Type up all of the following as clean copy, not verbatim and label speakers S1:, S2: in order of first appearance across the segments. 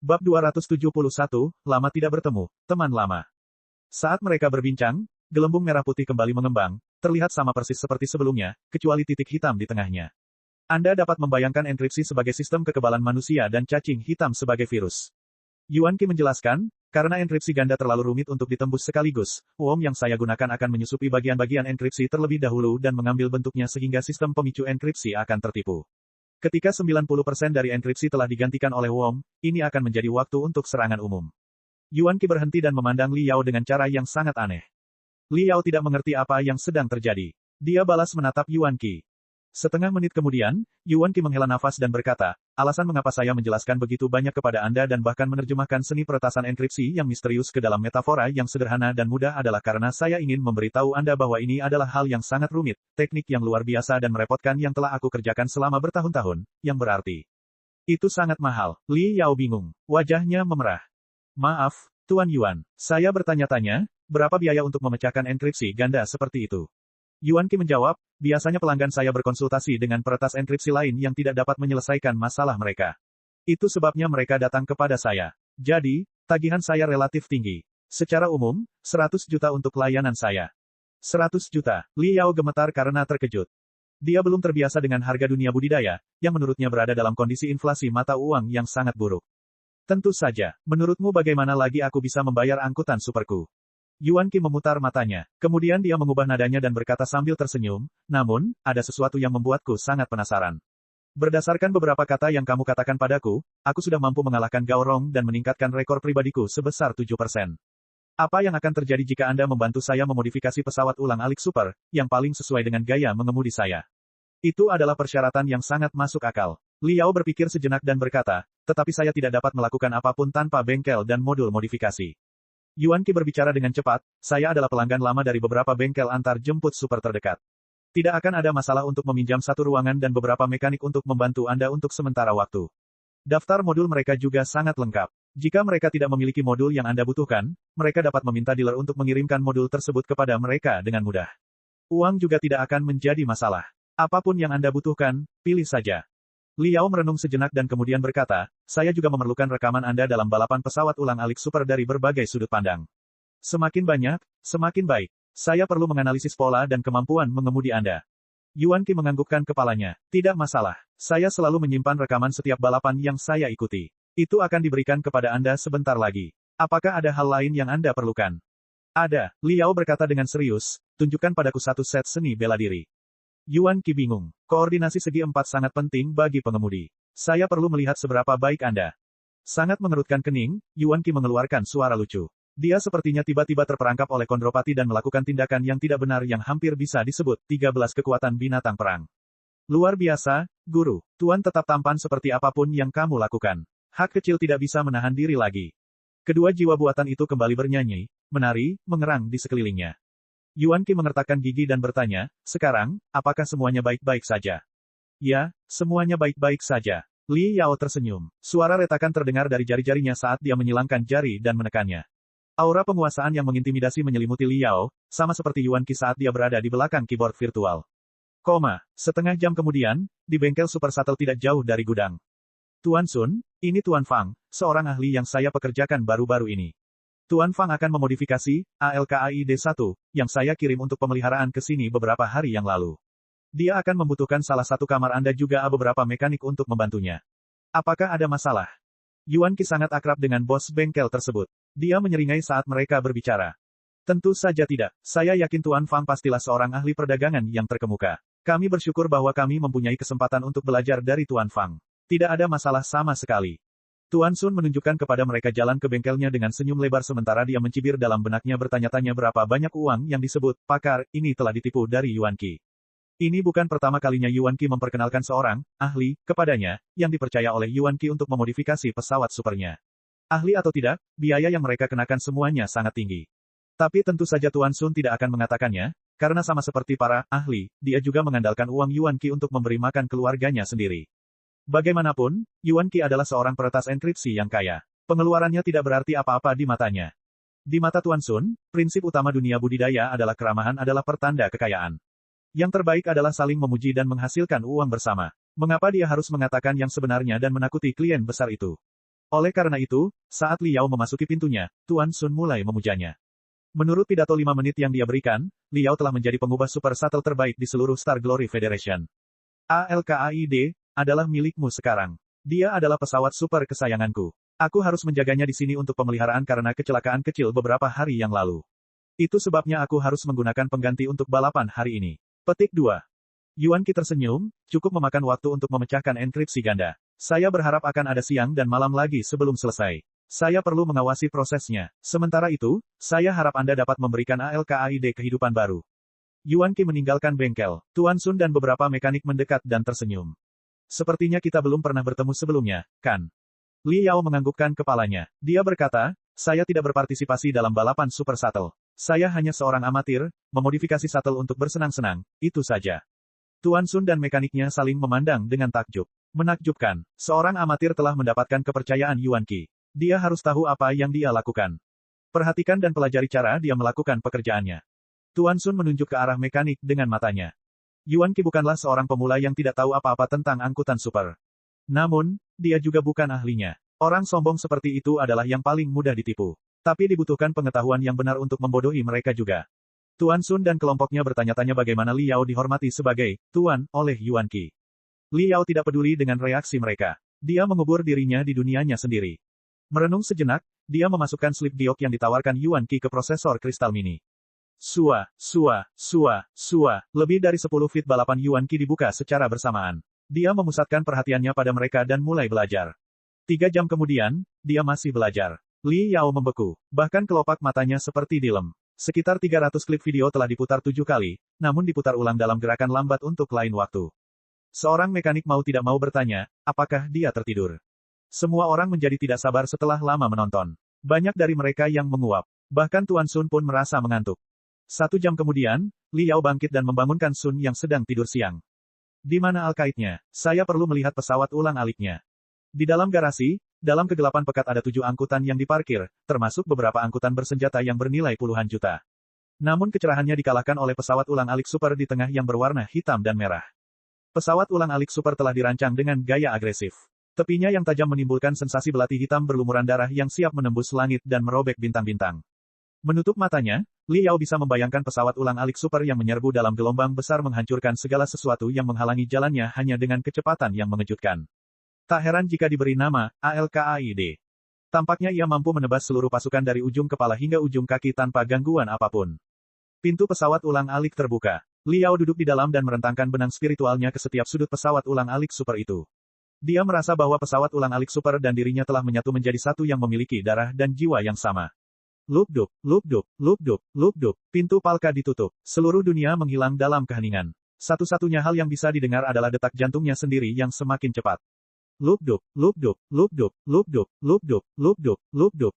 S1: Bab 271, lama tidak bertemu, teman lama. Saat mereka berbincang, gelembung merah putih kembali mengembang, terlihat sama persis seperti sebelumnya, kecuali titik hitam di tengahnya. Anda dapat membayangkan enkripsi sebagai sistem kekebalan manusia dan cacing hitam sebagai virus. Yuan Qi menjelaskan, karena enkripsi ganda terlalu rumit untuk ditembus sekaligus, WOM yang saya gunakan akan menyusupi bagian-bagian enkripsi terlebih dahulu dan mengambil bentuknya sehingga sistem pemicu enkripsi akan tertipu. Ketika 90% dari enkripsi telah digantikan oleh WOM, ini akan menjadi waktu untuk serangan umum. Yuan Qi berhenti dan memandang Li Yao dengan cara yang sangat aneh. Li Yao tidak mengerti apa yang sedang terjadi. Dia balas menatap Yuan Qi. Setengah menit kemudian, Yuan Qi menghela nafas dan berkata, alasan mengapa saya menjelaskan begitu banyak kepada Anda dan bahkan menerjemahkan seni peretasan enkripsi yang misterius ke dalam metafora yang sederhana dan mudah adalah karena saya ingin memberitahu Anda bahwa ini adalah hal yang sangat rumit, teknik yang luar biasa dan merepotkan yang telah aku kerjakan selama bertahun-tahun, yang berarti itu sangat mahal. Li Yao bingung. Wajahnya memerah. Maaf, Tuan Yuan. Saya bertanya-tanya, berapa biaya untuk memecahkan enkripsi ganda seperti itu? Yuan Qi menjawab, biasanya pelanggan saya berkonsultasi dengan peretas enkripsi lain yang tidak dapat menyelesaikan masalah mereka. Itu sebabnya mereka datang kepada saya. Jadi, tagihan saya relatif tinggi. Secara umum, 100 juta untuk layanan saya. 100 juta. Li Yao gemetar karena terkejut. Dia belum terbiasa dengan harga dunia budidaya, yang menurutnya berada dalam kondisi inflasi mata uang yang sangat buruk. Tentu saja, menurutmu bagaimana lagi aku bisa membayar angkutan superku? Yuan Qi memutar matanya. Kemudian dia mengubah nadanya dan berkata sambil tersenyum, namun, ada sesuatu yang membuatku sangat penasaran. Berdasarkan beberapa kata yang kamu katakan padaku, aku sudah mampu mengalahkan Gao Rong dan meningkatkan rekor pribadiku sebesar 7%. Apa yang akan terjadi jika Anda membantu saya memodifikasi pesawat ulang-alik super, yang paling sesuai dengan gaya mengemudi saya? Itu adalah persyaratan yang sangat masuk akal. Li Yao berpikir sejenak dan berkata, tetapi saya tidak dapat melakukan apapun tanpa bengkel dan modul modifikasi. Yuan Qi berbicara dengan cepat, saya adalah pelanggan lama dari beberapa bengkel antar jemput super terdekat. Tidak akan ada masalah untuk meminjam satu ruangan dan beberapa mekanik untuk membantu Anda untuk sementara waktu. Daftar modul mereka juga sangat lengkap. Jika mereka tidak memiliki modul yang Anda butuhkan, mereka dapat meminta dealer untuk mengirimkan modul tersebut kepada mereka dengan mudah. Uang juga tidak akan menjadi masalah. Apapun yang Anda butuhkan, pilih saja. Li Yao merenung sejenak dan kemudian berkata, saya juga memerlukan rekaman Anda dalam balapan pesawat ulang-alik super dari berbagai sudut pandang. Semakin banyak, semakin baik. Saya perlu menganalisis pola dan kemampuan mengemudi Anda. Yuan Qi menganggukkan kepalanya. Tidak masalah. Saya selalu menyimpan rekaman setiap balapan yang saya ikuti. Itu akan diberikan kepada Anda sebentar lagi. Apakah ada hal lain yang Anda perlukan? Ada. Li Yao berkata dengan serius, tunjukkan padaku satu set seni bela diri. Yuan Qi bingung. Koordinasi segi empat sangat penting bagi pengemudi. Saya perlu melihat seberapa baik Anda. Sangat mengerutkan kening, Yuan Qi mengeluarkan suara lucu. Dia sepertinya tiba-tiba terperangkap oleh kondropati dan melakukan tindakan yang tidak benar yang hampir bisa disebut 13 kekuatan binatang perang. Luar biasa, guru. Tuan tetap tampan seperti apapun yang kamu lakukan. Hak kecil tidak bisa menahan diri lagi. Kedua jiwa buatan itu kembali bernyanyi, menari, mengerang di sekelilingnya. Yuan Qi mengertakkan gigi dan bertanya, sekarang, apakah semuanya baik-baik saja? Ya, semuanya baik-baik saja. Li Yao tersenyum. Suara retakan terdengar dari jari-jarinya saat dia menyilangkan jari dan menekannya. Aura penguasaan yang mengintimidasi menyelimuti Li Yao, sama seperti Yuan Qi saat dia berada di belakang keyboard virtual. Setengah jam kemudian, di bengkel super shuttle tidak jauh dari gudang. Tuan Sun, ini Tuan Fang, seorang ahli yang saya pekerjakan baru-baru ini. Tuan Fang akan memodifikasi ALKAID-1, yang saya kirim untuk pemeliharaan ke sini beberapa hari yang lalu. Dia akan membutuhkan salah satu kamar Anda juga beberapa mekanik untuk membantunya. Apakah ada masalah? Yuan Qi sangat akrab dengan bos bengkel tersebut. Dia menyeringai saat mereka berbicara. Tentu saja tidak. Saya yakin Tuan Fang pastilah seorang ahli perdagangan yang terkemuka. Kami bersyukur bahwa kami mempunyai kesempatan untuk belajar dari Tuan Fang. Tidak ada masalah sama sekali. Tuan Sun menunjukkan kepada mereka jalan ke bengkelnya dengan senyum lebar sementara dia mencibir dalam benaknya bertanya-tanya berapa banyak uang yang disebut, pakar, ini telah ditipu dari Yuan Qi. Ini bukan pertama kalinya Yuan Qi memperkenalkan seorang, ahli, kepadanya, yang dipercaya oleh Yuan Qi untuk memodifikasi pesawat supernya. Ahli atau tidak, biaya yang mereka kenakan semuanya sangat tinggi. Tapi tentu saja Tuan Sun tidak akan mengatakannya, karena sama seperti para ahli, dia juga mengandalkan uang Yuan Qi untuk memberi makan keluarganya sendiri. Bagaimanapun, Yuan Qi adalah seorang peretas enkripsi yang kaya. Pengeluarannya tidak berarti apa-apa di matanya. Di mata Tuan Sun, prinsip utama dunia budidaya adalah keramahan adalah pertanda kekayaan. Yang terbaik adalah saling memuji dan menghasilkan uang bersama. Mengapa dia harus mengatakan yang sebenarnya dan menakuti klien besar itu? Oleh karena itu, saat Liao memasuki pintunya, Tuan Sun mulai memujanya. Menurut pidato 5 menit yang dia berikan, Liao telah menjadi pengubah super shuttle terbaik di seluruh Star Glory Federation. ALKAID adalah milikmu sekarang. Dia adalah pesawat super kesayanganku. Aku harus menjaganya di sini untuk pemeliharaan karena kecelakaan kecil beberapa hari yang lalu. Itu sebabnya aku harus menggunakan pengganti untuk balapan hari ini. Petik 2. Yuan Qi tersenyum, cukup memakan waktu untuk memecahkan enkripsi ganda. Saya berharap akan ada siang dan malam lagi sebelum selesai. Saya perlu mengawasi prosesnya. Sementara itu, saya harap Anda dapat memberikan ALKAID kehidupan baru. Yuan Qi meninggalkan bengkel. Tuan Sun dan beberapa mekanik mendekat dan tersenyum. Sepertinya kita belum pernah bertemu sebelumnya, kan? Li Yao menganggukkan kepalanya. Dia berkata, saya tidak berpartisipasi dalam balapan Super Shuttle. Saya hanya seorang amatir, memodifikasi shuttle untuk bersenang-senang, itu saja. Tuan Sun dan mekaniknya saling memandang dengan takjub. Menakjubkan, seorang amatir telah mendapatkan kepercayaan Yuan Qi. Dia harus tahu apa yang dia lakukan. Perhatikan dan pelajari cara dia melakukan pekerjaannya. Tuan Sun menunjuk ke arah mekanik dengan matanya. Yuan Qi bukanlah seorang pemula yang tidak tahu apa-apa tentang angkutan super. Namun, dia juga bukan ahlinya. Orang sombong seperti itu adalah yang paling mudah ditipu. Tapi dibutuhkan pengetahuan yang benar untuk membodohi mereka juga. Tuan Sun dan kelompoknya bertanya-tanya bagaimana Li Yao dihormati sebagai Tuan oleh Yuan Qi. Li Yao tidak peduli dengan reaksi mereka. Dia mengubur dirinya di dunianya sendiri. Merenung sejenak, dia memasukkan slip giok yang ditawarkan Yuan Qi ke prosesor kristal mini. Sua, lebih dari 10 feet balapan Yuan Qi dibuka secara bersamaan. Dia memusatkan perhatiannya pada mereka dan mulai belajar. 3 jam kemudian, dia masih belajar. Li Yao membeku, bahkan kelopak matanya seperti dilem. Sekitar 300 klip video telah diputar 7 kali, namun diputar ulang dalam gerakan lambat untuk lain waktu. Seorang mekanik mau tidak mau bertanya, apakah dia tertidur? Semua orang menjadi tidak sabar setelah lama menonton. Banyak dari mereka yang menguap. Bahkan Tuan Sun pun merasa mengantuk. 1 jam kemudian, Li Yao bangkit dan membangunkan Sun yang sedang tidur siang. Di mana alkaidnya? Saya perlu melihat pesawat ulang-aliknya. Di dalam garasi, dalam kegelapan pekat ada 7 angkutan yang diparkir, termasuk beberapa angkutan bersenjata yang bernilai puluhan juta. Namun kecerahannya dikalahkan oleh pesawat ulang-alik super di tengah yang berwarna hitam dan merah. Pesawat ulang-alik super telah dirancang dengan gaya agresif. Tepinya yang tajam menimbulkan sensasi belati hitam berlumuran darah yang siap menembus langit dan merobek bintang-bintang. Menutup matanya, Li Yao bisa membayangkan pesawat ulang-alik super yang menyerbu dalam gelombang besar menghancurkan segala sesuatu yang menghalangi jalannya hanya dengan kecepatan yang mengejutkan. Tak heran jika diberi nama ALKAID. Tampaknya ia mampu menebas seluruh pasukan dari ujung kepala hingga ujung kaki tanpa gangguan apapun. Pintu pesawat ulang-alik terbuka. Li Yao duduk di dalam dan merentangkan benang spiritualnya ke setiap sudut pesawat ulang-alik super itu. Dia merasa bahwa pesawat ulang-alik super dan dirinya telah menyatu menjadi satu yang memiliki darah dan jiwa yang sama. Lupdup, lupdup, lupdup, lupdup, pintu palka ditutup. Seluruh dunia menghilang dalam keheningan. Satu-satunya hal yang bisa didengar adalah detak jantungnya sendiri yang semakin cepat. Lupdup, lupdup, lupdup, lupdup, lupdup, lupdup, lupdup.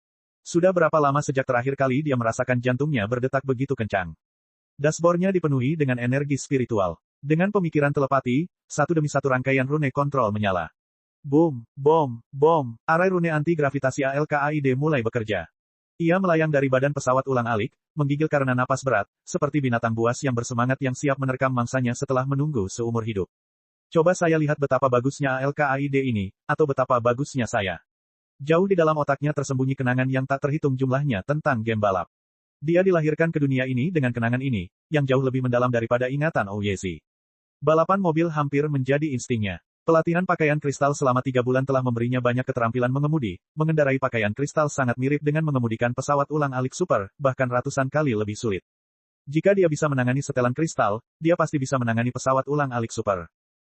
S1: Sudah berapa lama sejak terakhir kali dia merasakan jantungnya berdetak begitu kencang? Dashboardnya dipenuhi dengan energi spiritual. Dengan pemikiran telepati, satu demi satu rangkaian rune kontrol menyala. Boom, bom, bom, arai rune anti-gravitasi ALKAID mulai bekerja. Ia melayang dari badan pesawat ulang-alik, menggigil karena napas berat, seperti binatang buas yang bersemangat yang siap menerkam mangsanya setelah menunggu seumur hidup. Coba saya lihat betapa bagusnya ALKAID ini, atau betapa bagusnya saya. Jauh di dalam otaknya tersembunyi kenangan yang tak terhitung jumlahnya tentang game balap. Dia dilahirkan ke dunia ini dengan kenangan ini, yang jauh lebih mendalam daripada ingatan Ouyezi. Balapan mobil hampir menjadi instingnya. Pelatihan pakaian kristal selama 3 bulan telah memberinya banyak keterampilan mengemudi. Mengendarai pakaian kristal sangat mirip dengan mengemudikan pesawat ulang-alik super, bahkan ratusan kali lebih sulit. Jika dia bisa menangani setelan kristal, dia pasti bisa menangani pesawat ulang-alik super.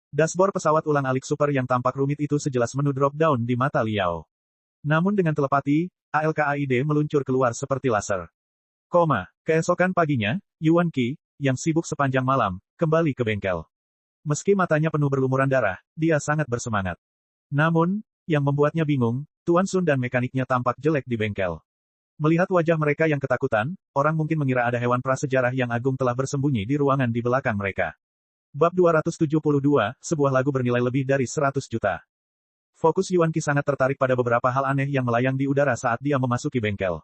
S1: Dashboard pesawat ulang-alik super yang tampak rumit itu sejelas menu drop down di mata Li Yao. Namun dengan telepati, ALKAID meluncur keluar seperti laser. Keesokan paginya, Yuan Qi, yang sibuk sepanjang malam, kembali ke bengkel. Meski matanya penuh berlumuran darah, dia sangat bersemangat. Namun, yang membuatnya bingung, Tuan Sun dan mekaniknya tampak jelek di bengkel. Melihat wajah mereka yang ketakutan, orang mungkin mengira ada hewan prasejarah yang agung telah bersembunyi di ruangan di belakang mereka. Bab 272, sebuah lagu bernilai lebih dari 100 juta. Fokus Yuan Qi sangat tertarik pada beberapa hal aneh yang melayang di udara saat dia memasuki bengkel.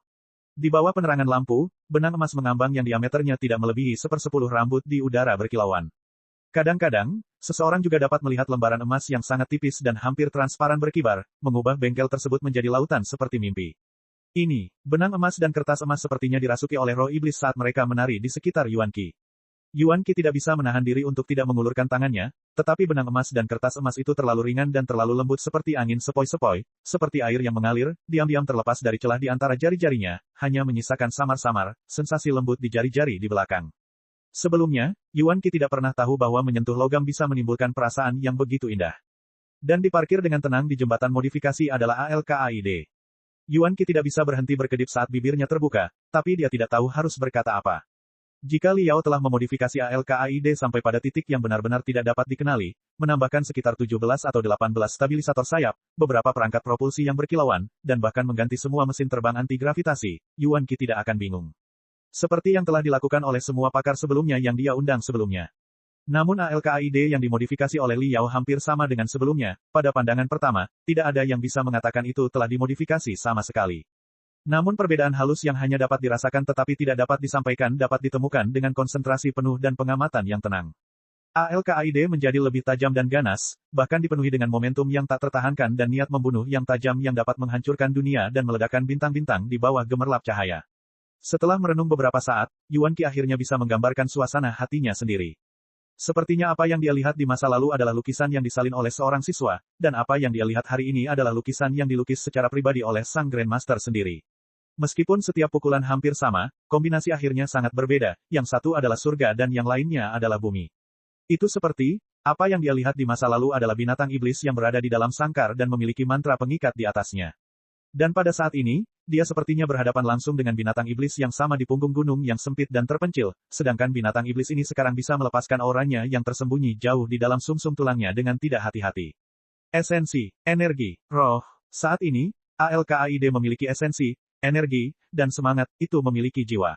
S1: Di bawah penerangan lampu, benang emas mengambang yang diameternya tidak melebihi 1/10 rambut di udara berkilauan. Kadang-kadang, seseorang juga dapat melihat lembaran emas yang sangat tipis dan hampir transparan berkibar, mengubah bengkel tersebut menjadi lautan seperti mimpi. Ini, benang emas dan kertas emas sepertinya dirasuki oleh roh iblis saat mereka menari di sekitar Yuan Qi. Yuan Qi tidak bisa menahan diri untuk tidak mengulurkan tangannya, tetapi benang emas dan kertas emas itu terlalu ringan dan terlalu lembut seperti angin sepoi-sepoi, seperti air yang mengalir, diam-diam terlepas dari celah di antara jari-jarinya, hanya menyisakan samar-samar, sensasi lembut di jari-jari di belakang. Sebelumnya, Yuan Qi tidak pernah tahu bahwa menyentuh logam bisa menimbulkan perasaan yang begitu indah. Dan diparkir dengan tenang di jembatan modifikasi adalah ALKAID. Yuan Qi tidak bisa berhenti berkedip saat bibirnya terbuka, tapi dia tidak tahu harus berkata apa. Jika Liao telah memodifikasi ALKAID sampai pada titik yang benar-benar tidak dapat dikenali, menambahkan sekitar 17 atau 18 stabilisator sayap, beberapa perangkat propulsi yang berkilauan, dan bahkan mengganti semua mesin terbang anti-gravitasi, Yuan Qi tidak akan bingung. Seperti yang telah dilakukan oleh semua pakar sebelumnya yang dia undang sebelumnya. Namun ALKAID yang dimodifikasi oleh Liao hampir sama dengan sebelumnya, pada pandangan pertama, tidak ada yang bisa mengatakan itu telah dimodifikasi sama sekali. Namun perbedaan halus yang hanya dapat dirasakan tetapi tidak dapat disampaikan dapat ditemukan dengan konsentrasi penuh dan pengamatan yang tenang. ALKAID menjadi lebih tajam dan ganas, bahkan dipenuhi dengan momentum yang tak tertahankan dan niat membunuh yang tajam yang dapat menghancurkan dunia dan meledakkan bintang-bintang di bawah gemerlap cahaya. Setelah merenung beberapa saat, Yuan Qi akhirnya bisa menggambarkan suasana hatinya sendiri. Sepertinya apa yang dia lihat di masa lalu adalah lukisan yang disalin oleh seorang siswa, dan apa yang dia lihat hari ini adalah lukisan yang dilukis secara pribadi oleh sang Grandmaster sendiri. Meskipun setiap pukulan hampir sama, kombinasi akhirnya sangat berbeda, yang satu adalah surga dan yang lainnya adalah bumi. Itu seperti, apa yang dia lihat di masa lalu adalah binatang iblis yang berada di dalam sangkar dan memiliki mantra pengikat di atasnya. Dan pada saat ini, dia sepertinya berhadapan langsung dengan binatang iblis yang sama di punggung gunung yang sempit dan terpencil, sedangkan binatang iblis ini sekarang bisa melepaskan auranya yang tersembunyi jauh di dalam sumsum tulangnya dengan tidak hati-hati. Esensi, energi, roh. Saat ini, ALKAID memiliki esensi, energi, dan semangat, itu memiliki jiwa.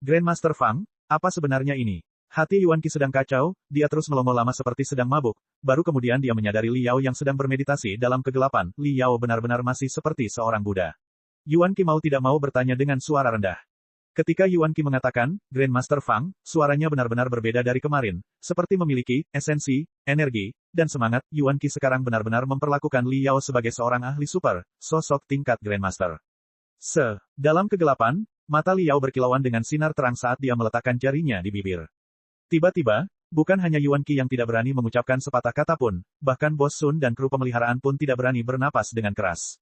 S1: Grandmaster Fang, apa sebenarnya ini? Hati Yuan Qi sedang kacau, dia terus melongo lama seperti sedang mabuk, baru kemudian dia menyadari Liao yang sedang bermeditasi dalam kegelapan, Liao benar-benar masih seperti seorang Buddha. Yuan Qi mau tidak mau bertanya dengan suara rendah. Ketika Yuan Qi mengatakan, Grandmaster Fang, suaranya benar-benar berbeda dari kemarin, seperti memiliki esensi, energi, dan semangat, Yuan Qi sekarang benar-benar memperlakukan Liao sebagai seorang ahli super, sosok tingkat Grandmaster. Dalam kegelapan, mata Liao berkilauan dengan sinar terang saat dia meletakkan jarinya di bibir. Tiba-tiba, bukan hanya Yuan Qi yang tidak berani mengucapkan sepatah kata pun, bahkan Bos Sun dan kru pemeliharaan pun tidak berani bernapas dengan keras.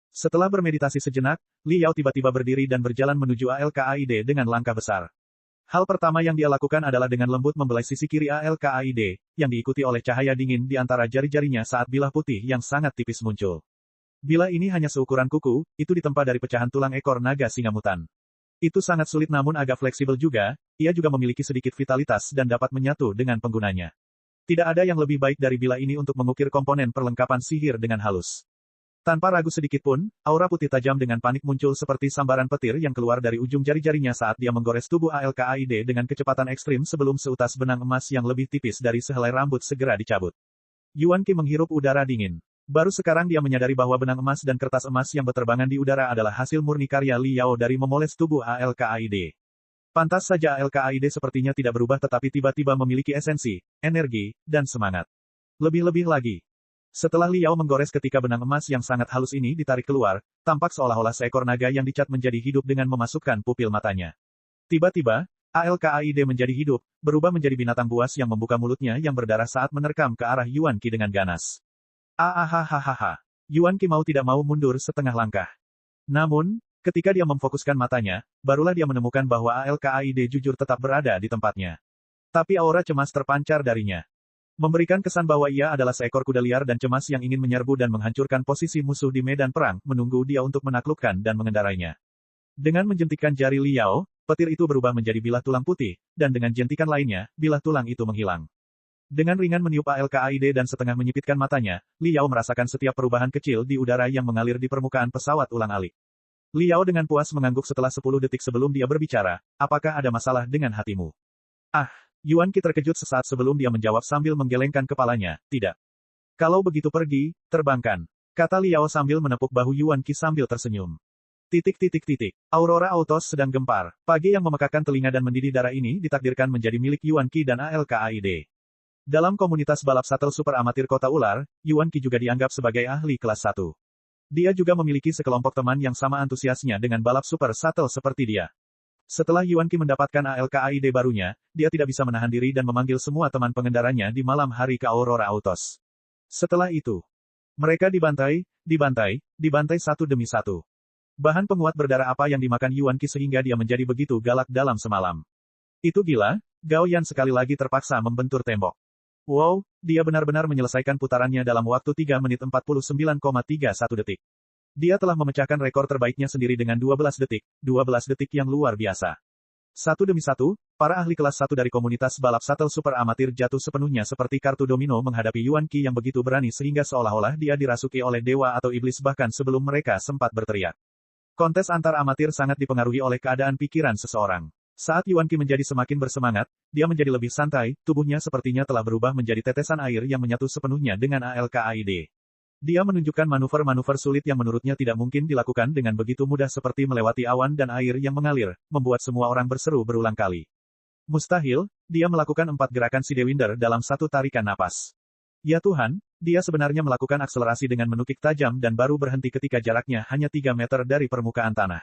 S1: Setelah bermeditasi sejenak, Liao tiba-tiba berdiri dan berjalan menuju ALKAID dengan langkah besar. Hal pertama yang dia lakukan adalah dengan lembut membelai sisi kiri ALKAID, yang diikuti oleh cahaya dingin di antara jari-jarinya saat bilah putih yang sangat tipis muncul. Bilah ini hanya seukuran kuku, itu ditempa dari pecahan tulang ekor naga singamutan. Itu sangat sulit namun agak fleksibel juga, ia juga memiliki sedikit vitalitas dan dapat menyatu dengan penggunanya. Tidak ada yang lebih baik dari bilah ini untuk mengukir komponen perlengkapan sihir dengan halus. Tanpa ragu sedikit pun, aura putih tajam dengan panik muncul seperti sambaran petir yang keluar dari ujung jari-jarinya saat dia menggores tubuh ALKAID dengan kecepatan ekstrim sebelum seutas benang emas yang lebih tipis dari sehelai rambut segera dicabut. Yuan Qi menghirup udara dingin. Baru sekarang dia menyadari bahwa benang emas dan kertas emas yang berterbangan di udara adalah hasil murni karya Liao dari memoles tubuh ALKAID. Pantas saja ALKAID sepertinya tidak berubah tetapi tiba-tiba memiliki esensi, energi, dan semangat. Lebih-lebih lagi. Setelah Liao menggores ketika benang emas yang sangat halus ini ditarik keluar, tampak seolah-olah seekor naga yang dicat menjadi hidup dengan memasukkan pupil matanya. Tiba-tiba, ALKAID menjadi hidup, berubah menjadi binatang buas yang membuka mulutnya yang berdarah saat menerkam ke arah Yuan Qi dengan ganas. Ahahaha. Yuan Qi mau tidak mau mundur setengah langkah. Namun, ketika dia memfokuskan matanya, barulah dia menemukan bahwa ALKAID jujur tetap berada di tempatnya. Tapi aura cemas terpancar darinya. Memberikan kesan bahwa ia adalah seekor kuda liar dan cemas yang ingin menyerbu dan menghancurkan posisi musuh di medan perang, menunggu dia untuk menaklukkan dan mengendarainya. Dengan menjentikkan jari Liao, petir itu berubah menjadi bilah tulang putih, dan dengan jentikan lainnya, bilah tulang itu menghilang. Dengan ringan meniup ALKAID dan setengah menyipitkan matanya, Liao merasakan setiap perubahan kecil di udara yang mengalir di permukaan pesawat ulang-alik. Liao dengan puas mengangguk setelah 10 detik sebelum dia berbicara, apakah ada masalah dengan hatimu? Yuan Qi terkejut sesaat sebelum dia menjawab sambil menggelengkan kepalanya, tidak. Kalau begitu pergi, terbangkan. Kata Liao sambil menepuk bahu Yuan Qi sambil tersenyum. Aurora Autos sedang gempar. Pagi yang memekakan telinga dan mendidih darah ini ditakdirkan menjadi milik Yuan Qi dan ALKAID. Dalam komunitas balap shuttle super amatir kota ular, Yuan Qi juga dianggap sebagai ahli kelas 1. Dia juga memiliki sekelompok teman yang sama antusiasnya dengan balap super shuttle seperti dia. Setelah Yuan Qi mendapatkan ALKAID barunya, dia tidak bisa menahan diri dan memanggil semua teman pengendaranya di malam hari ke Aurora Autos. Setelah itu, mereka dibantai satu demi satu. Bahan penguat berdarah apa yang dimakan Yuan Qi sehingga dia menjadi begitu galak dalam semalam. Itu gila, Gao Yan sekali lagi terpaksa membentur tembok. Wow, dia benar-benar menyelesaikan putarannya dalam waktu 3 menit 49,31 detik. Dia telah memecahkan rekor terbaiknya sendiri dengan 12 detik yang luar biasa. Satu demi satu, para ahli kelas 1 dari komunitas balap shuttle super amatir jatuh sepenuhnya seperti kartu domino menghadapi Yuan Qi yang begitu berani sehingga seolah-olah dia dirasuki oleh dewa atau iblis bahkan sebelum mereka sempat berteriak. Kontes antar amatir sangat dipengaruhi oleh keadaan pikiran seseorang. Saat Yuan Qi menjadi semakin bersemangat, dia menjadi lebih santai, tubuhnya sepertinya telah berubah menjadi tetesan air yang menyatu sepenuhnya dengan ALKAID. Dia menunjukkan manuver-manuver sulit yang menurutnya tidak mungkin dilakukan dengan begitu mudah seperti melewati awan dan air yang mengalir, membuat semua orang berseru berulang kali. Mustahil, dia melakukan 4 gerakan Sidewinder dalam satu tarikan napas. Ya Tuhan, dia sebenarnya melakukan akselerasi dengan menukik tajam dan baru berhenti ketika jaraknya hanya 3 meter dari permukaan tanah.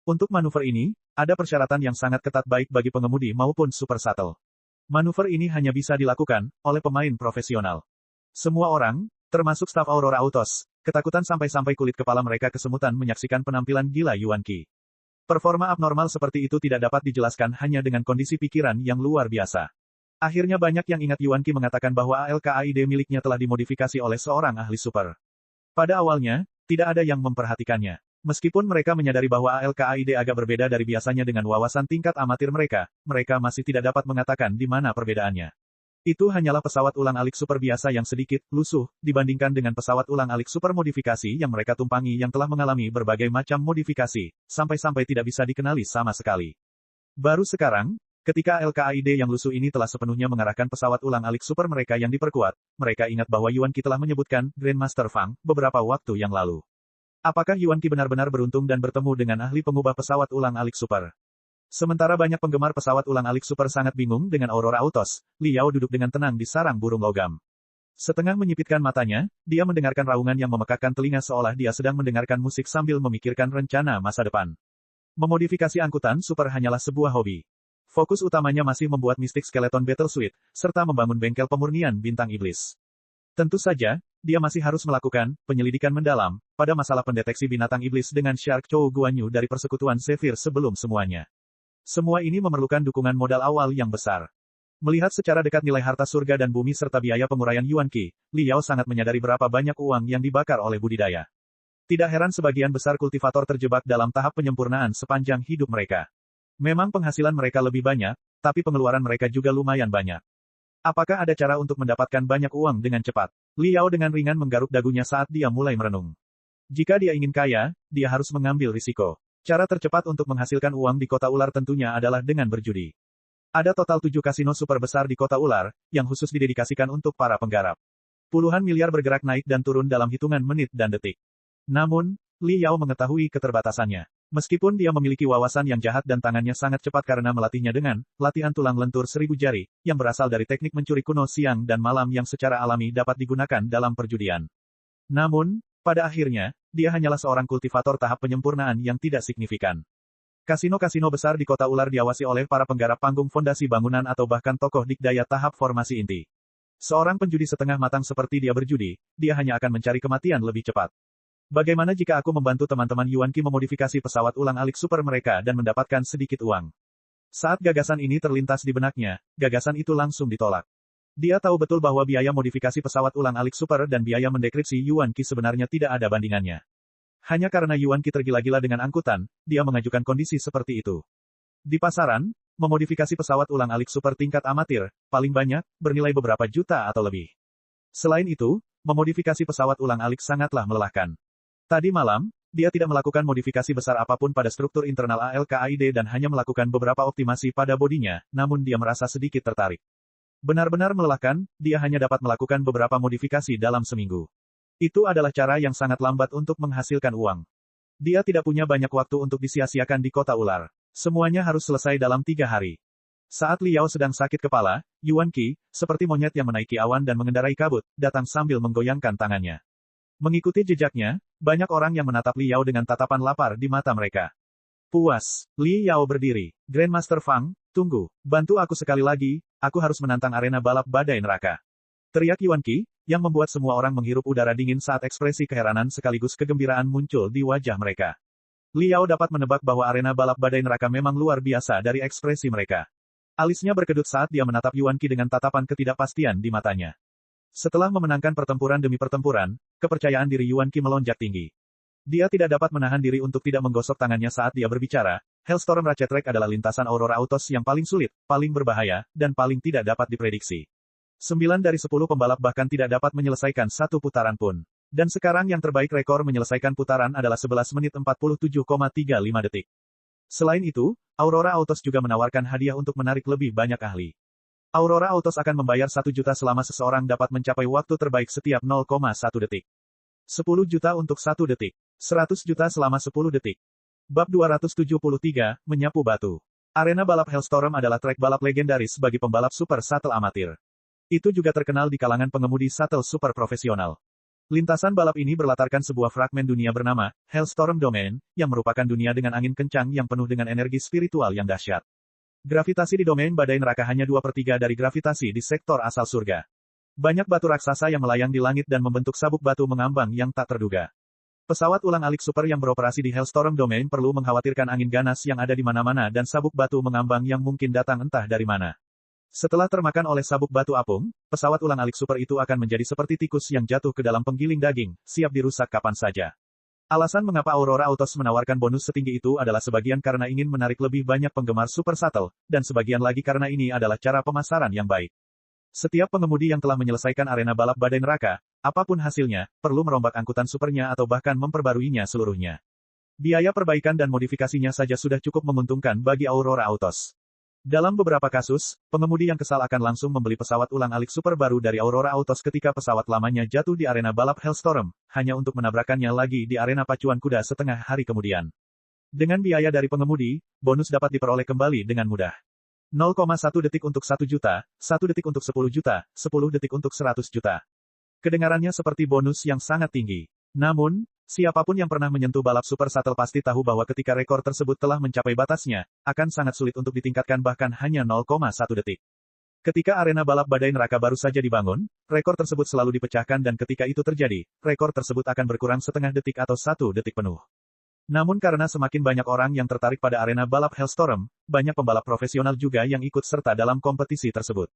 S1: Untuk manuver ini, ada persyaratan yang sangat ketat baik bagi pengemudi maupun super shuttle. Manuver ini hanya bisa dilakukan oleh pemain profesional. Semua orang, termasuk staf Aurora Autos, ketakutan sampai-sampai kulit kepala mereka kesemutan menyaksikan penampilan gila Yuan Qi. Performa abnormal seperti itu tidak dapat dijelaskan hanya dengan kondisi pikiran yang luar biasa. Akhirnya banyak yang ingat Yuan Qi mengatakan bahwa ALKAID miliknya telah dimodifikasi oleh seorang ahli super. Pada awalnya, tidak ada yang memperhatikannya. Meskipun mereka menyadari bahwa ALKAID agak berbeda dari biasanya dengan wawasan tingkat amatir mereka masih tidak dapat mengatakan di mana perbedaannya. Itu hanyalah pesawat ulang-alik super biasa yang sedikit lusuh, dibandingkan dengan pesawat ulang-alik super modifikasi yang mereka tumpangi yang telah mengalami berbagai macam modifikasi, sampai-sampai tidak bisa dikenali sama sekali. Baru sekarang, ketika ALKAID yang lusuh ini telah sepenuhnya mengarahkan pesawat ulang-alik super mereka yang diperkuat, mereka ingat bahwa Yuan Qi telah menyebutkan Grandmaster Fang beberapa waktu yang lalu. Apakah Yuan Qi benar-benar beruntung dan bertemu dengan ahli pengubah pesawat ulang-alik super? Sementara banyak penggemar pesawat ulang-alik super sangat bingung dengan Aurora Autos, Liao duduk dengan tenang di sarang burung logam. Setengah menyipitkan matanya, dia mendengarkan raungan yang memekakkan telinga seolah dia sedang mendengarkan musik sambil memikirkan rencana masa depan. Memodifikasi angkutan super hanyalah sebuah hobi. Fokus utamanya masih membuat Mystic Skeleton Battle Suite, serta membangun bengkel pemurnian bintang iblis. Tentu saja, dia masih harus melakukan penyelidikan mendalam pada masalah pendeteksi binatang iblis dengan Shark Chow Guanyu dari persekutuan Zephyr sebelum semuanya. Semua ini memerlukan dukungan modal awal yang besar. Melihat secara dekat nilai harta surga dan bumi serta biaya penguraian Yuan Qi, Liao sangat menyadari berapa banyak uang yang dibakar oleh budidaya. Tidak heran sebagian besar kultivator terjebak dalam tahap penyempurnaan sepanjang hidup mereka. Memang penghasilan mereka lebih banyak, tapi pengeluaran mereka juga lumayan banyak. Apakah ada cara untuk mendapatkan banyak uang dengan cepat? Liao dengan ringan menggaruk dagunya saat dia mulai merenung. Jika dia ingin kaya, dia harus mengambil risiko. Cara tercepat untuk menghasilkan uang di kota ular tentunya adalah dengan berjudi. Ada total 7 kasino super besar di kota ular, yang khusus didedikasikan untuk para penggarap. Puluhan miliar bergerak naik dan turun dalam hitungan menit dan detik. Namun, Liao mengetahui keterbatasannya. Meskipun dia memiliki wawasan yang jahat dan tangannya sangat cepat karena melatihnya dengan latihan tulang lentur 1000 jari, yang berasal dari teknik mencuri kuno siang dan malam yang secara alami dapat digunakan dalam perjudian. Namun, pada akhirnya, dia hanyalah seorang kultivator tahap penyempurnaan yang tidak signifikan. Kasino-kasino besar di kota ular diawasi oleh para penggarap panggung fondasi bangunan atau bahkan tokoh dikdaya tahap formasi inti. Seorang penjudi setengah matang seperti dia berjudi, dia hanya akan mencari kematian lebih cepat. Bagaimana jika aku membantu teman-teman Yuan Qi memodifikasi pesawat ulang-alik super mereka dan mendapatkan sedikit uang? Saat gagasan ini terlintas di benaknya, gagasan itu langsung ditolak. Dia tahu betul bahwa biaya modifikasi pesawat ulang-alik super dan biaya mendekripsi Yuan Qi sebenarnya tidak ada bandingannya. Hanya karena Yuan Qi tergila-gila dengan angkutan, dia mengajukan kondisi seperti itu. Di pasaran, memodifikasi pesawat ulang-alik super tingkat amatir, paling banyak, bernilai beberapa juta atau lebih. Selain itu, memodifikasi pesawat ulang-alik sangatlah melelahkan. Tadi malam, dia tidak melakukan modifikasi besar apapun pada struktur internal ALKAID dan hanya melakukan beberapa optimasi pada bodinya, namun dia merasa sedikit tertarik. Benar-benar melelahkan, dia hanya dapat melakukan beberapa modifikasi dalam seminggu. Itu adalah cara yang sangat lambat untuk menghasilkan uang. Dia tidak punya banyak waktu untuk disia-siakan di kota ular. Semuanya harus selesai dalam 3 hari. Saat Liao sedang sakit kepala, Yuan Qi, seperti monyet yang menaiki awan dan mengendarai kabut, datang sambil menggoyangkan tangannya. Mengikuti jejaknya, banyak orang yang menatap Liao dengan tatapan lapar di mata mereka. Puas, Li Yao berdiri. Grandmaster Fang, tunggu, bantu aku sekali lagi, aku harus menantang arena balap badai neraka. Teriak Yuan Qi, yang membuat semua orang menghirup udara dingin saat ekspresi keheranan sekaligus kegembiraan muncul di wajah mereka. Li Yao dapat menebak bahwa arena balap badai neraka memang luar biasa dari ekspresi mereka. Alisnya berkedut saat dia menatap Yuan Qi dengan tatapan ketidakpastian di matanya. Setelah memenangkan pertempuran demi pertempuran, kepercayaan diri Yuan Qi melonjak tinggi. Dia tidak dapat menahan diri untuk tidak menggosok tangannya saat dia berbicara. Hellstorm Ratchet Track adalah lintasan Aurora Autos yang paling sulit, paling berbahaya, dan paling tidak dapat diprediksi. 9 dari 10 pembalap bahkan tidak dapat menyelesaikan satu putaran pun. Dan sekarang yang terbaik rekor menyelesaikan putaran adalah 11 menit 47,35 detik. Selain itu, Aurora Autos juga menawarkan hadiah untuk menarik lebih banyak ahli. Aurora Autos akan membayar 1 juta selama seseorang dapat mencapai waktu terbaik setiap 0,1 detik. 10 juta untuk 1 detik. 100 juta selama 10 detik. Bab 273, Menyapu Batu. Arena balap Hellstorm adalah trek balap legendaris bagi pembalap super shuttle amatir. Itu juga terkenal di kalangan pengemudi shuttle super profesional. Lintasan balap ini berlatarkan sebuah fragmen dunia bernama Hellstorm Domain, yang merupakan dunia dengan angin kencang yang penuh dengan energi spiritual yang dahsyat. Gravitasi di domain badai neraka hanya 2/3 dari gravitasi di sektor asal surga. Banyak batu raksasa yang melayang di langit dan membentuk sabuk batu mengambang yang tak terduga. Pesawat ulang-alik super yang beroperasi di Hellstorm Domain perlu mengkhawatirkan angin ganas yang ada di mana-mana dan sabuk batu mengambang yang mungkin datang entah dari mana. Setelah termakan oleh sabuk batu apung, pesawat ulang-alik super itu akan menjadi seperti tikus yang jatuh ke dalam penggiling daging, siap dirusak kapan saja. Alasan mengapa Aurora Autos menawarkan bonus setinggi itu adalah sebagian karena ingin menarik lebih banyak penggemar super shuttle, dan sebagian lagi karena ini adalah cara pemasaran yang baik. Setiap pengemudi yang telah menyelesaikan arena balap badai neraka, apapun hasilnya, perlu merombak angkutan supernya atau bahkan memperbaruinya seluruhnya. Biaya perbaikan dan modifikasinya saja sudah cukup menguntungkan bagi Aurora Autos. Dalam beberapa kasus, pengemudi yang kesal akan langsung membeli pesawat ulang-alik super baru dari Aurora Autos ketika pesawat lamanya jatuh di arena balap Hellstorm, hanya untuk menabrakkannya lagi di arena pacuan kuda setengah hari kemudian. Dengan biaya dari pengemudi, bonus dapat diperoleh kembali dengan mudah. 0,1 detik untuk 1 juta, 1 detik untuk 10 juta, 10 detik untuk 100 juta. Kedengarannya seperti bonus yang sangat tinggi. Namun, siapapun yang pernah menyentuh balap super shuttle pasti tahu bahwa ketika rekor tersebut telah mencapai batasnya, akan sangat sulit untuk ditingkatkan bahkan hanya 0,1 detik. Ketika arena balap badai neraka baru saja dibangun, rekor tersebut selalu dipecahkan dan ketika itu terjadi, rekor tersebut akan berkurang setengah detik atau 1 detik penuh. Namun karena semakin banyak orang yang tertarik pada arena balap Hellstorm, banyak pembalap profesional juga yang ikut serta dalam kompetisi tersebut.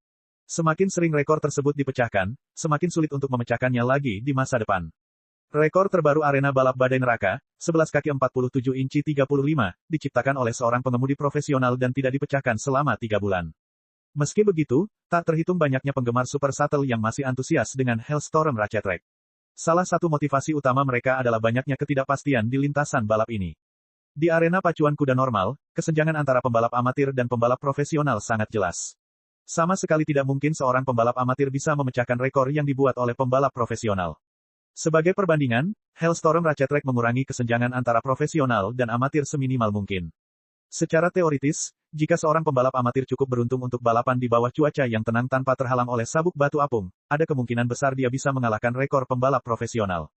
S1: Semakin sering rekor tersebut dipecahkan, semakin sulit untuk memecahkannya lagi di masa depan. Rekor terbaru arena balap badai neraka, 11 kaki 47 inci 35, diciptakan oleh seorang pengemudi profesional dan tidak dipecahkan selama 3 bulan. Meski begitu, tak terhitung banyaknya penggemar super shuttle yang masih antusias dengan Hellstorm Ratchet Track. Salah satu motivasi utama mereka adalah banyaknya ketidakpastian di lintasan balap ini. Di arena pacuan kuda normal, kesenjangan antara pembalap amatir dan pembalap profesional sangat jelas. Sama sekali tidak mungkin seorang pembalap amatir bisa memecahkan rekor yang dibuat oleh pembalap profesional. Sebagai perbandingan, Hellstorm Ratchet Track mengurangi kesenjangan antara profesional dan amatir seminimal mungkin. Secara teoritis, jika seorang pembalap amatir cukup beruntung untuk balapan di bawah cuaca yang tenang tanpa terhalang oleh sabuk batu apung, ada kemungkinan besar dia bisa mengalahkan rekor pembalap profesional.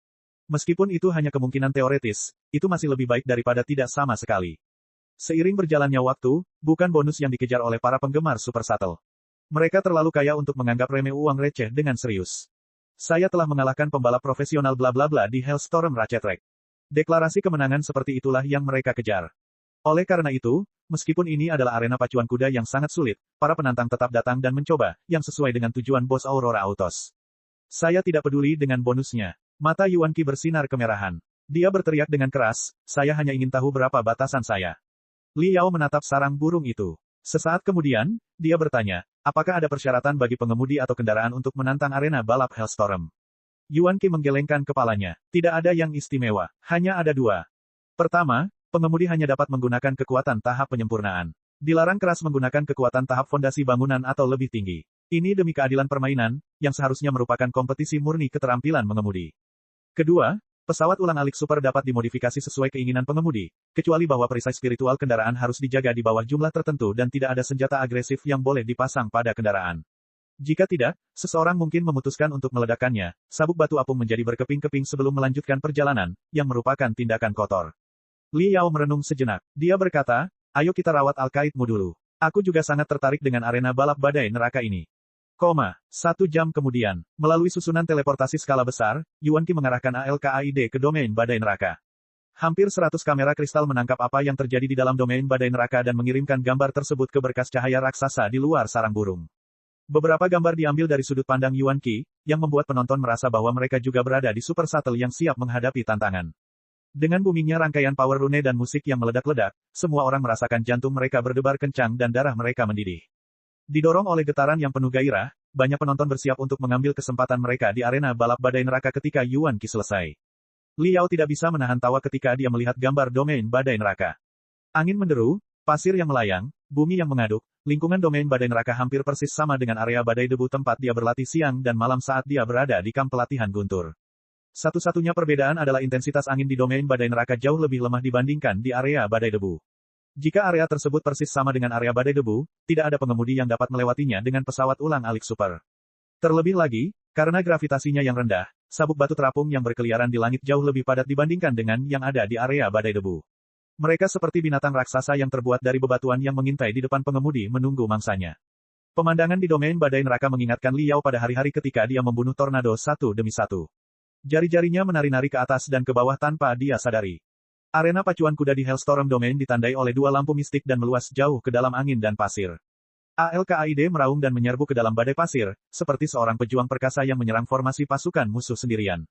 S1: Meskipun itu hanya kemungkinan teoritis, itu masih lebih baik daripada tidak sama sekali. Seiring berjalannya waktu, bukan bonus yang dikejar oleh para penggemar super shuttle. Mereka terlalu kaya untuk menganggap remeh uang receh dengan serius. Saya telah mengalahkan pembalap profesional bla bla bla di Hellstorm Ratchet Track. Deklarasi kemenangan seperti itulah yang mereka kejar. Oleh karena itu, meskipun ini adalah arena pacuan kuda yang sangat sulit, para penantang tetap datang dan mencoba, yang sesuai dengan tujuan bos Aurora Autos. Saya tidak peduli dengan bonusnya. Mata Yuan Qi bersinar kemerahan. Dia berteriak dengan keras, saya hanya ingin tahu berapa batasan saya. Li Yao menatap sarang burung itu. Sesaat kemudian, dia bertanya, apakah ada persyaratan bagi pengemudi atau kendaraan untuk menantang arena balap Hellstorm? Yuan Qi menggelengkan kepalanya. Tidak ada yang istimewa, hanya ada 2. Pertama, pengemudi hanya dapat menggunakan kekuatan tahap penyempurnaan. Dilarang keras menggunakan kekuatan tahap fondasi bangunan atau lebih tinggi. Ini demi keadilan permainan, yang seharusnya merupakan kompetisi murni keterampilan mengemudi. Kedua, Pesawat ulang-alik super dapat dimodifikasi sesuai keinginan pengemudi, kecuali bahwa perisai spiritual kendaraan harus dijaga di bawah jumlah tertentu dan tidak ada senjata agresif yang boleh dipasang pada kendaraan. Jika tidak, seseorang mungkin memutuskan untuk meledakkannya. Sabuk batu apung menjadi berkeping-keping sebelum melanjutkan perjalanan, yang merupakan tindakan kotor. Li Yao merenung sejenak. Dia berkata, ayo kita rawat Al-Qaidmu dulu. Aku juga sangat tertarik dengan arena balap badai neraka ini. 1 jam kemudian, melalui susunan teleportasi skala besar, Yuan Qi mengarahkan ALKAID ke domain badai neraka. Hampir 100 kamera kristal menangkap apa yang terjadi di dalam domain badai neraka dan mengirimkan gambar tersebut ke berkas cahaya raksasa di luar sarang burung. Beberapa gambar diambil dari sudut pandang Yuan Qi, yang membuat penonton merasa bahwa mereka juga berada di super shuttle yang siap menghadapi tantangan. Dengan boomingnya rangkaian power rune dan musik yang meledak-ledak, semua orang merasakan jantung mereka berdebar kencang dan darah mereka mendidih. Didorong oleh getaran yang penuh gairah, banyak penonton bersiap untuk mengambil kesempatan mereka di arena balap badai neraka ketika Yuan Qi selesai. Li Yao tidak bisa menahan tawa ketika dia melihat gambar domain badai neraka. Angin menderu, pasir yang melayang, bumi yang mengaduk, lingkungan domain badai neraka hampir persis sama dengan area badai debu tempat dia berlatih siang dan malam saat dia berada di kamp pelatihan guntur. Satu-satunya perbedaan adalah intensitas angin di domain badai neraka jauh lebih lemah dibandingkan di area badai debu. Jika area tersebut persis sama dengan area badai debu, tidak ada pengemudi yang dapat melewatinya dengan pesawat ulang-alik super. Terlebih lagi, karena gravitasinya yang rendah, sabuk batu terapung yang berkeliaran di langit jauh lebih padat dibandingkan dengan yang ada di area badai debu. Mereka seperti binatang raksasa yang terbuat dari bebatuan yang mengintai di depan pengemudi menunggu mangsanya. Pemandangan di domain badai neraka mengingatkan Li Yao pada hari-hari ketika dia membunuh tornado satu demi satu. Jari-jarinya menari-nari ke atas dan ke bawah tanpa dia sadari. Arena pacuan kuda di Hellstorm Domain ditandai oleh 2 lampu mistik dan meluas jauh ke dalam angin dan pasir. ALKAID meraung dan menyerbu ke dalam badai pasir, seperti seorang pejuang perkasa yang menyerang formasi pasukan musuh sendirian.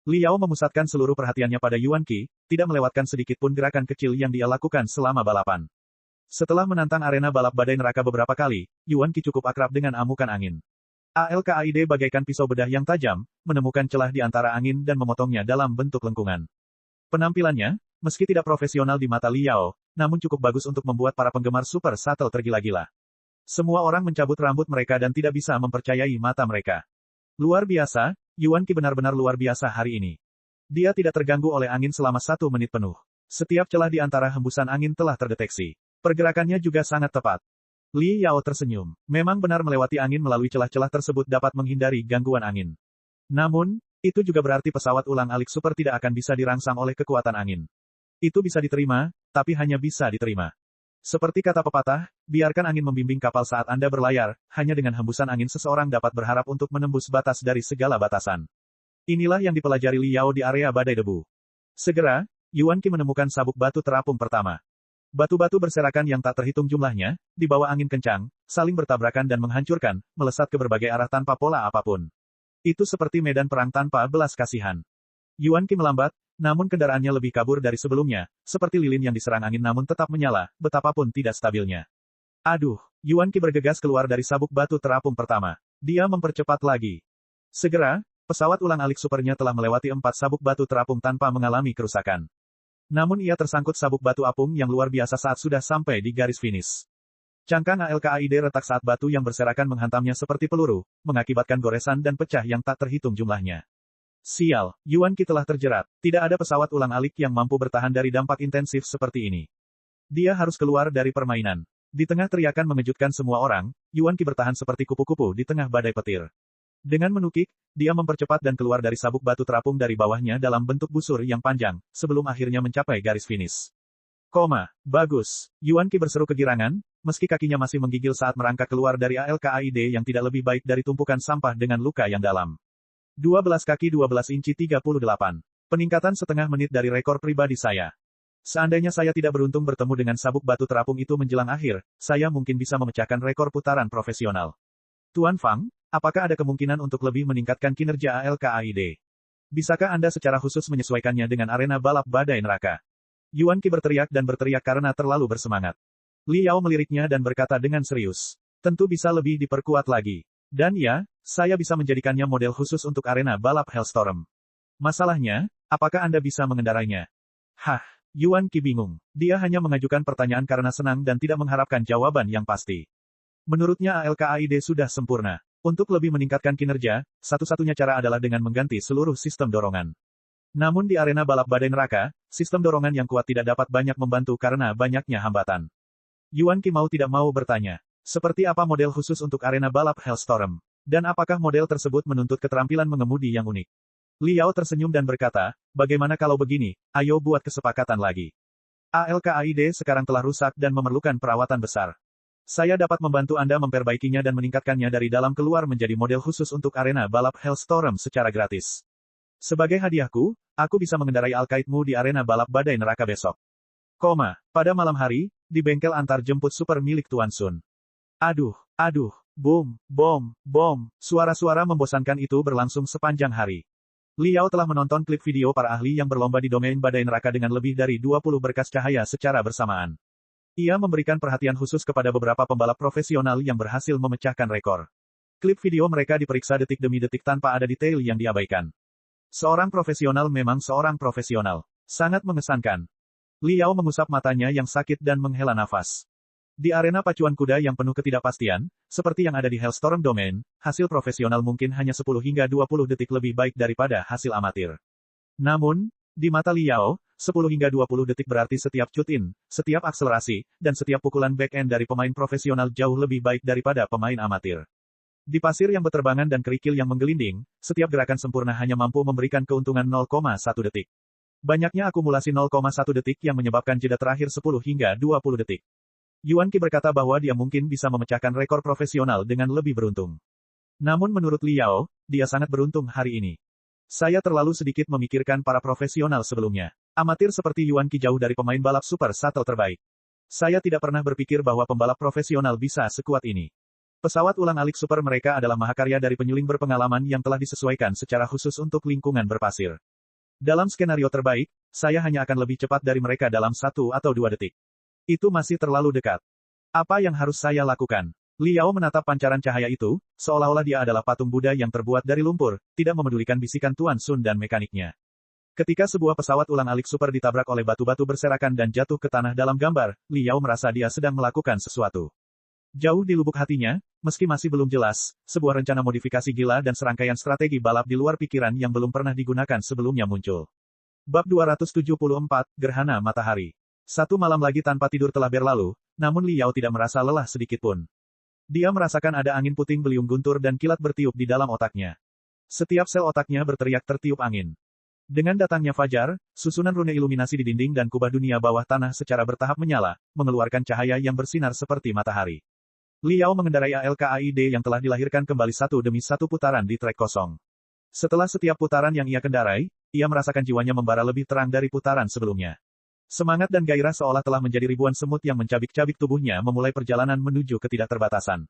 S1: Li Yao memusatkan seluruh perhatiannya pada Yuan Qi, tidak melewatkan sedikit pun gerakan kecil yang dia lakukan selama balapan. Setelah menantang arena balap badai neraka beberapa kali, Yuan Qi cukup akrab dengan amukan angin. ALKAID bagaikan pisau bedah yang tajam, menemukan celah di antara angin dan memotongnya dalam bentuk lengkungan. Penampilannya, meski tidak profesional di mata Li Yao, namun cukup bagus untuk membuat para penggemar super shuttle tergila-gila. Semua orang mencabut rambut mereka dan tidak bisa mempercayai mata mereka. Luar biasa, Yuan Qi benar-benar luar biasa hari ini. Dia tidak terganggu oleh angin selama 1 menit penuh. Setiap celah di antara hembusan angin telah terdeteksi. Pergerakannya juga sangat tepat. Li Yao tersenyum. Memang benar melewati angin melalui celah-celah tersebut dapat menghindari gangguan angin. Namun, itu juga berarti pesawat ulang-alik super tidak akan bisa dirangsang oleh kekuatan angin. Itu bisa diterima, tapi hanya bisa diterima. Seperti kata pepatah, biarkan angin membimbing kapal saat Anda berlayar, hanya dengan hembusan angin seseorang dapat berharap untuk menembus batas dari segala batasan. Inilah yang dipelajari Li Yao di area badai debu. Segera, Yuan Qi menemukan sabuk batu terapung pertama. Batu-batu berserakan yang tak terhitung jumlahnya, di bawah angin kencang, saling bertabrakan dan menghancurkan, melesat ke berbagai arah tanpa pola apapun. Itu seperti medan perang tanpa belas kasihan. Yuan Qi melambat, namun kendaraannya lebih kabur dari sebelumnya, seperti lilin yang diserang angin namun tetap menyala, betapapun tidak stabilnya. Aduh, Yuan Qi bergegas keluar dari sabuk batu terapung pertama. Dia mempercepat lagi. Segera, pesawat ulang-alik supernya telah melewati 4 sabuk batu terapung tanpa mengalami kerusakan. Namun ia tersangkut sabuk batu apung yang luar biasa saat sudah sampai di garis finish. Cangkang ALKAID retak saat batu yang berserakan menghantamnya seperti peluru, mengakibatkan goresan dan pecah yang tak terhitung jumlahnya. Sial, Yuan Qi telah terjerat. Tidak ada pesawat ulang-alik yang mampu bertahan dari dampak intensif seperti ini. Dia harus keluar dari permainan. Di tengah teriakan mengejutkan semua orang, Yuan Qi bertahan seperti kupu-kupu di tengah badai petir. Dengan menukik, dia mempercepat dan keluar dari sabuk batu terapung dari bawahnya dalam bentuk busur yang panjang, sebelum akhirnya mencapai garis finish. Bagus. Yuan Qi berseru kegirangan, meski kakinya masih menggigil saat merangkak keluar dari ALKAID yang tidak lebih baik dari tumpukan sampah dengan luka yang dalam. 12 kaki 12 inci 38. Peningkatan setengah menit dari rekor pribadi saya. Seandainya saya tidak beruntung bertemu dengan sabuk batu terapung itu menjelang akhir, saya mungkin bisa memecahkan rekor putaran profesional. Tuan Fang, apakah ada kemungkinan untuk lebih meningkatkan kinerja ALKAID? Bisakah Anda secara khusus menyesuaikannya dengan arena balap badai neraka? Yuan Qi berteriak dan berteriak karena terlalu bersemangat. Li Yao meliriknya dan berkata dengan serius. Tentu bisa lebih diperkuat lagi. Dan ya, saya bisa menjadikannya model khusus untuk arena balap Hellstorm. Masalahnya, apakah Anda bisa mengendarainya? Hah, Yuan Qi bingung. Dia hanya mengajukan pertanyaan karena senang dan tidak mengharapkan jawaban yang pasti. Menurutnya ALKAID sudah sempurna. Untuk lebih meningkatkan kinerja, satu-satunya cara adalah dengan mengganti seluruh sistem dorongan. Namun di arena balap badai neraka, sistem dorongan yang kuat tidak dapat banyak membantu karena banyaknya hambatan. Yuan Qi mau tidak mau bertanya, seperti apa model khusus untuk arena balap Hellstorm? Dan apakah model tersebut menuntut keterampilan mengemudi yang unik? Liao tersenyum dan berkata, bagaimana kalau begini, ayo buat kesepakatan lagi. ALKAID sekarang telah rusak dan memerlukan perawatan besar. Saya dapat membantu Anda memperbaikinya dan meningkatkannya dari dalam keluar menjadi model khusus untuk arena balap Hellstorm secara gratis. Sebagai hadiahku, aku bisa mengendarai Alkaidmu di arena balap badai neraka besok. Pada malam hari, di bengkel antar jemput super milik Tuan Sun. Aduh, boom, bom, suara-suara membosankan itu berlangsung sepanjang hari. Liao telah menonton klip video para ahli yang berlomba di domain badai neraka dengan lebih dari 20 berkas cahaya secara bersamaan. Ia memberikan perhatian khusus kepada beberapa pembalap profesional yang berhasil memecahkan rekor. Klip video mereka diperiksa detik demi detik tanpa ada detail yang diabaikan. Seorang profesional memang seorang profesional. Sangat mengesankan. Liao mengusap matanya yang sakit dan menghela nafas. Di arena pacuan kuda yang penuh ketidakpastian, seperti yang ada di Hellstorm Domain, hasil profesional mungkin hanya 10 hingga 20 detik lebih baik daripada hasil amatir. Namun, di mata Liao, 10 hingga 20 detik berarti setiap cut-in, setiap akselerasi, dan setiap pukulan back-end dari pemain profesional jauh lebih baik daripada pemain amatir. Di pasir yang berterbangan dan kerikil yang menggelinding, setiap gerakan sempurna hanya mampu memberikan keuntungan 0,1 detik. Banyaknya akumulasi 0,1 detik yang menyebabkan jeda terakhir 10 hingga 20 detik. Yuan Qi berkata bahwa dia mungkin bisa memecahkan rekor profesional dengan lebih beruntung. Namun menurut Liao, dia sangat beruntung hari ini. Saya terlalu sedikit memikirkan para profesional sebelumnya. Amatir seperti Yuan Qi jauh dari pemain balap super shuttle terbaik. Saya tidak pernah berpikir bahwa pembalap profesional bisa sekuat ini. Pesawat ulang-alik super mereka adalah mahakarya dari penyuling berpengalaman yang telah disesuaikan secara khusus untuk lingkungan berpasir. Dalam skenario terbaik, saya hanya akan lebih cepat dari mereka dalam 1 atau 2 detik. Itu masih terlalu dekat. Apa yang harus saya lakukan? Liao menatap pancaran cahaya itu, seolah-olah dia adalah patung Buddha yang terbuat dari lumpur, tidak memedulikan bisikan Tuan Sun dan mekaniknya. Ketika sebuah pesawat ulang-alik super ditabrak oleh batu-batu berserakan dan jatuh ke tanah dalam gambar, Liao merasa dia sedang melakukan sesuatu. Jauh di lubuk hatinya, meski masih belum jelas, sebuah rencana modifikasi gila dan serangkaian strategi balap di luar pikiran yang belum pernah digunakan sebelumnya muncul. Bab 274, Gerhana Matahari. 1 malam lagi tanpa tidur telah berlalu, namun Liao tidak merasa lelah sedikitpun. Dia merasakan ada angin puting beliung guntur dan kilat bertiup di dalam otaknya. Setiap sel otaknya berteriak tertiup angin. Dengan datangnya fajar, susunan rune iluminasi di dinding dan kubah dunia bawah tanah secara bertahap menyala, mengeluarkan cahaya yang bersinar seperti matahari. Liao mengendarai ALKAID yang telah dilahirkan kembali satu demi satu putaran di trek kosong. Setelah setiap putaran yang ia kendarai, ia merasakan jiwanya membara lebih terang dari putaran sebelumnya. Semangat dan gairah seolah telah menjadi ribuan semut yang mencabik-cabik tubuhnya memulai perjalanan menuju ketidakterbatasan.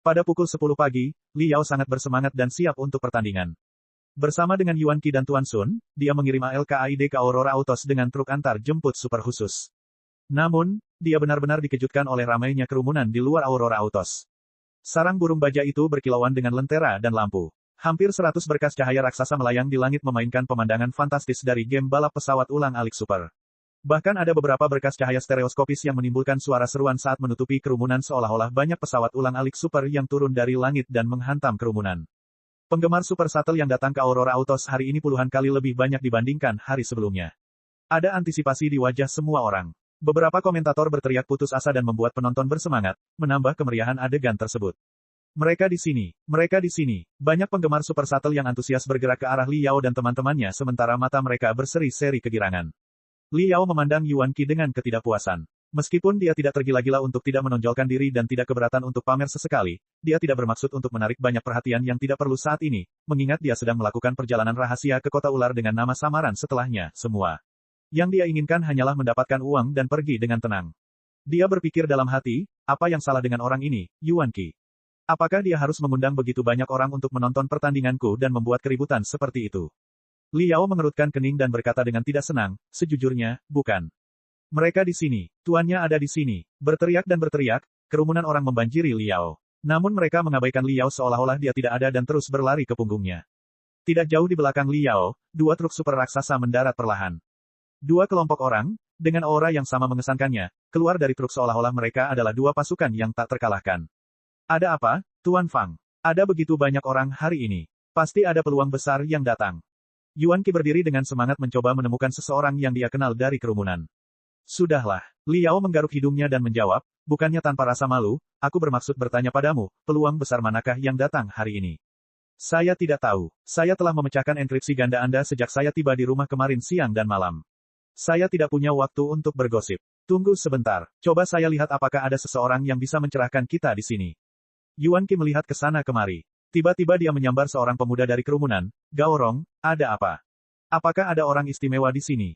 S1: Pada pukul 10 pagi, Liao sangat bersemangat dan siap untuk pertandingan. Bersama dengan Yuan Qi dan Tuan Sun, dia mengirim ALKAID ke Aurora Autos dengan truk antar jemput super khusus. Namun, dia benar-benar dikejutkan oleh ramainya kerumunan di luar Aurora Autos. Sarang burung baja itu berkilauan dengan lentera dan lampu. Hampir 100 berkas cahaya raksasa melayang di langit memainkan pemandangan fantastis dari game balap pesawat ulang-alik super. Bahkan ada beberapa berkas cahaya stereoskopis yang menimbulkan suara seruan saat menutupi kerumunan seolah-olah banyak pesawat ulang-alik super yang turun dari langit dan menghantam kerumunan. Penggemar super shuttle yang datang ke Aurora Autos hari ini puluhan kali lebih banyak dibandingkan hari sebelumnya. Ada antisipasi di wajah semua orang. Beberapa komentator berteriak putus asa dan membuat penonton bersemangat, menambah kemeriahan adegan tersebut. Mereka di sini. Banyak penggemar super shuttle yang antusias bergerak ke arah Liao dan teman-temannya sementara mata mereka berseri-seri kegirangan. Liao memandang Yuan Qi dengan ketidakpuasan. Meskipun dia tidak tergila-gila untuk tidak menonjolkan diri dan tidak keberatan untuk pamer sesekali, dia tidak bermaksud untuk menarik banyak perhatian yang tidak perlu saat ini, mengingat dia sedang melakukan perjalanan rahasia ke kota ular dengan nama samaran setelahnya, semua. Yang dia inginkan hanyalah mendapatkan uang dan pergi dengan tenang. Dia berpikir dalam hati, apa yang salah dengan orang ini, Yuan Qi? Apakah dia harus mengundang begitu banyak orang untuk menonton pertandinganku dan membuat keributan seperti itu? Liao mengerutkan kening dan berkata dengan tidak senang, sejujurnya, bukan. Mereka di sini, tuannya ada di sini. Berteriak dan berteriak, kerumunan orang membanjiri Liao. Namun mereka mengabaikan Liao seolah-olah dia tidak ada dan terus berlari ke punggungnya. Tidak jauh di belakang Liao, 2 truk super raksasa mendarat perlahan. 2 kelompok orang, dengan aura yang sama mengesankannya, keluar dari truk seolah-olah mereka adalah 2 pasukan yang tak terkalahkan. Ada apa, Tuan Fang? Ada begitu banyak orang hari ini. Pasti ada peluang besar yang datang. Yuan Qi berdiri dengan semangat mencoba menemukan seseorang yang dia kenal dari kerumunan. Sudahlah. Liao menggaruk hidungnya dan menjawab, bukannya tanpa rasa malu, aku bermaksud bertanya padamu, peluang besar manakah yang datang hari ini? Saya tidak tahu. Saya telah memecahkan enkripsi ganda Anda sejak saya tiba di rumah kemarin siang dan malam. Saya tidak punya waktu untuk bergosip. Tunggu sebentar. Coba saya lihat apakah ada seseorang yang bisa mencerahkan kita di sini. Yuan Qi melihat ke sana kemari. Tiba-tiba dia menyambar seorang pemuda dari kerumunan. Gaorong, ada apa? Apakah ada orang istimewa di sini?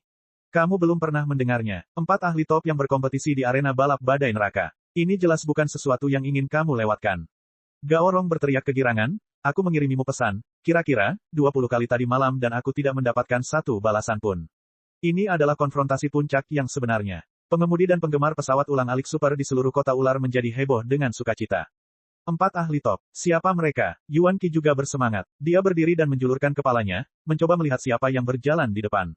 S1: Kamu belum pernah mendengarnya. 4 ahli top yang berkompetisi di arena balap badai neraka. Ini jelas bukan sesuatu yang ingin kamu lewatkan. Gaorong berteriak kegirangan, aku mengirimimu pesan, kira-kira, 20 kali tadi malam dan aku tidak mendapatkan satu balasan pun. Ini adalah konfrontasi puncak yang sebenarnya. Pengemudi dan penggemar pesawat ulang-alik super di seluruh kota ular menjadi heboh dengan sukacita. 4 ahli top. Siapa mereka? Yuan Qi juga bersemangat. Dia berdiri dan menjulurkan kepalanya, mencoba melihat siapa yang berjalan di depan.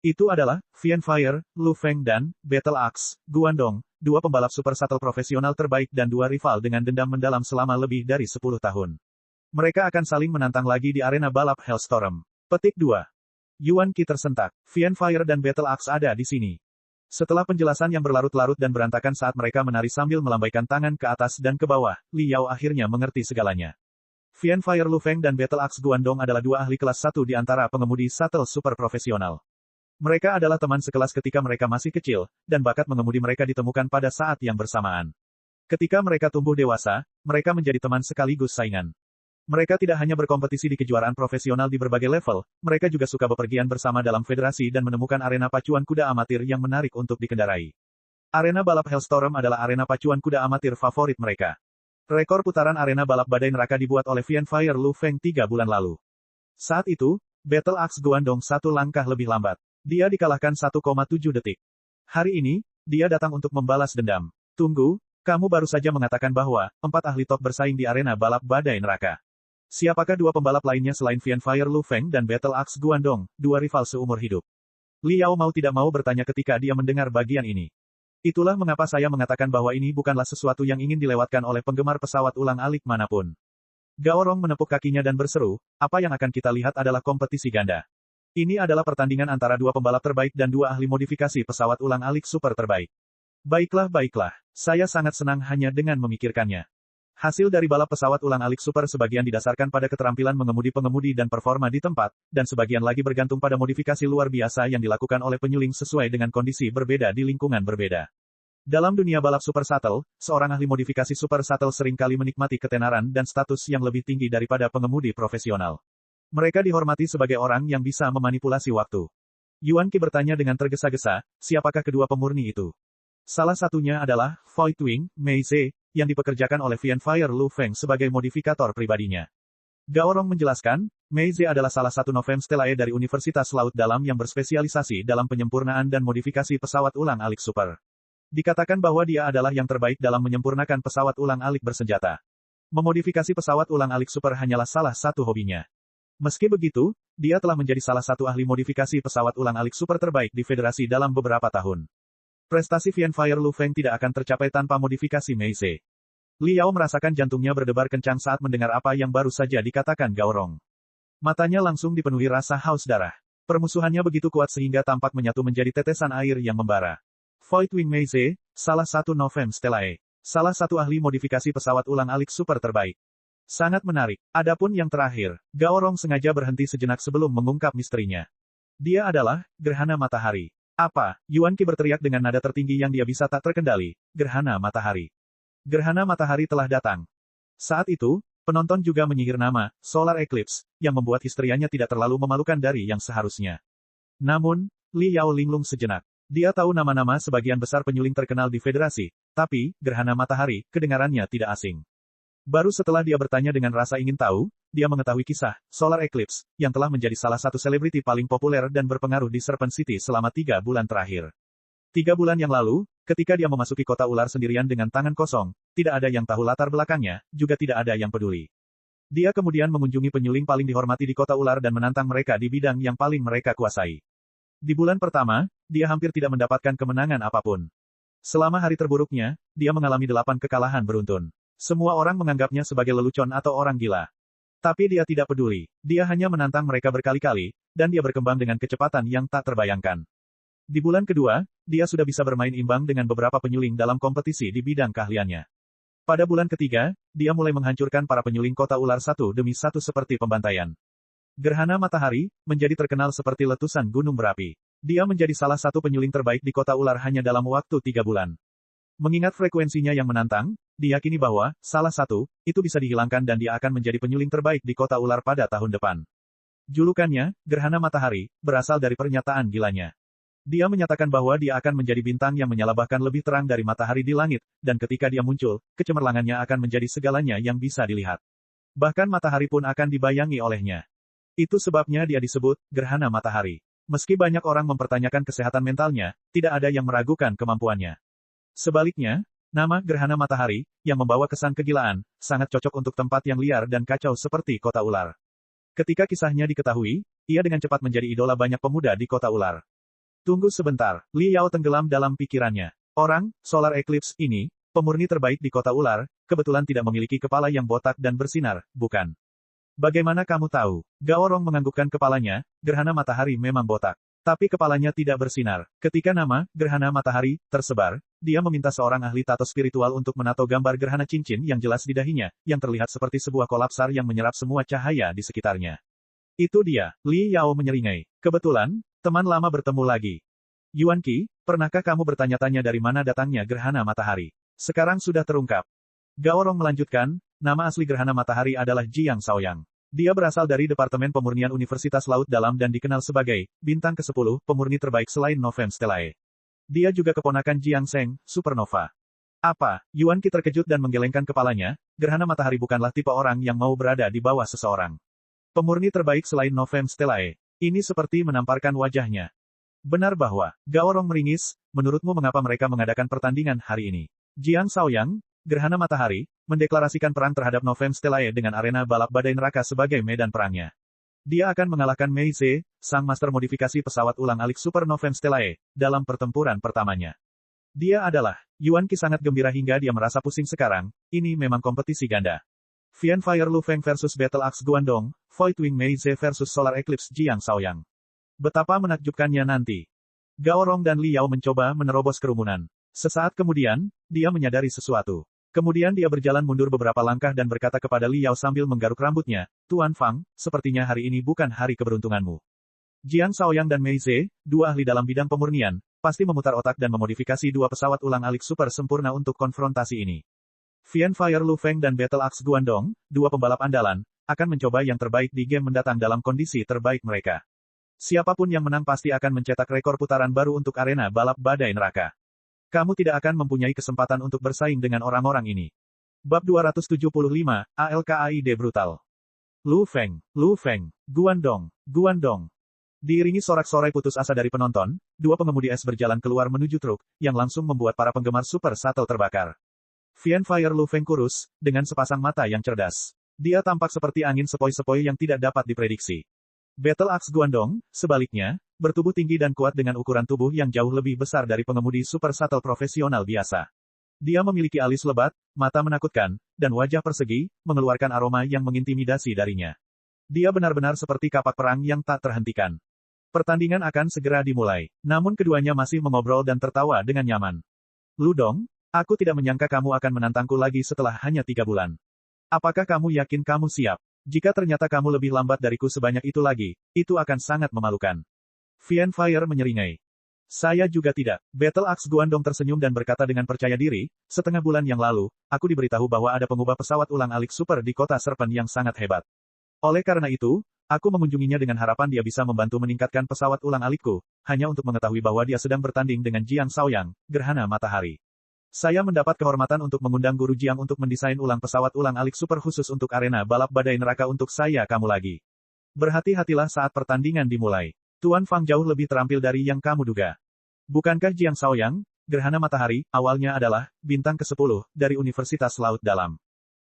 S1: Itu adalah, Fianfire, Lu Feng dan, Battle Axe, Guandong, 2 pembalap super shuttle profesional terbaik dan 2 rival dengan dendam mendalam selama lebih dari 10 tahun. Mereka akan saling menantang lagi di arena balap Hellstorm. Petik 2. Yuan Qi tersentak. Fianfire dan Battle Axe ada di sini. Setelah penjelasan yang berlarut-larut dan berantakan saat mereka menari sambil melambaikan tangan ke atas dan ke bawah, Li Yao akhirnya mengerti segalanya. Fianfire Lu Feng dan Battle Axe Guandong adalah 2 ahli kelas 1 di antara pengemudi shuttle super profesional. Mereka adalah teman sekelas ketika mereka masih kecil, dan bakat mengemudi mereka ditemukan pada saat yang bersamaan. Ketika mereka tumbuh dewasa, mereka menjadi teman sekaligus saingan. Mereka tidak hanya berkompetisi di kejuaraan profesional di berbagai level, mereka juga suka bepergian bersama dalam federasi dan menemukan arena pacuan kuda amatir yang menarik untuk dikendarai. Arena balap Hellstorm adalah arena pacuan kuda amatir favorit mereka. Rekor putaran arena balap badai neraka dibuat oleh Fianfire Lu Feng 3 bulan lalu. Saat itu, Battle Axe Guandong 1 langkah lebih lambat. Dia dikalahkan 1,7 detik. Hari ini, dia datang untuk membalas dendam. Tunggu, kamu baru saja mengatakan bahwa 4 ahli top bersaing di arena balap badai neraka. Siapakah 2 pembalap lainnya selain Fianfire Lu Feng dan Battle Axe Guandong, 2 rival seumur hidup? Li Yao mau tidak mau bertanya ketika dia mendengar bagian ini. Itulah mengapa saya mengatakan bahwa ini bukanlah sesuatu yang ingin dilewatkan oleh penggemar pesawat ulang-alik manapun. Gaorong menepuk kakinya dan berseru, apa yang akan kita lihat adalah kompetisi ganda. Ini adalah pertandingan antara 2 pembalap terbaik dan 2 ahli modifikasi pesawat ulang-alik super terbaik. Baiklah, saya sangat senang hanya dengan memikirkannya. Hasil dari balap pesawat ulang-alik super sebagian didasarkan pada keterampilan mengemudi-pengemudi dan performa di tempat, dan sebagian lagi bergantung pada modifikasi luar biasa yang dilakukan oleh penyuling sesuai dengan kondisi berbeda di lingkungan berbeda. Dalam dunia balap super shuttle, seorang ahli modifikasi super shuttle seringkali menikmati ketenaran dan status yang lebih tinggi daripada pengemudi profesional. Mereka dihormati sebagai orang yang bisa memanipulasi waktu. Yuan Qi bertanya dengan tergesa-gesa, siapakah kedua pemurni itu? Salah satunya adalah Voidwing Meize, yang dipekerjakan oleh Fianfire Lu Feng sebagai modifikator pribadinya. Gaorong menjelaskan, Meize adalah salah satu Novem Stellae dari Universitas Laut Dalam yang berspesialisasi dalam penyempurnaan dan modifikasi pesawat ulang-alik super. Dikatakan bahwa dia adalah yang terbaik dalam menyempurnakan pesawat ulang-alik bersenjata. Memodifikasi pesawat ulang-alik super hanyalah salah satu hobinya. Meski begitu, dia telah menjadi salah satu ahli modifikasi pesawat ulang-alik super terbaik di federasi dalam beberapa tahun. Prestasi Fianfire Lu Feng tidak akan tercapai tanpa modifikasi Meize. Li Yao merasakan jantungnya berdebar kencang saat mendengar apa yang baru saja dikatakan Gaorong. Matanya langsung dipenuhi rasa haus darah. Permusuhannya begitu kuat sehingga tampak menyatu menjadi tetesan air yang membara. Voidwing Meize, salah satu Novem Stellae. Salah satu ahli modifikasi pesawat ulang-alik super terbaik. Sangat menarik. Adapun yang terakhir, Gaorong sengaja berhenti sejenak sebelum mengungkap misterinya. Dia adalah Gerhana Matahari. Apa? Yuan Qi berteriak dengan nada tertinggi yang dia bisa tak terkendali. Gerhana Matahari. Gerhana Matahari telah datang. Saat itu, penonton juga menyihir nama, Solar Eclipse, yang membuat histerianya tidak terlalu memalukan dari yang seharusnya. Namun, Li Yao linglung sejenak. Dia tahu nama-nama sebagian besar penyuling terkenal di federasi, tapi, Gerhana Matahari, kedengarannya tidak asing. Baru setelah dia bertanya dengan rasa ingin tahu, dia mengetahui kisah Solar Eclipse, yang telah menjadi salah satu selebriti paling populer dan berpengaruh di Serpent City selama 3 bulan terakhir. 3 bulan yang lalu, ketika dia memasuki kota ular sendirian dengan tangan kosong, tidak ada yang tahu latar belakangnya, juga tidak ada yang peduli. Dia kemudian mengunjungi penyuling paling dihormati di kota ular dan menantang mereka di bidang yang paling mereka kuasai. Di bulan pertama, dia hampir tidak mendapatkan kemenangan apapun. Selama hari terburuknya, dia mengalami 8 kekalahan beruntun. Semua orang menganggapnya sebagai lelucon atau orang gila. Tapi dia tidak peduli. Dia hanya menantang mereka berkali-kali, dan dia berkembang dengan kecepatan yang tak terbayangkan. Di bulan kedua, dia sudah bisa bermain imbang dengan beberapa penyuling dalam kompetisi di bidang keahliannya. Pada bulan ketiga, dia mulai menghancurkan para penyuling kota ular satu demi satu seperti pembantaian. Gerhana matahari menjadi terkenal seperti letusan gunung berapi. Dia menjadi salah satu penyuling terbaik di kota ular hanya dalam waktu 3 bulan. Mengingat frekuensinya yang menantang, diyakini bahwa salah satu itu bisa dihilangkan dan dia akan menjadi penyuling terbaik di kota ular pada tahun depan. Julukannya, Gerhana Matahari, berasal dari pernyataan gilanya. Dia menyatakan bahwa dia akan menjadi bintang yang menyala bahkan lebih terang dari matahari di langit, dan ketika dia muncul, kecemerlangannya akan menjadi segalanya yang bisa dilihat. Bahkan matahari pun akan dibayangi olehnya. Itu sebabnya dia disebut Gerhana Matahari. Meski banyak orang mempertanyakan kesehatan mentalnya, tidak ada yang meragukan kemampuannya. Sebaliknya, nama Gerhana Matahari, yang membawa kesan kegilaan, sangat cocok untuk tempat yang liar dan kacau seperti kota ular. Ketika kisahnya diketahui, ia dengan cepat menjadi idola banyak pemuda di kota ular. Tunggu sebentar, Li Yao tenggelam dalam pikirannya. Orang, Solar Eclipse ini, pemurni terbaik di kota ular, kebetulan tidak memiliki kepala yang botak dan bersinar, bukan? Bagaimana kamu tahu? Gao Rong menganggukkan kepalanya, Gerhana Matahari memang botak. Tapi kepalanya tidak bersinar. Ketika nama, Gerhana Matahari, tersebar, dia meminta seorang ahli tato spiritual untuk menato gambar gerhana cincin yang jelas di dahinya, yang terlihat seperti sebuah kolapsar yang menyerap semua cahaya di sekitarnya. Itu dia, Li Yao menyeringai. Kebetulan, teman lama bertemu lagi. Yuan Qi, pernahkah kamu bertanya-tanya dari mana datangnya gerhana matahari? Sekarang sudah terungkap. Gao Rong melanjutkan, nama asli gerhana matahari adalah Jiang Shaoyang. Dia berasal dari Departemen Pemurnian Universitas Laut Dalam dan dikenal sebagai bintang ke-10 pemurni terbaik selain Novem Stellae. Dia juga keponakan Jiang Sheng, supernova. Apa? Yuan Qi terkejut dan menggelengkan kepalanya, gerhana matahari bukanlah tipe orang yang mau berada di bawah seseorang. Pemurni terbaik selain Novem Stellae. Ini seperti menamparkan wajahnya. Benar bahwa, Gao Rong meringis, menurutmu mengapa mereka mengadakan pertandingan hari ini? Jiang Shaoyang, gerhana matahari, mendeklarasikan perang terhadap Novem Stellae dengan arena balap badai neraka sebagai medan perangnya. Dia akan mengalahkan Mei Ze, sang master modifikasi pesawat ulang-alik Super Novem Stellae, dalam pertempuran pertamanya. Dia adalah, Yuan Qi sangat gembira hingga dia merasa pusing sekarang, ini memang kompetisi ganda. Fian Fire Lu Feng versus Battle Axe Guandong, Void Wing Mei Ze versus Solar Eclipse Jiang Shaoyang. Betapa menakjubkannya nanti. Gao Rong dan Li Yao mencoba menerobos kerumunan. Sesaat kemudian, dia menyadari sesuatu. Kemudian dia berjalan mundur beberapa langkah dan berkata kepada Li Yao sambil menggaruk rambutnya, Tuan Fang, sepertinya hari ini bukan hari keberuntunganmu. Jiang Shaoyang dan Mei Ze, dua ahli dalam bidang pemurnian, pasti memutar otak dan memodifikasi dua pesawat ulang-alik super sempurna untuk konfrontasi ini. Fian Fire Lu Feng dan Battle Axe Guandong, dua pembalap andalan, akan mencoba yang terbaik di game mendatang dalam kondisi terbaik mereka. Siapapun yang menang pasti akan mencetak rekor putaran baru untuk arena balap badai neraka. Kamu tidak akan mempunyai kesempatan untuk bersaing dengan orang-orang ini. Bab 275, ALKAID Brutal. Lu Feng, Guandong, Guandong. Diiringi sorak-sorai putus asa dari penonton, dua pengemudi es berjalan keluar menuju truk, yang langsung membuat para penggemar Super Shuttle terbakar. Fian Fire Lu Feng kurus, dengan sepasang mata yang cerdas. Dia tampak seperti angin sepoi-sepoi yang tidak dapat diprediksi. Battle Axe Guandong, sebaliknya, bertubuh tinggi dan kuat dengan ukuran tubuh yang jauh lebih besar dari pengemudi Super Shuttle profesional biasa. Dia memiliki alis lebat, mata menakutkan, dan wajah persegi, mengeluarkan aroma yang mengintimidasi darinya. Dia benar-benar seperti kapak perang yang tak terhentikan. Pertandingan akan segera dimulai, namun keduanya masih mengobrol dan tertawa dengan nyaman. Ludong, aku tidak menyangka kamu akan menantangku lagi setelah hanya 3 bulan. Apakah kamu yakin kamu siap? Jika ternyata kamu lebih lambat dariku sebanyak itu lagi, itu akan sangat memalukan. Fian Fire menyeringai. Saya juga tidak. Battle Axe Guandong tersenyum dan berkata dengan percaya diri, setengah bulan yang lalu, aku diberitahu bahwa ada pengubah pesawat ulang-alik super di kota Serpent yang sangat hebat. Oleh karena itu, aku mengunjunginya dengan harapan dia bisa membantu meningkatkan pesawat ulang-alikku, hanya untuk mengetahui bahwa dia sedang bertanding dengan Jiang Shaoyang, gerhana matahari. Saya mendapat kehormatan untuk mengundang Guru Jiang untuk mendesain ulang pesawat ulang-alik super khusus untuk arena balap badai neraka untuk saya kamu lagi. Berhati-hatilah saat pertandingan dimulai. Tuan Fang jauh lebih terampil dari yang kamu duga. Bukankah Jiang Shaoyang, gerhana matahari, awalnya adalah bintang ke-10 dari Universitas Laut Dalam?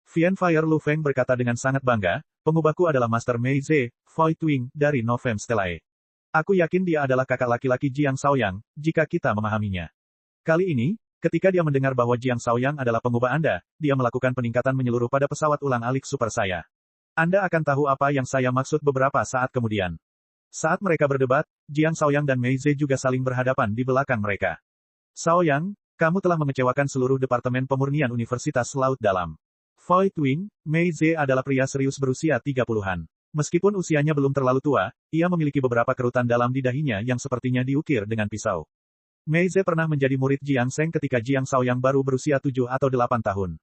S1: Fian Fire Lu Feng berkata dengan sangat bangga, pengubahku adalah Master Mei Ze, Void Wing, dari Novem Stellae. Aku yakin dia adalah kakak laki-laki Jiang Shaoyang, jika kita memahaminya. Kali ini, ketika dia mendengar bahwa Jiang Shaoyang adalah pengubah Anda, dia melakukan peningkatan menyeluruh pada pesawat ulang-alik super saya. Anda akan tahu apa yang saya maksud beberapa saat kemudian. Saat mereka berdebat, Jiang Shaoyang dan Mei Ze juga saling berhadapan di belakang mereka. Shaoyang, kamu telah mengecewakan seluruh Departemen Pemurnian Universitas Laut Dalam. Void Wing, Mei Ze adalah pria serius berusia 30-an. Meskipun usianya belum terlalu tua, ia memiliki beberapa kerutan dalam di dahinya yang sepertinya diukir dengan pisau. Mei Ze pernah menjadi murid Jiang Sheng ketika Jiang Shaoyang baru berusia 7 atau 8 tahun.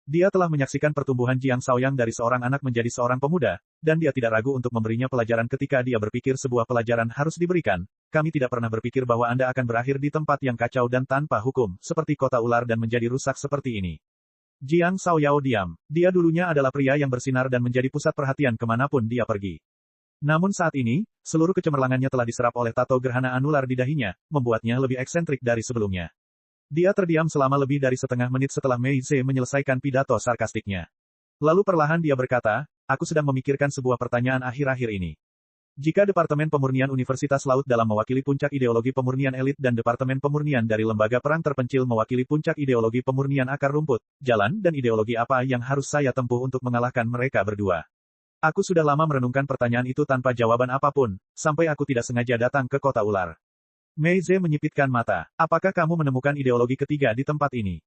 S1: Dia telah menyaksikan pertumbuhan Jiang Shaoyang dari seorang anak menjadi seorang pemuda, dan dia tidak ragu untuk memberinya pelajaran ketika dia berpikir sebuah pelajaran harus diberikan. Kami tidak pernah berpikir bahwa Anda akan berakhir di tempat yang kacau dan tanpa hukum, seperti kota ular dan menjadi rusak seperti ini. Jiang Shaoyao diam. Dia dulunya adalah pria yang bersinar dan menjadi pusat perhatian kemanapun dia pergi. Namun saat ini, seluruh kecemerlangannya telah diserap oleh tato gerhana anular di dahinya, membuatnya lebih eksentrik dari sebelumnya. Dia terdiam selama lebih dari setengah menit setelah Mei Ze menyelesaikan pidato sarkastiknya. Lalu perlahan dia berkata, aku sedang memikirkan sebuah pertanyaan akhir-akhir ini. Jika Departemen Pemurnian Universitas Laut Dalam mewakili puncak ideologi pemurnian elit dan Departemen Pemurnian dari lembaga perang terpencil mewakili puncak ideologi pemurnian akar rumput, jalan dan ideologi apa yang harus saya tempuh untuk mengalahkan mereka berdua? Aku sudah lama merenungkan pertanyaan itu tanpa jawaban apapun, sampai aku tidak sengaja datang ke kota ular. Mei Ze menyipitkan mata. Apakah kamu menemukan ideologi ketiga di tempat ini?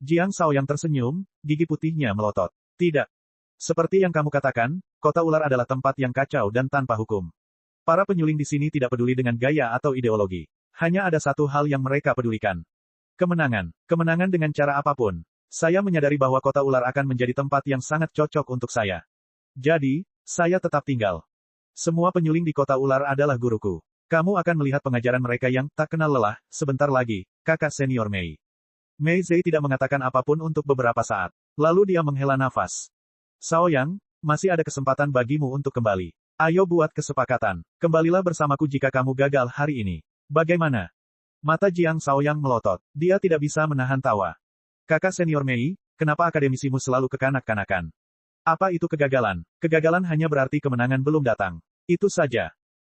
S1: Jiang Shaoyang tersenyum, gigi putihnya melotot. Tidak. Seperti yang kamu katakan, kota ular adalah tempat yang kacau dan tanpa hukum. Para penyuling di sini tidak peduli dengan gaya atau ideologi. Hanya ada satu hal yang mereka pedulikan. Kemenangan. Kemenangan dengan cara apapun. Saya menyadari bahwa kota ular akan menjadi tempat yang sangat cocok untuk saya. Jadi, saya tetap tinggal. Semua penyuling di kota ular adalah guruku. Kamu akan melihat pengajaran mereka yang tak kenal lelah, sebentar lagi, kakak senior Mei. Mei Ze tidak mengatakan apapun untuk beberapa saat. Lalu dia menghela nafas. Shaoyang, masih ada kesempatan bagimu untuk kembali. Ayo buat kesepakatan. Kembalilah bersamaku jika kamu gagal hari ini. Bagaimana? Mata Jiang Shaoyang melotot. Dia tidak bisa menahan tawa. Kakak senior Mei, kenapa akademisimu selalu kekanak-kanakan? Apa itu kegagalan? Kegagalan hanya berarti kemenangan belum datang. Itu saja.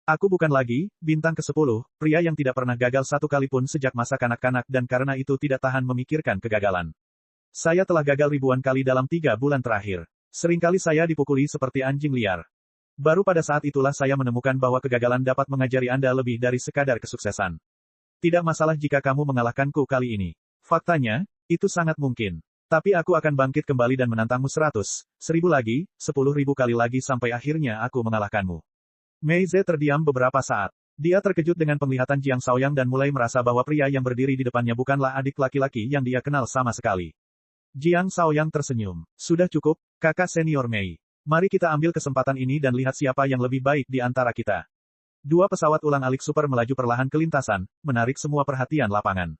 S1: Aku bukan lagi, bintang ke-10, pria yang tidak pernah gagal satu kali pun sejak masa kanak-kanak dan karena itu tidak tahan memikirkan kegagalan. Saya telah gagal ribuan kali dalam 3 bulan terakhir. Seringkali saya dipukuli seperti anjing liar. Baru pada saat itulah saya menemukan bahwa kegagalan dapat mengajari Anda lebih dari sekadar kesuksesan. Tidak masalah jika kamu mengalahkanku kali ini. Faktanya, itu sangat mungkin. Tapi aku akan bangkit kembali dan menantangmu 100, 1000 lagi, 10.000 kali lagi sampai akhirnya aku mengalahkanmu. Mei Ze terdiam beberapa saat. Dia terkejut dengan penglihatan Jiang Shaoyang dan mulai merasa bahwa pria yang berdiri di depannya bukanlah adik laki-laki yang dia kenal sama sekali. Jiang Shaoyang tersenyum. Sudah cukup, kakak senior Mei. Mari kita ambil kesempatan ini dan lihat siapa yang lebih baik di antara kita. 2 pesawat ulang-alik super melaju perlahan ke lintasan, menarik semua perhatian lapangan.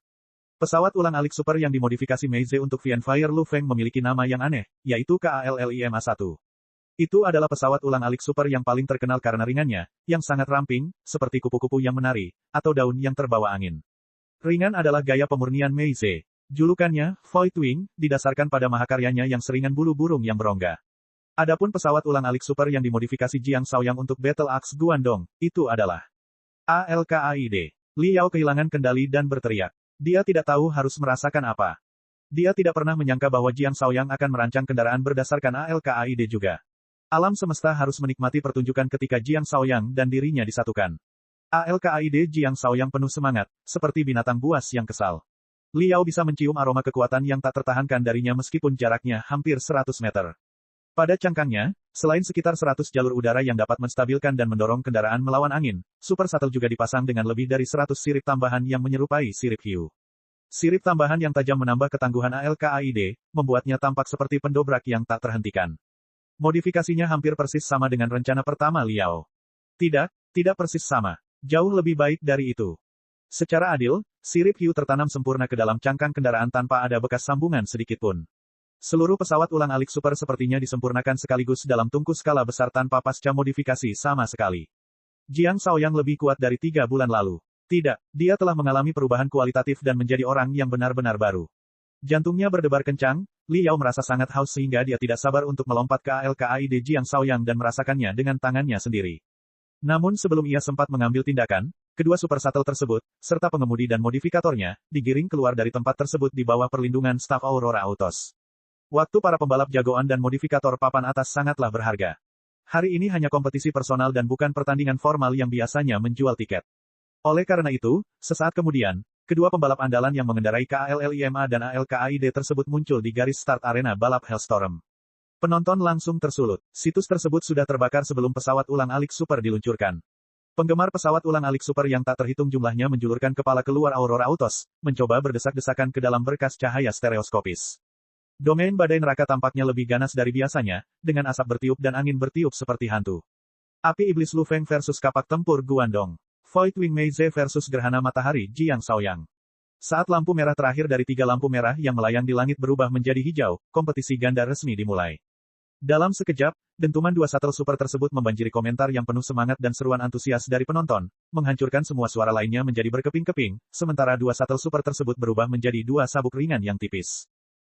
S1: Pesawat ulang-alik super yang dimodifikasi Mei Ze untuk Fianfire Lu Feng memiliki nama yang aneh, yaitu KALLIMA-1. Itu adalah pesawat ulang-alik super yang paling terkenal karena ringannya, yang sangat ramping, seperti kupu-kupu yang menari, atau daun yang terbawa angin. Ringan adalah gaya pemurnian Mei Ze. Julukannya, Void Wing, didasarkan pada mahakaryanya yang seringan bulu burung yang berongga. Adapun pesawat ulang-alik super yang dimodifikasi Jiang Shaoyang untuk Battle Axe Guandong, itu adalah ALKAID. Li Yao kehilangan kendali dan berteriak. Dia tidak tahu harus merasakan apa. Dia tidak pernah menyangka bahwa Jiang Shaoyang akan merancang kendaraan berdasarkan ALKAID juga. Alam semesta harus menikmati pertunjukan ketika Jiang Shaoyang dan dirinya disatukan. ALKAID Jiang Shaoyang penuh semangat, seperti binatang buas yang kesal. Li Yao bisa mencium aroma kekuatan yang tak tertahankan darinya meskipun jaraknya hampir 100 meter. Pada cangkangnya, selain sekitar 100 jalur udara yang dapat menstabilkan dan mendorong kendaraan melawan angin, Super Shuttle juga dipasang dengan lebih dari 100 sirip tambahan yang menyerupai sirip hiu. Sirip tambahan yang tajam menambah ketangguhan ALKAID, membuatnya tampak seperti pendobrak yang tak terhentikan. Modifikasinya hampir persis sama dengan rencana pertama Li Yao. Tidak persis sama. Jauh lebih baik dari itu. Secara adil, sirip hiu tertanam sempurna ke dalam cangkang kendaraan tanpa ada bekas sambungan sedikitpun. Seluruh pesawat ulang-alik super sepertinya disempurnakan sekaligus dalam tungku skala besar tanpa pasca modifikasi sama sekali. Jiang Shaoyang lebih kuat dari 3 bulan lalu. Tidak, dia telah mengalami perubahan kualitatif dan menjadi orang yang benar-benar baru. Jantungnya berdebar kencang, Li Yao merasa sangat haus sehingga dia tidak sabar untuk melompat ke ALKAID Jiang Shaoyang dan merasakannya dengan tangannya sendiri. Namun sebelum ia sempat mengambil tindakan, kedua super shuttle tersebut, serta pengemudi dan modifikatornya, digiring keluar dari tempat tersebut di bawah perlindungan staf Aurora Autos. Waktu para pembalap jagoan dan modifikator papan atas sangatlah berharga. Hari ini hanya kompetisi personal dan bukan pertandingan formal yang biasanya menjual tiket. Oleh karena itu, sesaat kemudian, kedua pembalap andalan yang mengendarai KALLIMA dan ALKAID tersebut muncul di garis start arena balap Hellstorm. Penonton langsung tersulut. Situs tersebut sudah terbakar sebelum pesawat ulang-alik super diluncurkan. Penggemar pesawat ulang-alik super yang tak terhitung jumlahnya menjulurkan kepala keluar Aurora Autos, mencoba berdesak-desakan ke dalam berkas cahaya stereoskopis. Domain badai neraka tampaknya lebih ganas dari biasanya, dengan asap bertiup dan angin bertiup seperti hantu. Api iblis Lu Feng versus kapak tempur Guandong. Void Wing Meize versus gerhana matahari Jiang Shaoyang. Saat lampu merah terakhir dari 3 lampu merah yang melayang di langit berubah menjadi hijau, kompetisi ganda resmi dimulai. Dalam sekejap, dentuman dua shuttle super tersebut membanjiri komentar yang penuh semangat dan seruan antusias dari penonton, menghancurkan semua suara lainnya menjadi berkeping-keping, sementara dua shuttle super tersebut berubah menjadi dua sabuk ringan yang tipis.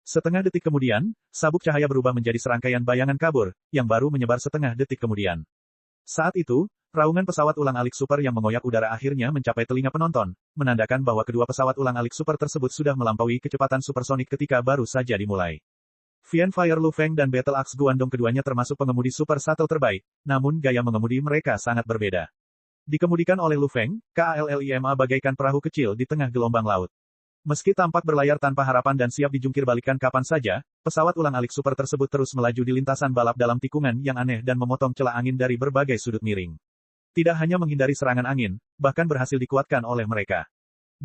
S1: Setengah detik kemudian, sabuk cahaya berubah menjadi serangkaian bayangan kabur, yang baru menyebar setengah detik kemudian. Saat itu, raungan pesawat ulang-alik super yang mengoyak udara akhirnya mencapai telinga penonton, menandakan bahwa kedua pesawat ulang-alik super tersebut sudah melampaui kecepatan supersonik ketika baru saja dimulai. Fianfire Lu Feng dan Battle Axe Guandong keduanya termasuk pengemudi super shuttle terbaik, namun gaya mengemudi mereka sangat berbeda. Dikemudikan oleh Lu Feng, KALLIMA bagaikan perahu kecil di tengah gelombang laut. Meski tampak berlayar tanpa harapan dan siap dijungkir balikan kapan saja, pesawat ulang-alik super tersebut terus melaju di lintasan balap dalam tikungan yang aneh dan memotong celah angin dari berbagai sudut miring. Tidak hanya menghindari serangan angin, bahkan berhasil dikuatkan oleh mereka.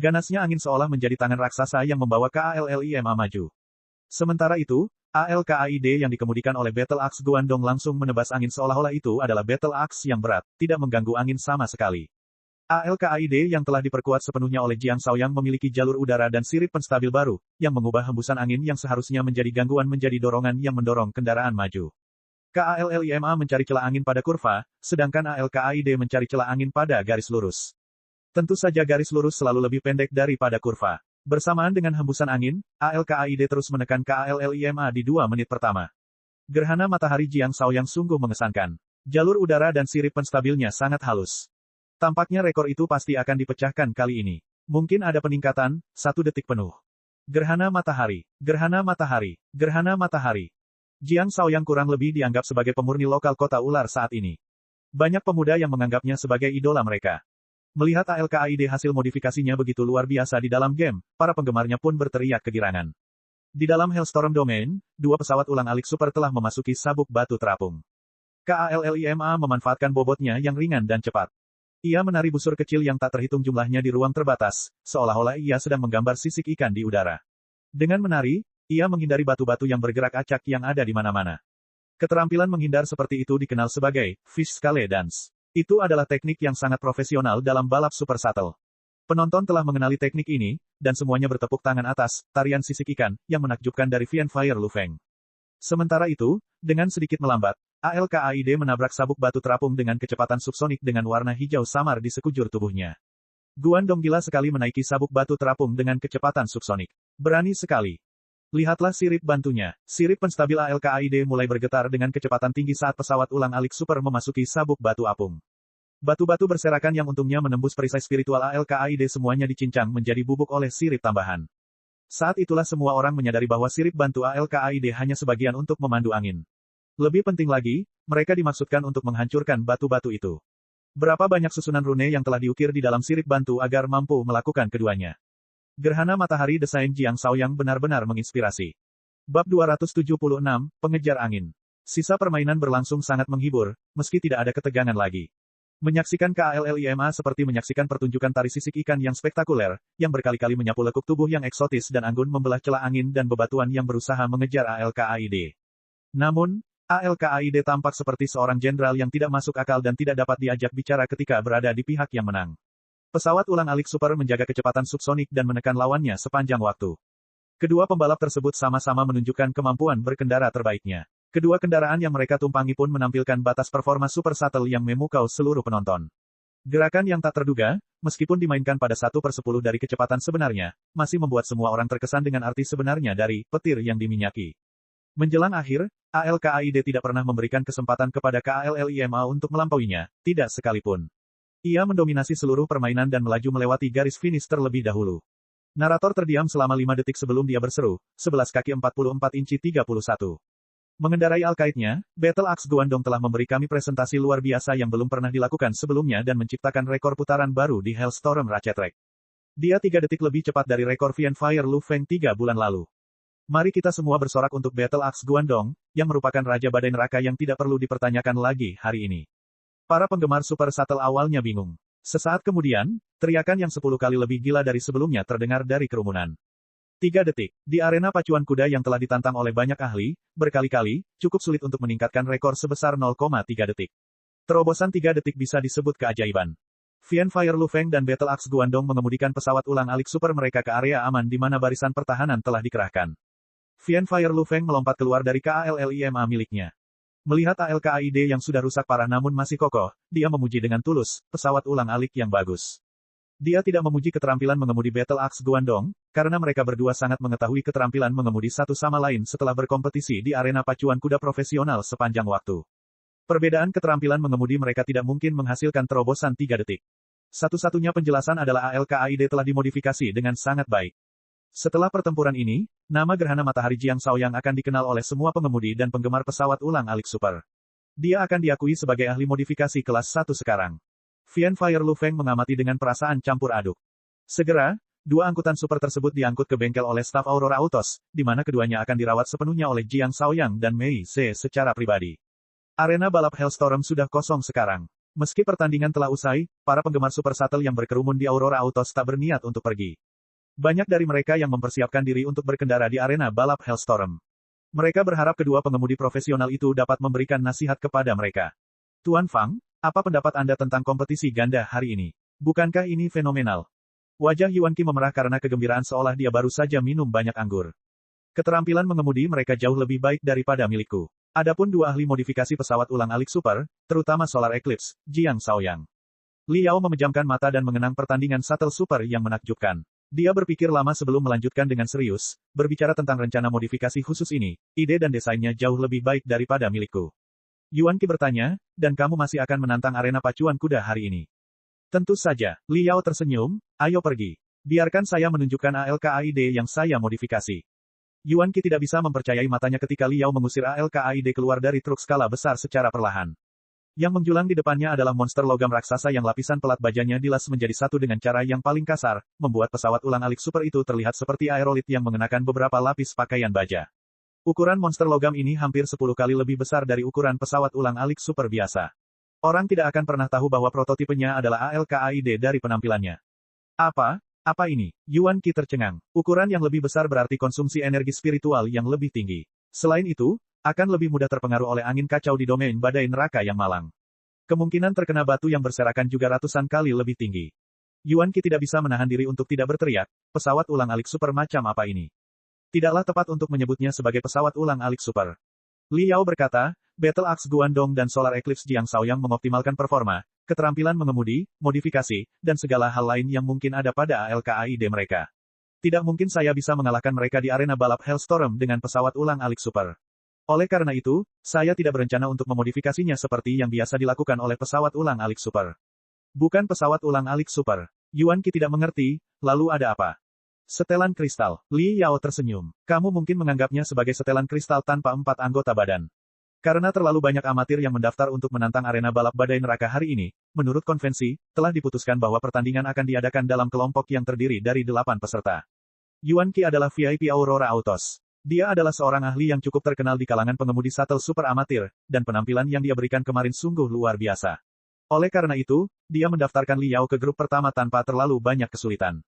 S1: Ganasnya angin seolah menjadi tangan raksasa yang membawa KALLIMA maju. Sementara itu, ALKAID yang dikemudikan oleh Battle Axe Guandong langsung menebas angin seolah-olah itu adalah Battle Axe yang berat, tidak mengganggu angin sama sekali. ALKAID yang telah diperkuat sepenuhnya oleh Jiang Shaoyang memiliki jalur udara dan sirip penstabil baru, yang mengubah hembusan angin yang seharusnya menjadi gangguan menjadi dorongan yang mendorong kendaraan maju. KALLIMA mencari celah angin pada kurva, sedangkan ALKAID mencari celah angin pada garis lurus. Tentu saja garis lurus selalu lebih pendek daripada kurva. Bersamaan dengan hembusan angin, ALKAID terus menekan KALLIMA di 2 menit pertama. Gerhana matahari Jiang Shaoyang sungguh mengesankan. Jalur udara dan sirip penstabilnya sangat halus. Tampaknya rekor itu pasti akan dipecahkan kali ini. Mungkin ada peningkatan, 1 detik penuh. Gerhana matahari, gerhana matahari, gerhana matahari. Jiang Shaoyang kurang lebih dianggap sebagai pemurni lokal kota ular saat ini. Banyak pemuda yang menganggapnya sebagai idola mereka. Melihat ALKAID hasil modifikasinya begitu luar biasa di dalam game, para penggemarnya pun berteriak kegirangan. Di dalam Hellstorm Domain, 2 pesawat ulang-alik super telah memasuki sabuk batu terapung. KALLIMA memanfaatkan bobotnya yang ringan dan cepat. Ia menari busur kecil yang tak terhitung jumlahnya di ruang terbatas, seolah-olah ia sedang menggambar sisik ikan di udara. Dengan menari, ia menghindari batu-batu yang bergerak acak yang ada di mana-mana. Keterampilan menghindar seperti itu dikenal sebagai Fish Scale Dance. Itu adalah teknik yang sangat profesional dalam balap super shuttle. Penonton telah mengenali teknik ini, dan semuanya bertepuk tangan atas tarian sisik ikan yang menakjubkan dari Fianfire Lu Feng. Sementara itu, dengan sedikit melambat, ALKAID menabrak sabuk batu terapung dengan kecepatan subsonik dengan warna hijau samar di sekujur tubuhnya. Guandong gila sekali menaiki sabuk batu terapung dengan kecepatan subsonik. Berani sekali. Lihatlah sirip bantunya. Sirip penstabil ALKAID mulai bergetar dengan kecepatan tinggi saat pesawat ulang-alik super memasuki sabuk batu apung. Batu-batu berserakan yang untungnya menembus perisai spiritual ALKAID semuanya dicincang menjadi bubuk oleh sirip tambahan. Saat itulah semua orang menyadari bahwa sirip bantu ALKAID hanya sebagian untuk memandu angin. Lebih penting lagi, mereka dimaksudkan untuk menghancurkan batu-batu itu. Berapa banyak susunan rune yang telah diukir di dalam sirip bantu agar mampu melakukan keduanya. Gerhana matahari desain Jiang Shaoyang benar-benar menginspirasi. Bab 276, Pengejar Angin. Sisa permainan berlangsung sangat menghibur, meski tidak ada ketegangan lagi. Menyaksikan KALLIMA seperti menyaksikan pertunjukan tari sisik ikan yang spektakuler, yang berkali-kali menyapu lekuk tubuh yang eksotis dan anggun membelah celah angin dan bebatuan yang berusaha mengejar ALKAID. Namun, ALKAID tampak seperti seorang jenderal yang tidak masuk akal dan tidak dapat diajak bicara ketika berada di pihak yang menang. Pesawat ulang-alik super menjaga kecepatan subsonik dan menekan lawannya sepanjang waktu. Kedua pembalap tersebut sama-sama menunjukkan kemampuan berkendara terbaiknya. Kedua kendaraan yang mereka tumpangi pun menampilkan batas performa super shuttle yang memukau seluruh penonton. Gerakan yang tak terduga, meskipun dimainkan pada 1/10 dari kecepatan sebenarnya, masih membuat semua orang terkesan dengan arti sebenarnya dari petir yang diminyaki. Menjelang akhir, ALKAID tidak pernah memberikan kesempatan kepada KALLIMA untuk melampauinya, tidak sekalipun. Ia mendominasi seluruh permainan dan melaju melewati garis finish terlebih dahulu. Narator terdiam selama 5 detik sebelum dia berseru, 11 kaki 44 inci 31. Mengendarai Alkaidnya, Battle Axe Guandong telah memberi kami presentasi luar biasa yang belum pernah dilakukan sebelumnya dan menciptakan rekor putaran baru di Hellstorm Ratchet Track. Dia 3 detik lebih cepat dari rekor Fianfire Lu Feng 3 bulan lalu. Mari kita semua bersorak untuk Battle Axe Guandong, yang merupakan Raja Badai Neraka yang tidak perlu dipertanyakan lagi hari ini. Para penggemar Super Shuttle awalnya bingung. Sesaat kemudian, teriakan yang 10 kali lebih gila dari sebelumnya terdengar dari kerumunan. 3 detik. Di arena pacuan kuda yang telah ditantang oleh banyak ahli, berkali-kali, cukup sulit untuk meningkatkan rekor sebesar 0,3 detik. Terobosan 3 detik bisa disebut keajaiban. Fianfire Lu Feng dan Battle Axe Guandong mengemudikan pesawat ulang-alik super mereka ke area aman di mana barisan pertahanan telah dikerahkan. Fianfire Lu Feng melompat keluar dari KALLIMA miliknya. Melihat ALKAID yang sudah rusak parah namun masih kokoh, dia memuji dengan tulus, pesawat ulang-alik yang bagus. Dia tidak memuji keterampilan mengemudi Battle Axe Guandong, karena mereka berdua sangat mengetahui keterampilan mengemudi satu sama lain setelah berkompetisi di arena pacuan kuda profesional sepanjang waktu. Perbedaan keterampilan mengemudi mereka tidak mungkin menghasilkan terobosan 3 detik. Satu-satunya penjelasan adalah ALKAID telah dimodifikasi dengan sangat baik. Setelah pertempuran ini, nama gerhana matahari Jiang Shaoyang akan dikenal oleh semua pengemudi dan penggemar pesawat ulang-alik super. Dia akan diakui sebagai ahli modifikasi kelas 1 sekarang. Fianfire Lu Feng mengamati dengan perasaan campur aduk. Segera, 2 angkutan super tersebut diangkut ke bengkel oleh staf Aurora Autos, di mana keduanya akan dirawat sepenuhnya oleh Jiang Shaoyang dan Mei Ze secara pribadi. Arena balap Hellstorm sudah kosong sekarang. Meski pertandingan telah usai, para penggemar Super Shuttle yang berkerumun di Aurora Autos tak berniat untuk pergi. Banyak dari mereka yang mempersiapkan diri untuk berkendara di arena balap Hellstorm. Mereka berharap kedua pengemudi profesional itu dapat memberikan nasihat kepada mereka. Tuan Fang, apa pendapat Anda tentang kompetisi ganda hari ini? Bukankah ini fenomenal? Wajah Yuan Qi memerah karena kegembiraan seolah dia baru saja minum banyak anggur. Keterampilan mengemudi mereka jauh lebih baik daripada milikku. Adapun 2 ahli modifikasi pesawat ulang-alik super, terutama Solar Eclipse, Jiang Shaoyang. Liao memejamkan mata dan mengenang pertandingan shuttle super yang menakjubkan. Dia berpikir lama sebelum melanjutkan dengan serius, berbicara tentang rencana modifikasi khusus ini, ide dan desainnya jauh lebih baik daripada milikku. Yuan Qi bertanya, dan kamu masih akan menantang arena pacuan kuda hari ini? Tentu saja, Liao tersenyum, ayo pergi. Biarkan saya menunjukkan ALKAID yang saya modifikasi. Yuan Qi tidak bisa mempercayai matanya ketika Liao mengusir ALKAID keluar dari truk skala besar secara perlahan. Yang menjulang di depannya adalah monster logam raksasa yang lapisan pelat bajanya dilas menjadi satu dengan cara yang paling kasar, membuat pesawat ulang-alik super itu terlihat seperti aerolit yang mengenakan beberapa lapis pakaian baja. Ukuran monster logam ini hampir 10 kali lebih besar dari ukuran pesawat ulang-alik super biasa. Orang tidak akan pernah tahu bahwa prototipenya adalah ALKAID dari penampilannya. Apa ini? Yuan Qi tercengang. Ukuran yang lebih besar berarti konsumsi energi spiritual yang lebih tinggi. Selain itu, akan lebih mudah terpengaruh oleh angin kacau di domain badai neraka yang malang. Kemungkinan terkena batu yang berserakan juga ratusan kali lebih tinggi. Yuan Qi tidak bisa menahan diri untuk tidak berteriak, pesawat ulang-alik super macam apa ini? Tidaklah tepat untuk menyebutnya sebagai pesawat ulang-alik super. Liao berkata, Battle Axe Guandong dan Solar Eclipse Jiang Shaoyang mengoptimalkan performa, keterampilan mengemudi, modifikasi, dan segala hal lain yang mungkin ada pada ALKAID mereka. Tidak mungkin saya bisa mengalahkan mereka di arena balap Hellstorm dengan pesawat ulang-alik super. Oleh karena itu, saya tidak berencana untuk memodifikasinya seperti yang biasa dilakukan oleh pesawat ulang-alik super. Bukan pesawat ulang-alik super. Yuan Qi tidak mengerti, lalu ada apa? Setelan kristal. Li Yao tersenyum. Kamu mungkin menganggapnya sebagai setelan kristal tanpa 4 anggota badan. Karena terlalu banyak amatir yang mendaftar untuk menantang arena balap badai neraka hari ini, menurut konvensi, telah diputuskan bahwa pertandingan akan diadakan dalam kelompok yang terdiri dari 8 peserta. Yuan Qi adalah VIP Aurora Autos. Dia adalah seorang ahli yang cukup terkenal di kalangan pengemudi shuttle super amatir, dan penampilan yang dia berikan kemarin sungguh luar biasa. Oleh karena itu, dia mendaftarkan Li Yao ke grup pertama tanpa terlalu banyak kesulitan.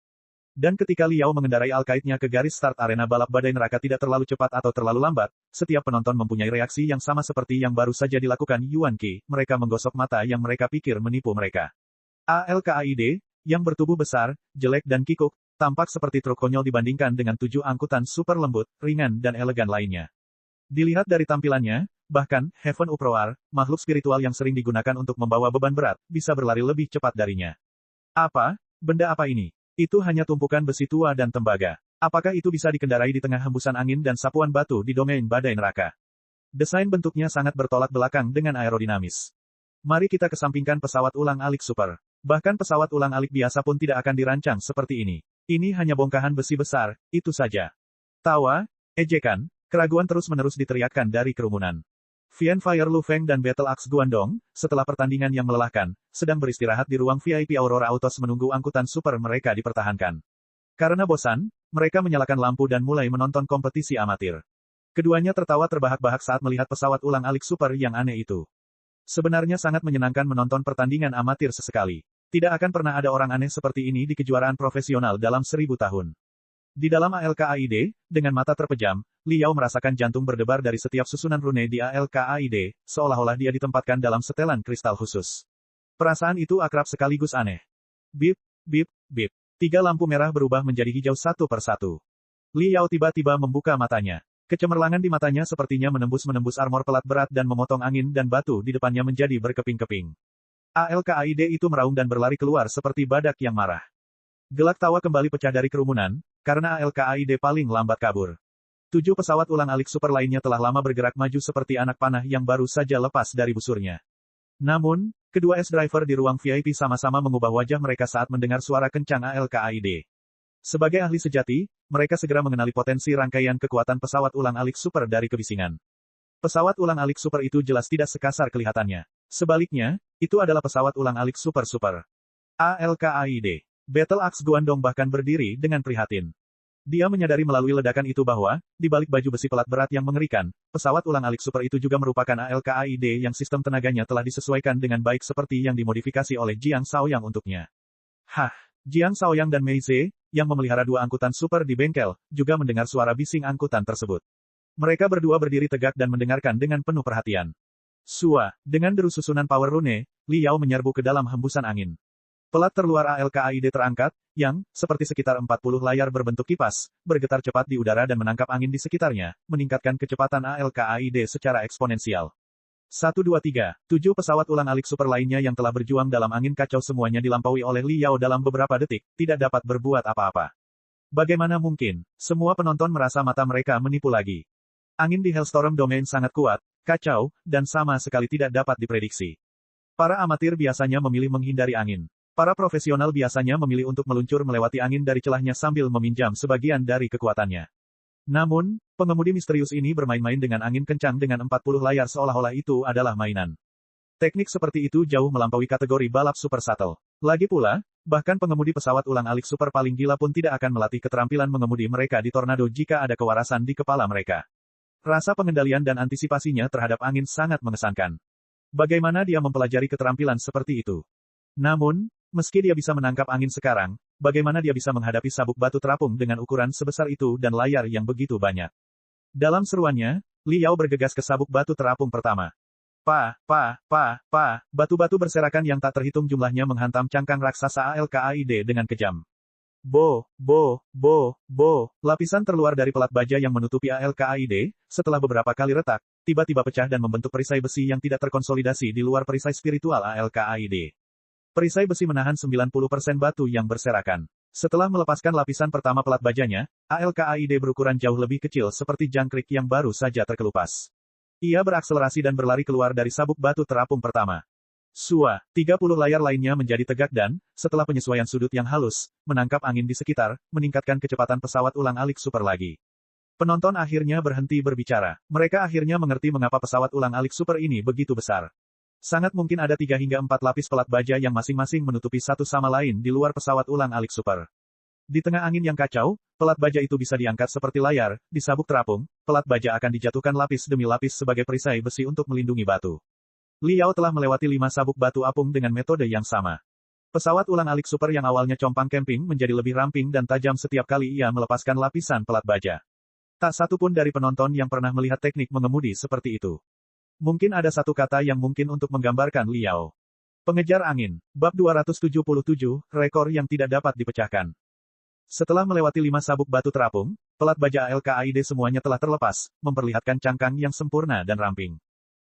S1: Dan ketika Liao mengendarai Alkaidnya ke garis start arena balap badai neraka tidak terlalu cepat atau terlalu lambat, setiap penonton mempunyai reaksi yang sama seperti yang baru saja dilakukan Yuan Qi, mereka menggosok mata yang mereka pikir menipu mereka. ALKAID, yang bertubuh besar, jelek dan kikuk, tampak seperti truk konyol dibandingkan dengan 7 angkutan super lembut, ringan dan elegan lainnya. Dilihat dari tampilannya, bahkan, Heaven Uproar, makhluk spiritual yang sering digunakan untuk membawa beban berat, bisa berlari lebih cepat darinya. Apa? Benda apa ini? Itu hanya tumpukan besi tua dan tembaga. Apakah itu bisa dikendarai di tengah hembusan angin dan sapuan batu di domain badai neraka? Desain bentuknya sangat bertolak belakang dengan aerodinamis. Mari kita kesampingkan pesawat ulang-alik super. Bahkan pesawat ulang-alik biasa pun tidak akan dirancang seperti ini. Ini hanya bongkahan besi besar, itu saja. Tawa, ejekan, Keraguan terus-menerus diteriakkan dari kerumunan. Vian Fire Lu Feng dan Battle Axe Guandong, setelah pertandingan yang melelahkan, sedang beristirahat di ruang VIP Aurora Autos menunggu angkutan super mereka dipertahankan. Karena bosan, mereka menyalakan lampu dan mulai menonton kompetisi amatir. Keduanya tertawa terbahak-bahak saat melihat pesawat ulang-alik super yang aneh itu. Sebenarnya sangat menyenangkan menonton pertandingan amatir sesekali. Tidak akan pernah ada orang aneh seperti ini di kejuaraan profesional dalam 1000 tahun. Di dalam ALKAID, dengan mata terpejam, Li Yao merasakan jantung berdebar dari setiap susunan rune di ALKAID, seolah-olah dia ditempatkan dalam setelan kristal khusus. Perasaan itu akrab sekaligus aneh. Bip, bip, bip. 3 lampu merah berubah menjadi hijau satu per satu. Li Yao tiba-tiba membuka matanya. Kecemerlangan di matanya sepertinya menembus armor pelat berat dan memotong angin dan batu di depannya menjadi berkeping-keping. ALKAID itu meraung dan berlari keluar seperti badak yang marah. Gelak tawa kembali pecah dari kerumunan, karena ALKAID paling lambat kabur. 7 pesawat ulang-alik super lainnya telah lama bergerak maju seperti anak panah yang baru saja lepas dari busurnya. Namun, kedua S-Driver di ruang VIP sama-sama mengubah wajah mereka saat mendengar suara kencang ALKAID. Sebagai ahli sejati, mereka segera mengenali potensi rangkaian kekuatan pesawat ulang-alik super dari kebisingan. Pesawat ulang-alik super itu jelas tidak sekasar kelihatannya. Sebaliknya, itu adalah pesawat ulang-alik super-super. ALKAID. Battle Axe Guandong bahkan berdiri dengan prihatin. Dia menyadari melalui ledakan itu bahwa, di balik baju besi pelat berat yang mengerikan, pesawat ulang-alik super itu juga merupakan ALKAID yang sistem tenaganya telah disesuaikan dengan baik seperti yang dimodifikasi oleh Jiang Shaoyang untuknya. Hah, Jiang Shaoyang dan Mei Ze, yang memelihara 2 angkutan super di bengkel, juga mendengar suara bising angkutan tersebut. Mereka berdua berdiri tegak dan mendengarkan dengan penuh perhatian. Sua, dengan deru susunan power rune, Li Yao menyerbu ke dalam hembusan angin. Pelat terluar ALKAID terangkat, yang, seperti sekitar 40 layar berbentuk kipas, bergetar cepat di udara dan menangkap angin di sekitarnya, meningkatkan kecepatan ALKAID secara eksponensial. 1 2 3, 7 pesawat ulang-alik super lainnya yang telah berjuang dalam angin kacau semuanya dilampaui oleh Li Yao dalam beberapa detik, tidak dapat berbuat apa-apa. Bagaimana mungkin? Semua penonton merasa mata mereka menipu lagi. Angin di Hellstorm Domain sangat kuat, kacau, dan sama sekali tidak dapat diprediksi. Para amatir biasanya memilih menghindari angin. Para profesional biasanya memilih untuk meluncur melewati angin dari celahnya sambil meminjam sebagian dari kekuatannya. Namun, pengemudi misterius ini bermain-main dengan angin kencang dengan 40 layar seolah-olah itu adalah mainan. Teknik seperti itu jauh melampaui kategori balap super shuttle. Lagi pula, bahkan pengemudi pesawat ulang-alik super paling gila pun tidak akan melatih keterampilan mengemudi mereka di tornado jika ada kewarasan di kepala mereka. Rasa pengendalian dan antisipasinya terhadap angin sangat mengesankan. Bagaimana dia mempelajari keterampilan seperti itu? Namun, meski dia bisa menangkap angin sekarang, bagaimana dia bisa menghadapi sabuk batu terapung dengan ukuran sebesar itu dan layar yang begitu banyak? Dalam seruannya, Li Yao bergegas ke sabuk batu terapung pertama. Batu-batu berserakan yang tak terhitung jumlahnya menghantam cangkang raksasa ALKAID dengan kejam. Lapisan terluar dari pelat baja yang menutupi ALKAID, setelah beberapa kali retak, tiba-tiba pecah dan membentuk perisai besi yang tidak terkonsolidasi di luar perisai spiritual ALKAID. Perisai besi menahan 90% batu yang berserakan. Setelah melepaskan lapisan pertama pelat bajanya, ALKAID berukuran jauh lebih kecil seperti jangkrik yang baru saja terkelupas. Ia berakselerasi dan berlari keluar dari sabuk batu terapung pertama. Sua, 30 layar lainnya menjadi tegak dan, setelah penyesuaian sudut yang halus, menangkap angin di sekitar, meningkatkan kecepatan pesawat ulang-alik super lagi. Penonton akhirnya berhenti berbicara. Mereka akhirnya mengerti mengapa pesawat ulang-alik super ini begitu besar. Sangat mungkin ada 3 hingga 4 lapis pelat baja yang masing-masing menutupi satu sama lain di luar pesawat ulang-alik super. Di tengah angin yang kacau, pelat baja itu bisa diangkat seperti layar, di sabuk terapung, pelat baja akan dijatuhkan lapis demi lapis sebagai perisai besi untuk melindungi batu. Li Yao telah melewati 5 sabuk batu apung dengan metode yang sama. Pesawat ulang-alik super yang awalnya compang camping menjadi lebih ramping dan tajam setiap kali ia melepaskan lapisan pelat baja. Tak satu pun dari penonton yang pernah melihat teknik mengemudi seperti itu. Mungkin ada satu kata yang mungkin untuk menggambarkan Li Yao. Pengejar angin. Bab 277, rekor yang tidak dapat dipecahkan. Setelah melewati 5 sabuk batu terapung, pelat baja ALKAID semuanya telah terlepas, memperlihatkan cangkang yang sempurna dan ramping.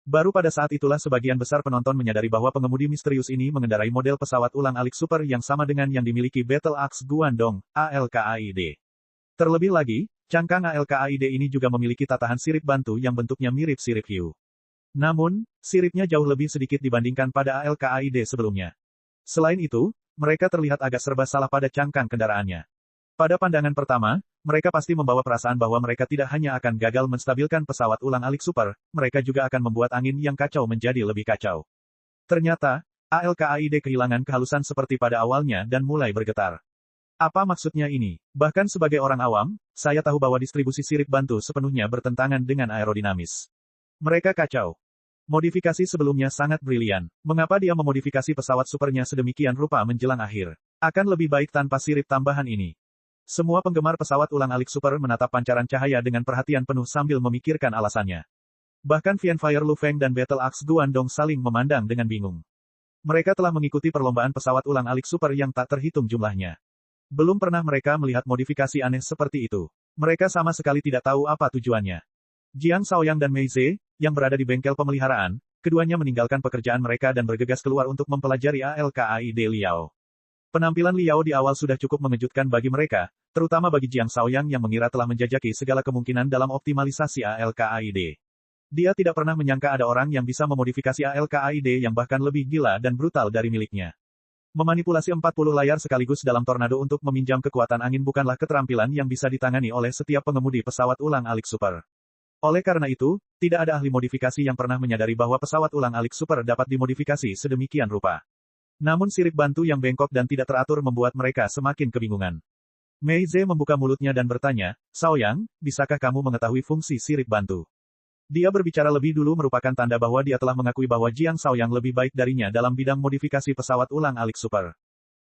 S1: Baru pada saat itulah sebagian besar penonton menyadari bahwa pengemudi misterius ini mengendarai model pesawat ulang-alik super yang sama dengan yang dimiliki Battle Axe Guandong, ALKAID. Terlebih lagi, cangkang ALKAID ini juga memiliki tatahan sirip bantu yang bentuknya mirip sirip hiu. Namun, siripnya jauh lebih sedikit dibandingkan pada ALKAID sebelumnya. Selain itu, mereka terlihat agak serba salah pada cangkang kendaraannya. Pada pandangan pertama, mereka pasti membawa perasaan bahwa mereka tidak hanya akan gagal menstabilkan pesawat ulang-alik super, mereka juga akan membuat angin yang kacau menjadi lebih kacau. Ternyata, ALKAID kehilangan kehalusan seperti pada awalnya dan mulai bergetar. Apa maksudnya ini? Bahkan sebagai orang awam, saya tahu bahwa distribusi sirip bantu sepenuhnya bertentangan dengan aerodinamis. Mereka kacau. Modifikasi sebelumnya sangat brilian. Mengapa dia memodifikasi pesawat supernya sedemikian rupa menjelang akhir? Akan lebih baik tanpa sirip tambahan ini. Semua penggemar pesawat ulang-alik super menatap pancaran cahaya dengan perhatian penuh sambil memikirkan alasannya. Bahkan Fianfire Lu Feng dan Battle Axe Guandong saling memandang dengan bingung. Mereka telah mengikuti perlombaan pesawat ulang-alik super yang tak terhitung jumlahnya. Belum pernah mereka melihat modifikasi aneh seperti itu. Mereka sama sekali tidak tahu apa tujuannya. Jiang Shaoyang dan Mei Ze, yang berada di bengkel pemeliharaan, keduanya meninggalkan pekerjaan mereka dan bergegas keluar untuk mempelajari ALKAID Liao. Penampilan Liao di awal sudah cukup mengejutkan bagi mereka, terutama bagi Jiang Shaoyang yang mengira telah menjajaki segala kemungkinan dalam optimalisasi ALKAID. Dia tidak pernah menyangka ada orang yang bisa memodifikasi ALKAID yang bahkan lebih gila dan brutal dari miliknya. Memanipulasi 40 layar sekaligus dalam tornado untuk meminjam kekuatan angin bukanlah keterampilan yang bisa ditangani oleh setiap pengemudi pesawat ulang-alik super. Oleh karena itu, tidak ada ahli modifikasi yang pernah menyadari bahwa pesawat ulang-alik super dapat dimodifikasi sedemikian rupa. Namun sirip bantu yang bengkok dan tidak teratur membuat mereka semakin kebingungan. Mei Ze membuka mulutnya dan bertanya, Shaoyang, bisakah kamu mengetahui fungsi sirip bantu? Dia berbicara lebih dulu merupakan tanda bahwa dia telah mengakui bahwa Jiang Shaoyang lebih baik darinya dalam bidang modifikasi pesawat ulang-alik super.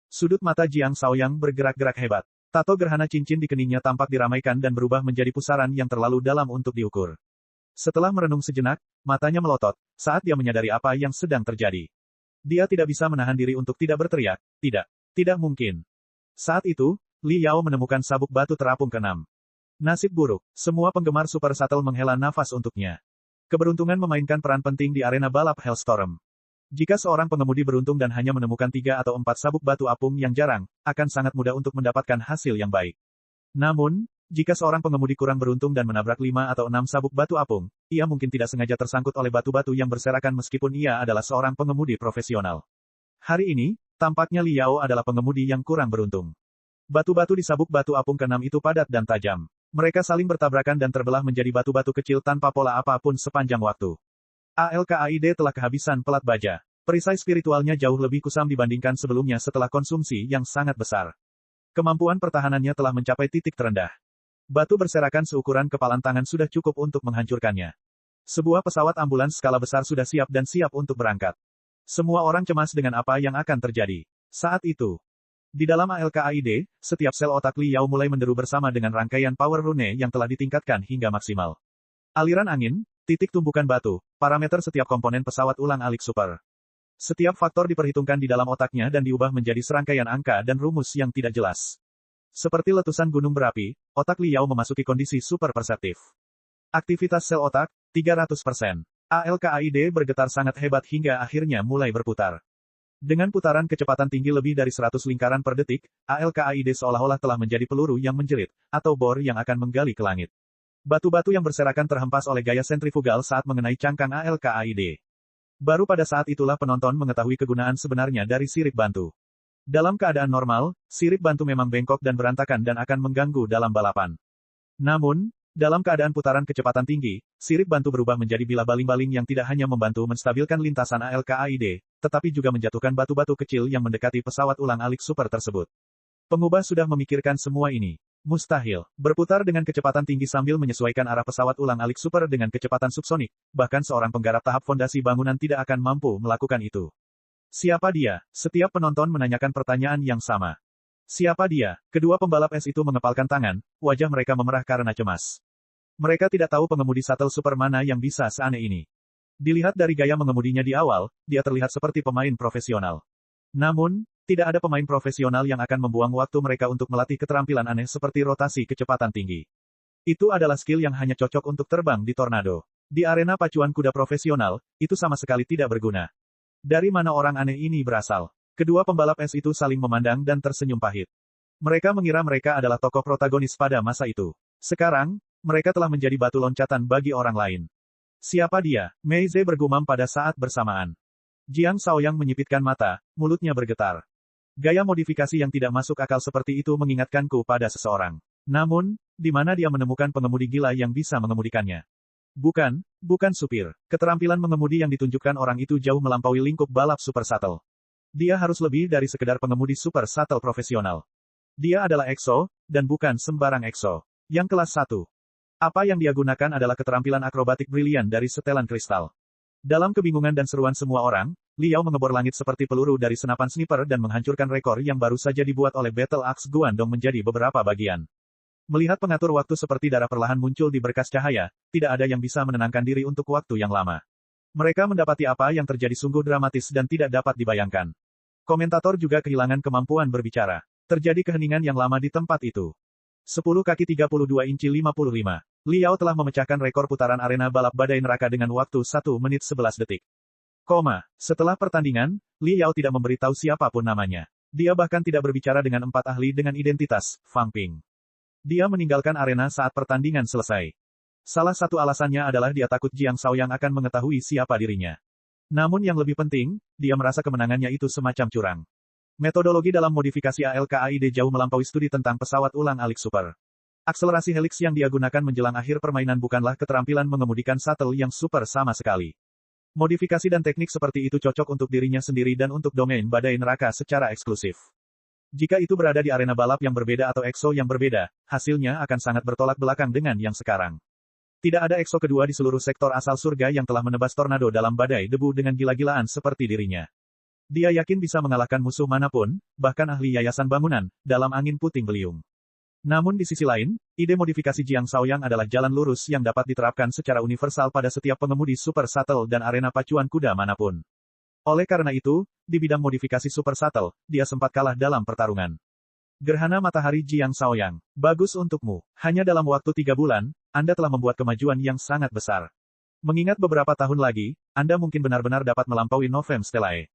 S1: Sudut mata Jiang Shaoyang bergerak-gerak hebat. Tato gerhana cincin di keningnya tampak diramaikan dan berubah menjadi pusaran yang terlalu dalam untuk diukur. Setelah merenung sejenak, matanya melotot, saat dia menyadari apa yang sedang terjadi. Dia tidak bisa menahan diri untuk tidak berteriak, tidak mungkin. Saat itu, Li Yao menemukan sabuk batu terapung ke-6. Nasib buruk, semua penggemar Super Shuttle menghela nafas untuknya. Keberuntungan memainkan peran penting di arena balap Hellstorm. Jika seorang pengemudi beruntung dan hanya menemukan 3 atau 4 sabuk batu apung yang jarang, akan sangat mudah untuk mendapatkan hasil yang baik. Namun, jika seorang pengemudi kurang beruntung dan menabrak 5 atau 6 sabuk batu apung, ia mungkin tidak sengaja tersangkut oleh batu-batu yang berserakan meskipun ia adalah seorang pengemudi profesional. Hari ini, tampaknya Li Yao adalah pengemudi yang kurang beruntung. Batu-batu di sabuk batu apung ke-6 itu padat dan tajam. Mereka saling bertabrakan dan terbelah menjadi batu-batu kecil tanpa pola apapun sepanjang waktu. ALKAID telah kehabisan pelat baja. Perisai spiritualnya jauh lebih kusam dibandingkan sebelumnya setelah konsumsi yang sangat besar. Kemampuan pertahanannya telah mencapai titik terendah. Batu berserakan seukuran kepalan tangan sudah cukup untuk menghancurkannya. Sebuah pesawat ambulans skala besar sudah siap dan siap untuk berangkat. Semua orang cemas dengan apa yang akan terjadi. Saat itu, di dalam ALKAID, setiap sel otak Li Yao mulai menderu bersama dengan rangkaian power rune yang telah ditingkatkan hingga maksimal. Aliran angin, titik tumbukan batu, parameter setiap komponen pesawat ulang-alik super. Setiap faktor diperhitungkan di dalam otaknya dan diubah menjadi serangkaian angka dan rumus yang tidak jelas. Seperti letusan gunung berapi, otak Li Yao memasuki kondisi super perseptif. Aktivitas sel otak, 300%. ALKAID bergetar sangat hebat hingga akhirnya mulai berputar. Dengan putaran kecepatan tinggi lebih dari 100 lingkaran per detik, ALKAID seolah-olah telah menjadi peluru yang menjerit, atau bor yang akan menggali ke langit. Batu-batu yang berserakan terhempas oleh gaya sentrifugal saat mengenai cangkang ALKAID. Baru pada saat itulah penonton mengetahui kegunaan sebenarnya dari sirip bantu. Dalam keadaan normal, sirip bantu memang bengkok dan berantakan dan akan mengganggu dalam balapan. Namun, dalam keadaan putaran kecepatan tinggi, sirip bantu berubah menjadi bilah baling-baling yang tidak hanya membantu menstabilkan lintasan ALKAID, tetapi juga menjatuhkan batu-batu kecil yang mendekati pesawat ulang-alik super tersebut. Pengubah sudah memikirkan semua ini. Mustahil. Berputar dengan kecepatan tinggi sambil menyesuaikan arah pesawat ulang-alik super dengan kecepatan subsonik, bahkan seorang penggarap tahap fondasi bangunan tidak akan mampu melakukan itu. Siapa dia? Setiap penonton menanyakan pertanyaan yang sama. Siapa dia? Kedua pembalap es itu mengepalkan tangan, wajah mereka memerah karena cemas. Mereka tidak tahu pengemudi shuttle super mana yang bisa seaneh ini. Dilihat dari gaya mengemudinya di awal, dia terlihat seperti pemain profesional. Namun, tidak ada pemain profesional yang akan membuang waktu mereka untuk melatih keterampilan aneh seperti rotasi kecepatan tinggi. Itu adalah skill yang hanya cocok untuk terbang di tornado. Di arena pacuan kuda profesional, itu sama sekali tidak berguna. Dari mana orang aneh ini berasal? Kedua pembalap es itu saling memandang dan tersenyum pahit. Mereka mengira mereka adalah tokoh protagonis pada masa itu. Sekarang, mereka telah menjadi batu loncatan bagi orang lain. Siapa dia? Mei Ze bergumam pada saat bersamaan. Jiang Shaoyang menyipitkan mata, mulutnya bergetar. Gaya modifikasi yang tidak masuk akal seperti itu mengingatkanku pada seseorang. Namun, di mana dia menemukan pengemudi gila yang bisa mengemudikannya? Bukan supir. Keterampilan mengemudi yang ditunjukkan orang itu jauh melampaui lingkup balap super shuttle. Dia harus lebih dari sekedar pengemudi super shuttle profesional. Dia adalah EXO, dan bukan sembarang EXO. Yang kelas 1. Apa yang dia gunakan adalah keterampilan akrobatik brilian dari setelan kristal. Dalam kebingungan dan seruan semua orang, Liao mengebor langit seperti peluru dari senapan sniper dan menghancurkan rekor yang baru saja dibuat oleh Battle Axe Guandong menjadi beberapa bagian. Melihat pengatur waktu seperti darah perlahan muncul di berkas cahaya, tidak ada yang bisa menenangkan diri untuk waktu yang lama. Mereka mendapati apa yang terjadi sungguh dramatis dan tidak dapat dibayangkan. Komentator juga kehilangan kemampuan berbicara. Terjadi keheningan yang lama di tempat itu. 10 kaki 32 inci 55. Liao telah memecahkan rekor putaran arena balap badai neraka dengan waktu 1 menit 11 detik. Setelah pertandingan, Liao tidak memberitahu siapapun namanya. Dia bahkan tidak berbicara dengan 4 ahli dengan identitas, Fang Ping. Dia meninggalkan arena saat pertandingan selesai. Salah satu alasannya adalah dia takut Jiang Shaoyang akan mengetahui siapa dirinya. Namun yang lebih penting, dia merasa kemenangannya itu semacam curang. Metodologi dalam modifikasi ALKAID jauh melampaui studi tentang pesawat ulang-alik super. Akselerasi helix yang dia gunakan menjelang akhir permainan bukanlah keterampilan mengemudikan shuttle yang super sama sekali. Modifikasi dan teknik seperti itu cocok untuk dirinya sendiri dan untuk domain badai neraka secara eksklusif. Jika itu berada di arena balap yang berbeda atau EXO yang berbeda, hasilnya akan sangat bertolak belakang dengan yang sekarang. Tidak ada EXO kedua di seluruh sektor asal surga yang telah menebas tornado dalam badai debu dengan gila-gilaan seperti dirinya. Dia yakin bisa mengalahkan musuh manapun, bahkan ahli yayasan bangunan, dalam angin puting beliung. Namun di sisi lain, ide modifikasi Jiang Shaoyang adalah jalan lurus yang dapat diterapkan secara universal pada setiap pengemudi super shuttle dan arena pacuan kuda manapun. Oleh karena itu, di bidang modifikasi super shuttle, dia sempat kalah dalam pertarungan. Gerhana matahari Jiang Shaoyang. Bagus untukmu. Hanya dalam waktu 3 bulan, Anda telah membuat kemajuan yang sangat besar. Mengingat beberapa tahun lagi, Anda mungkin benar-benar dapat melampaui Novem Stellae.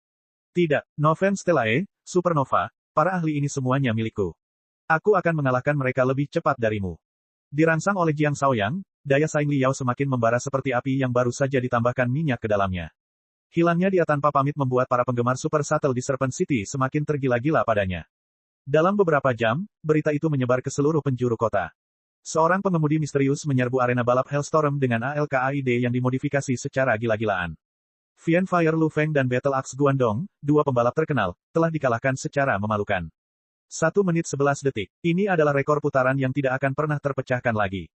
S1: Tidak, Novem Stellae, Supernova, para ahli ini semuanya milikku. Aku akan mengalahkan mereka lebih cepat darimu. Dirangsang oleh Jiang Shaoyang, daya saing Liao semakin membara seperti api yang baru saja ditambahkan minyak ke dalamnya. Hilangnya dia tanpa pamit membuat para penggemar Super Shuttle di Serpent City semakin tergila-gila padanya. Dalam beberapa jam, berita itu menyebar ke seluruh penjuru kota. Seorang pengemudi misterius menyerbu arena balap Hellstorm dengan ALKAID yang dimodifikasi secara gila-gilaan. Vian Fire Lu Feng dan Battle Axe Guandong, 2 pembalap terkenal, telah dikalahkan secara memalukan. 1 menit 11 detik. Ini adalah rekor putaran yang tidak akan pernah terpecahkan lagi.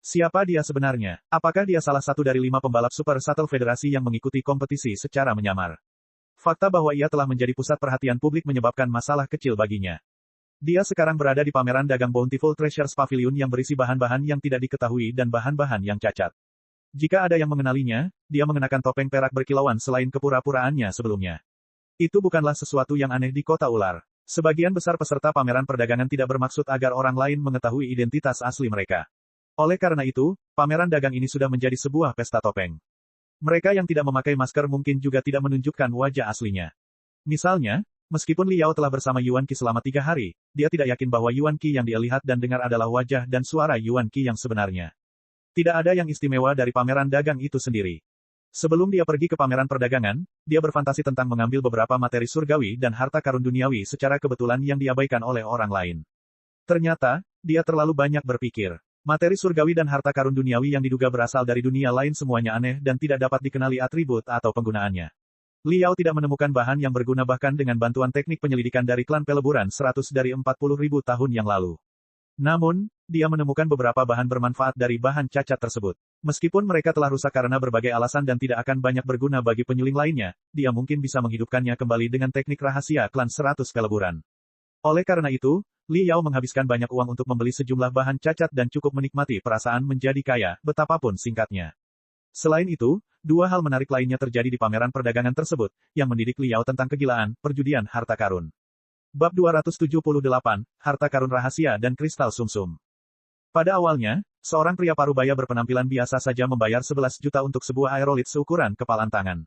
S1: Siapa dia sebenarnya? Apakah dia salah satu dari 5 pembalap Super Shuttle Federasi yang mengikuti kompetisi secara menyamar? Fakta bahwa ia telah menjadi pusat perhatian publik menyebabkan masalah kecil baginya. Dia sekarang berada di pameran dagang Bountiful Treasures Pavilion yang berisi bahan-bahan yang tidak diketahui dan bahan-bahan yang cacat. Jika ada yang mengenalinya, dia mengenakan topeng perak berkilauan selain kepura-puraannya sebelumnya. Itu bukanlah sesuatu yang aneh di kota ular. Sebagian besar peserta pameran perdagangan tidak bermaksud agar orang lain mengetahui identitas asli mereka. Oleh karena itu, pameran dagang ini sudah menjadi sebuah pesta topeng. Mereka yang tidak memakai masker mungkin juga tidak menunjukkan wajah aslinya. Misalnya, meskipun Liao telah bersama Yuan Qi selama 3 hari, dia tidak yakin bahwa Yuan Qi yang dia lihat dan dengar adalah wajah dan suara Yuan Qi yang sebenarnya. Tidak ada yang istimewa dari pameran dagang itu sendiri. Sebelum dia pergi ke pameran perdagangan, dia berfantasi tentang mengambil beberapa materi surgawi dan harta karun duniawi secara kebetulan yang diabaikan oleh orang lain. Ternyata, dia terlalu banyak berpikir. Materi surgawi dan harta karun duniawi yang diduga berasal dari dunia lain semuanya aneh dan tidak dapat dikenali atribut atau penggunaannya. Liao tidak menemukan bahan yang berguna bahkan dengan bantuan teknik penyelidikan dari klan peleburan 100 dari 40.000 tahun yang lalu. Namun, dia menemukan beberapa bahan bermanfaat dari bahan cacat tersebut. Meskipun mereka telah rusak karena berbagai alasan dan tidak akan banyak berguna bagi penyuling lainnya, dia mungkin bisa menghidupkannya kembali dengan teknik rahasia klan 100 peleburan. Oleh karena itu, Liao menghabiskan banyak uang untuk membeli sejumlah bahan cacat dan cukup menikmati perasaan menjadi kaya, betapapun singkatnya. Selain itu, 2 hal menarik lainnya terjadi di pameran perdagangan tersebut, yang mendidik Liao tentang kegilaan, perjudian harta karun. Bab 278, Harta Karun Rahasia dan Kristal Sumsum. Pada awalnya, seorang pria parubaya berpenampilan biasa saja membayar 11 juta untuk sebuah aerolit seukuran kepalan tangan.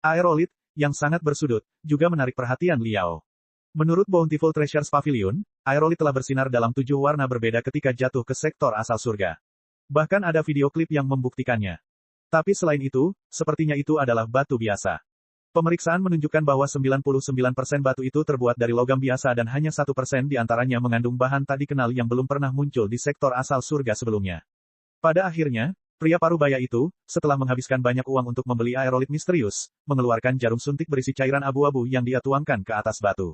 S1: Aerolit, yang sangat bersudut, juga menarik perhatian Liao. Menurut Bountiful Treasures Pavilion, aerolit telah bersinar dalam 7 warna berbeda ketika jatuh ke sektor asal surga. Bahkan ada video klip yang membuktikannya. Tapi selain itu, sepertinya itu adalah batu biasa. Pemeriksaan menunjukkan bahwa 99% batu itu terbuat dari logam biasa dan hanya 1% di antaranya mengandung bahan tak dikenal yang belum pernah muncul di sektor asal surga sebelumnya. Pada akhirnya, pria parubaya itu, setelah menghabiskan banyak uang untuk membeli aerolit misterius, mengeluarkan jarum suntik berisi cairan abu-abu yang dia tuangkan ke atas batu.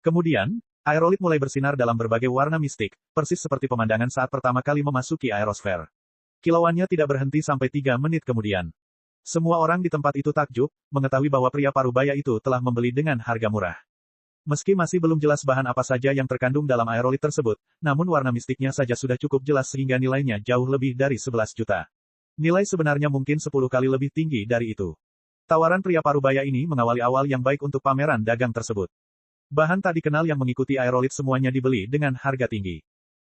S1: Kemudian, aerolit mulai bersinar dalam berbagai warna mistik, persis seperti pemandangan saat pertama kali memasuki aerosfer. Kilauannya tidak berhenti sampai 3 menit kemudian. Semua orang di tempat itu takjub, mengetahui bahwa pria parubaya itu telah membeli dengan harga murah. Meski masih belum jelas bahan apa saja yang terkandung dalam aerolit tersebut, namun warna mistiknya saja sudah cukup jelas sehingga nilainya jauh lebih dari 11 juta. Nilai sebenarnya mungkin 10 kali lebih tinggi dari itu. Tawaran pria parubaya ini mengawali awal yang baik untuk pameran dagang tersebut. Bahan tak dikenal yang mengikuti aerolit semuanya dibeli dengan harga tinggi.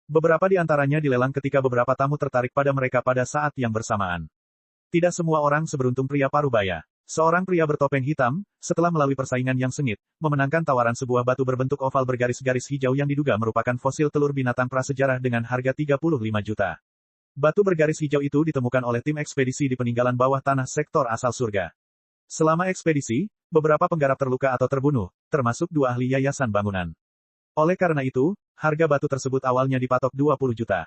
S1: Beberapa di antaranya dilelang ketika beberapa tamu tertarik pada mereka pada saat yang bersamaan. Tidak semua orang seberuntung pria parubaya. Seorang pria bertopeng hitam, setelah melalui persaingan yang sengit, memenangkan tawaran sebuah batu berbentuk oval bergaris-garis hijau yang diduga merupakan fosil telur binatang prasejarah dengan harga 35 juta. Batu bergaris hijau itu ditemukan oleh tim ekspedisi di peninggalan bawah tanah sektor asal surga. Selama ekspedisi, beberapa penggarap terluka atau terbunuh, termasuk 2 ahli yayasan bangunan. Oleh karena itu, harga batu tersebut awalnya dipatok 20 juta.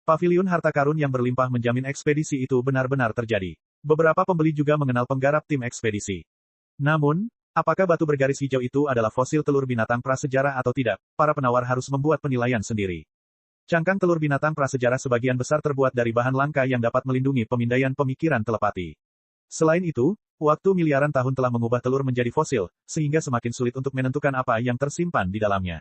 S1: Paviliun harta karun yang berlimpah menjamin ekspedisi itu benar-benar terjadi. Beberapa pembeli juga mengenal penggarap tim ekspedisi. Namun, apakah batu bergaris hijau itu adalah fosil telur binatang prasejarah atau tidak, para penawar harus membuat penilaian sendiri. Cangkang telur binatang prasejarah sebagian besar terbuat dari bahan langka yang dapat melindungi pemindaian pemikiran telepati. Selain itu, waktu miliaran tahun telah mengubah telur menjadi fosil, sehingga semakin sulit untuk menentukan apa yang tersimpan di dalamnya.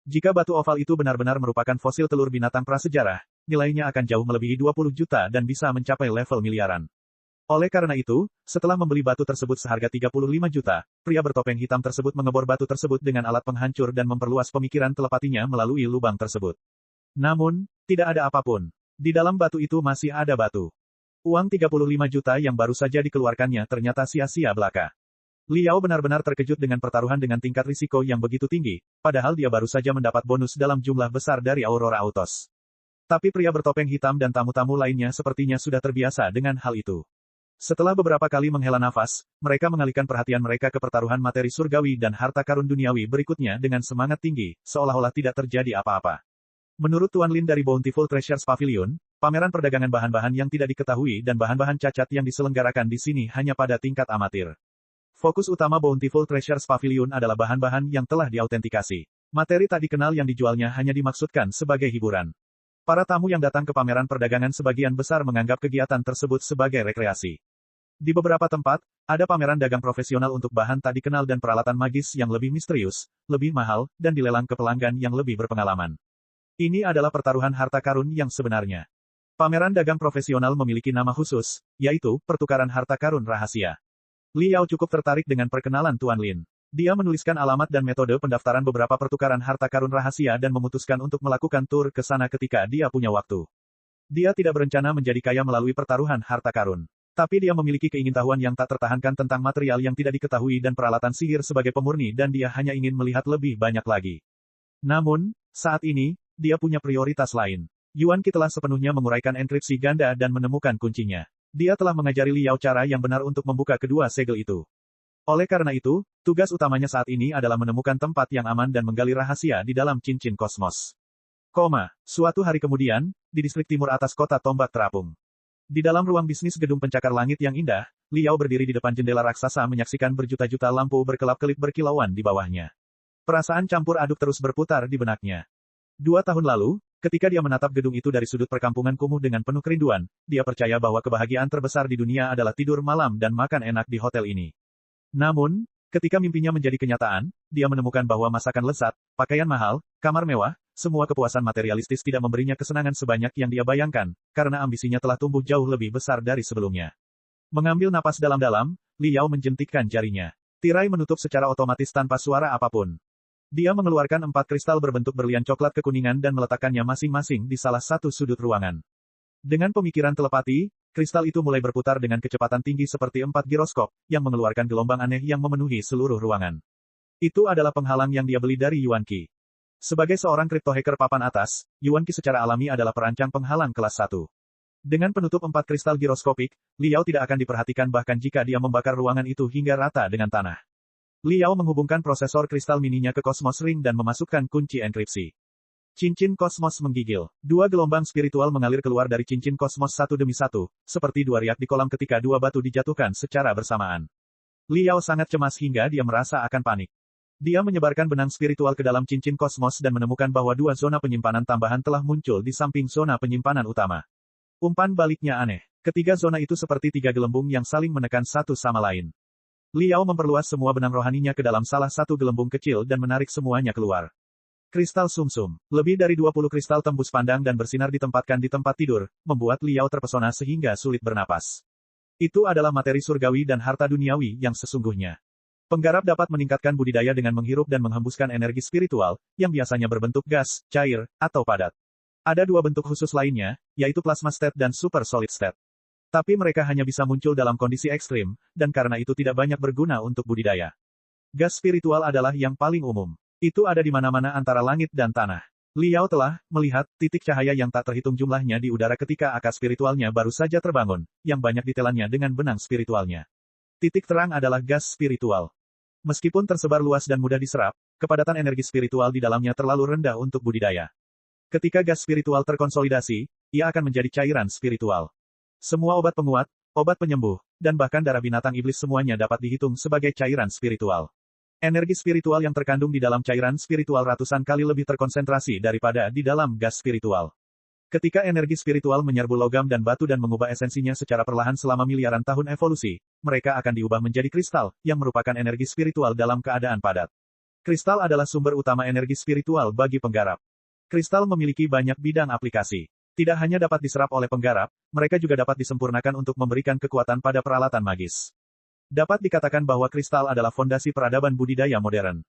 S1: Jika batu oval itu benar-benar merupakan fosil telur binatang prasejarah, nilainya akan jauh melebihi 20 juta dan bisa mencapai level miliaran. Oleh karena itu, setelah membeli batu tersebut seharga 35 juta, pria bertopeng hitam tersebut mengebor batu tersebut dengan alat penghancur dan memperluas pemikiran telepatinya melalui lubang tersebut. Namun, tidak ada apapun. Di dalam batu itu masih ada batu. Uang 35 juta yang baru saja dikeluarkannya ternyata sia-sia belaka. Liao benar-benar terkejut dengan pertaruhan dengan tingkat risiko yang begitu tinggi, padahal dia baru saja mendapat bonus dalam jumlah besar dari Aurora Autos. Tapi pria bertopeng hitam dan tamu-tamu lainnya sepertinya sudah terbiasa dengan hal itu. Setelah beberapa kali menghela nafas, mereka mengalihkan perhatian mereka ke pertaruhan materi surgawi dan harta karun duniawi berikutnya dengan semangat tinggi, seolah-olah tidak terjadi apa-apa. Menurut Tuan Lin dari Bountiful Treasures Pavilion, pameran perdagangan bahan-bahan yang tidak diketahui dan bahan-bahan cacat yang diselenggarakan di sini hanya pada tingkat amatir. Fokus utama Bountiful Treasures Pavilion adalah bahan-bahan yang telah diautentikasi. Materi tak dikenal yang dijualnya hanya dimaksudkan sebagai hiburan. Para tamu yang datang ke pameran perdagangan sebagian besar menganggap kegiatan tersebut sebagai rekreasi. Di beberapa tempat, ada pameran dagang profesional untuk bahan tak dikenal dan peralatan magis yang lebih misterius, lebih mahal, dan dilelang ke pelanggan yang lebih berpengalaman. Ini adalah pertaruhan harta karun yang sebenarnya. Pameran dagang profesional memiliki nama khusus, yaitu pertukaran harta karun rahasia. Liao cukup tertarik dengan perkenalan Tuan Lin. Dia menuliskan alamat dan metode pendaftaran beberapa pertukaran harta karun rahasia dan memutuskan untuk melakukan tur ke sana ketika dia punya waktu. Dia tidak berencana menjadi kaya melalui pertaruhan harta karun. Tapi dia memiliki keingintahuan yang tak tertahankan tentang material yang tidak diketahui dan peralatan sihir sebagai pemurni dan dia hanya ingin melihat lebih banyak lagi. Namun, saat ini, dia punya prioritas lain. Yuan Qi telah sepenuhnya menguraikan enkripsi ganda dan menemukan kuncinya. Dia telah mengajari Liao cara yang benar untuk membuka kedua segel itu. Oleh karena itu, tugas utamanya saat ini adalah menemukan tempat yang aman dan menggali rahasia di dalam cincin kosmos. Suatu hari kemudian, di distrik timur atas kota Tombak Terapung. Di dalam ruang bisnis gedung pencakar langit yang indah, Liao berdiri di depan jendela raksasa menyaksikan berjuta-juta lampu berkelap-kelip berkilauan di bawahnya. Perasaan campur aduk terus berputar di benaknya. 2 tahun lalu, ketika dia menatap gedung itu dari sudut perkampungan kumuh dengan penuh kerinduan, dia percaya bahwa kebahagiaan terbesar di dunia adalah tidur malam dan makan enak di hotel ini. Namun, ketika mimpinya menjadi kenyataan, dia menemukan bahwa masakan lezat, pakaian mahal, kamar mewah, semua kepuasan materialistis tidak memberinya kesenangan sebanyak yang dia bayangkan, karena ambisinya telah tumbuh jauh lebih besar dari sebelumnya. Mengambil napas dalam-dalam, Liao menjentikkan jarinya. Tirai menutup secara otomatis tanpa suara apapun. Dia mengeluarkan 4 kristal berbentuk berlian coklat kekuningan dan meletakkannya masing-masing di salah satu sudut ruangan. Dengan pemikiran telepati, kristal itu mulai berputar dengan kecepatan tinggi seperti 4 giroskop, yang mengeluarkan gelombang aneh yang memenuhi seluruh ruangan. Itu adalah penghalang yang dia beli dari Yuan Qi. Sebagai seorang kripto hacker papan atas, Yuan Qi secara alami adalah perancang penghalang kelas 1. Dengan penutup 4 kristal giroskopik, Liao tidak akan diperhatikan bahkan jika dia membakar ruangan itu hingga rata dengan tanah. Liao menghubungkan prosesor kristal mininya ke Cosmos Ring dan memasukkan kunci enkripsi. Cincin kosmos menggigil. 2 gelombang spiritual mengalir keluar dari cincin kosmos satu demi satu, seperti 2 riak di kolam ketika 2 batu dijatuhkan secara bersamaan. Liao sangat cemas hingga dia merasa akan panik. Dia menyebarkan benang spiritual ke dalam cincin kosmos dan menemukan bahwa 2 zona penyimpanan tambahan telah muncul di samping zona penyimpanan utama. Umpan baliknya aneh. Ketiga zona itu seperti 3 gelembung yang saling menekan satu sama lain. Liao memperluas semua benang rohaninya ke dalam salah satu gelembung kecil dan menarik semuanya keluar. Kristal sumsum. Lebih dari 20 kristal tembus pandang dan bersinar ditempatkan di tempat tidur, membuat Liao terpesona sehingga sulit bernapas. Itu adalah materi surgawi dan harta duniawi yang sesungguhnya. Penggarap dapat meningkatkan budidaya dengan menghirup dan menghembuskan energi spiritual, yang biasanya berbentuk gas, cair, atau padat. Ada 2 bentuk khusus lainnya, yaitu plasma state dan super solid state. Tapi mereka hanya bisa muncul dalam kondisi ekstrim, dan karena itu tidak banyak berguna untuk budidaya. Gas spiritual adalah yang paling umum. Itu ada di mana-mana antara langit dan tanah. Liao telah melihat titik cahaya yang tak terhitung jumlahnya di udara ketika akar spiritualnya baru saja terbangun, yang banyak ditelannya dengan benang spiritualnya. Titik terang adalah gas spiritual. Meskipun tersebar luas dan mudah diserap, kepadatan energi spiritual di dalamnya terlalu rendah untuk budidaya. Ketika gas spiritual terkonsolidasi, ia akan menjadi cairan spiritual. Semua obat penguat, obat penyembuh, dan bahkan darah binatang iblis semuanya dapat dihitung sebagai cairan spiritual. Energi spiritual yang terkandung di dalam cairan spiritual ratusan kali lebih terkonsentrasi daripada di dalam gas spiritual. Ketika energi spiritual menyerbu logam dan batu dan mengubah esensinya secara perlahan selama miliaran tahun evolusi, mereka akan diubah menjadi kristal, yang merupakan energi spiritual dalam keadaan padat. Kristal adalah sumber utama energi spiritual bagi penggarap. Kristal memiliki banyak bidang aplikasi. Tidak hanya dapat diserap oleh penggarap, mereka juga dapat disempurnakan untuk memberikan kekuatan pada peralatan magis. Dapat dikatakan bahwa kristal adalah fondasi peradaban budidaya modern.